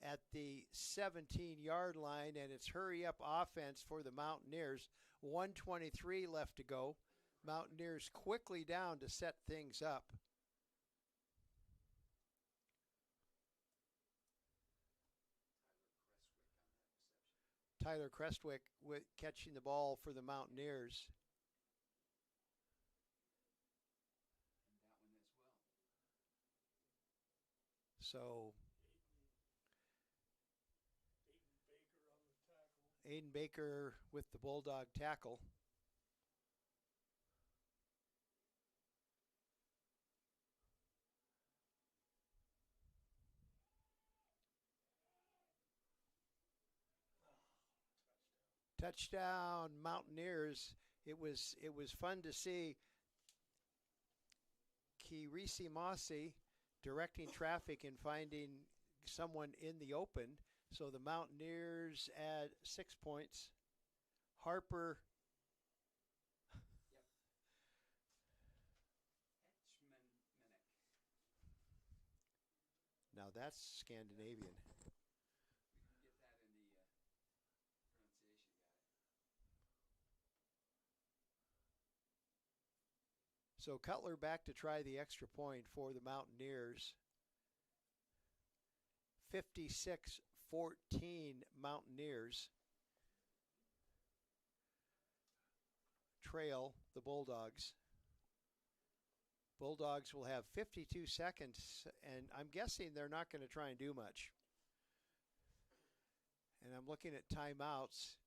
at the 17-yard line, and it's hurry-up offense for the Mountaineers. 1:23 left to go. Mountaineers quickly down to set things up. Tyler Crestwick catching the ball for the Mountaineers. So Aiden Baker with the Bulldog tackle. Touchdown Mountaineers. It was fun to see Kirisi Mossy directing traffic and finding someone in the open. So the Mountaineers add 6 points. Harper. Now that's Scandinavian. So Cutler back to try the extra point for the Mountaineers. 56-14 Mountaineers trail the Bulldogs. Bulldogs will have 52 seconds, and I'm guessing they're not going to try and do much. And I'm looking at timeouts.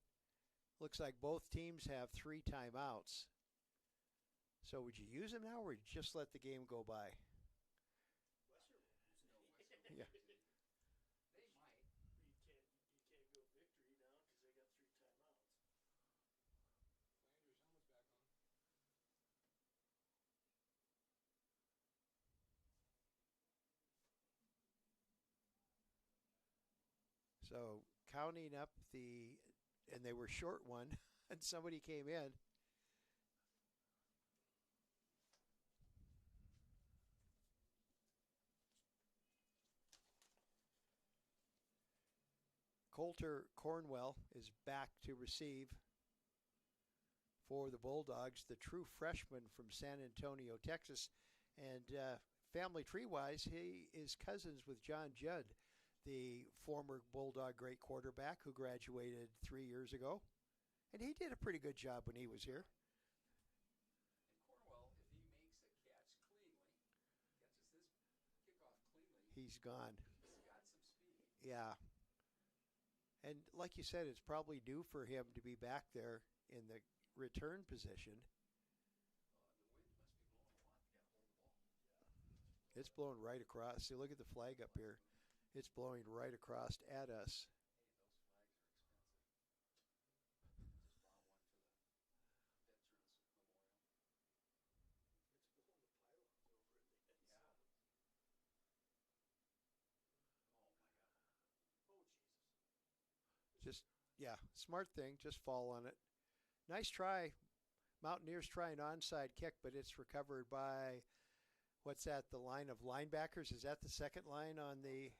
Looks like both teams have 3 timeouts. So would you use them now, or just let the game go by? Yeah. They might. You can't go victory now because they got 3 timeouts. So counting up and they were short one, and somebody came in. Coulter Cornwell is back to receive for the Bulldogs, the true freshman from San Antonio, Texas. And family tree-wise, he is cousins with John Judd, the former Bulldog great quarterback who graduated 3 years ago. And he did a pretty good job when he was here. And Cornwell, if he makes a catch cleanly, catches this kickoff cleanly, He's gone. he's got some speed. Yeah. And like you said, it's probably due for him to be back there in the return position. The wind must be blowing a lot to get hold of the ball. It's blowing right across. See, look at the flag up here. It's blowing right across at us. Just, yeah, smart thing. Just fall on it. Nice try. Mountaineers try an onside kick, but it's recovered by, what's that, the line of linebackers? Is that the second line on the?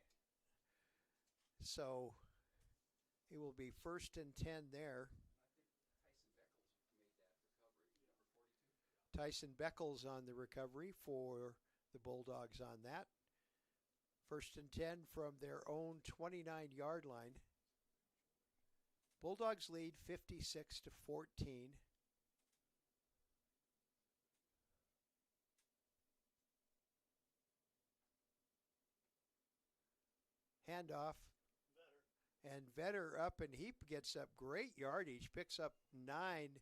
So it will be 1st and 10 there. Tyson Beckles on the recovery for the Bulldogs on that. 1st and 10 from their own 29-yard line. Bulldogs lead 56-14. Handoff. And Vetter up, and he gets up great yardage, picks up 9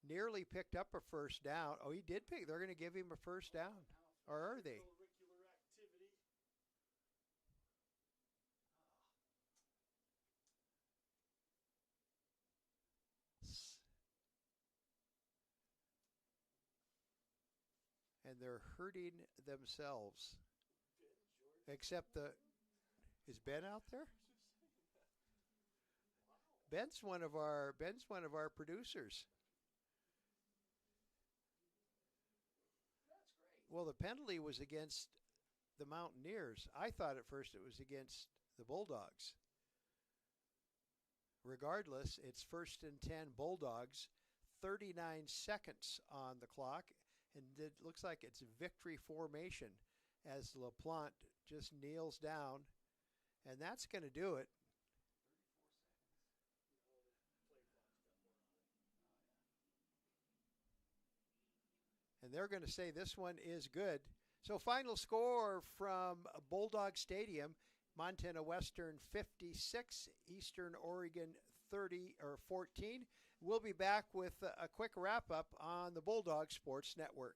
nearly picked up a first down. Oh, he did pick. They're going to give him a first down, or are they? Extracurricular activity. And they're hurting themselves. Ben Jordan. Except is Ben out there? Wow. Ben's one of our producers. That's great. Well, the penalty was against the Mountaineers. I thought at first it was against the Bulldogs. Regardless, it's 1st and 10 Bulldogs, 39 seconds on the clock, and it looks like it's victory formation as LaPlante just kneels down, and that's going to do it. 34 seconds. And they're going to say this one is good. So final score from Bulldog Stadium, Montana Western 56, Eastern Oregon 14. We'll be back with a quick wrap up on the Bulldog Sports Network.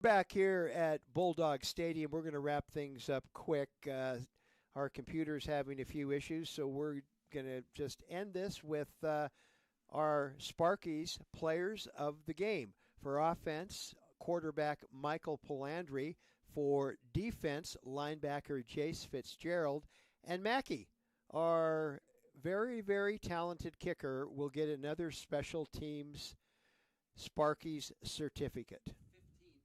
Back here at Bulldog Stadium, we're going to wrap things up quick. Our computer's having a few issues, so we're going to just end this with our Sparkies players of the game. For offense, quarterback Michael Palandri. For defense, linebacker Jace Fitzgerald. And Mackey, our very, very talented kicker, will get another special teams Sparkies certificate. 15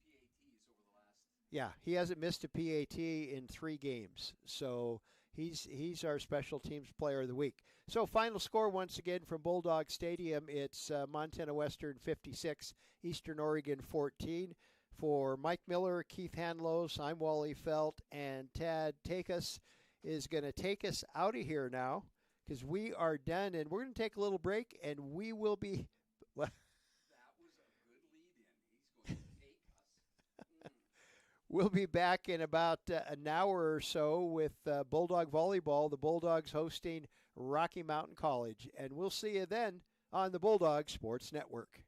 PATs over the last. Yeah, he hasn't missed a PAT in 3 games, so he's our special teams player of the week. So final score once again from Bulldog Stadium, it's Montana Western 56, Eastern Oregon 14. For Mike Miller, Keith Hanlos, I'm Wally Felt, and Tad Takus is going to take us out of here now because we are done, and we're going to take a little break, and we will be. Well, That was a good lead in. He's going to take us. we'll be back in about an hour or so with Bulldog Volleyball, the Bulldogs hosting Rocky Mountain College, and we'll see you then on the Bulldog Sports Network.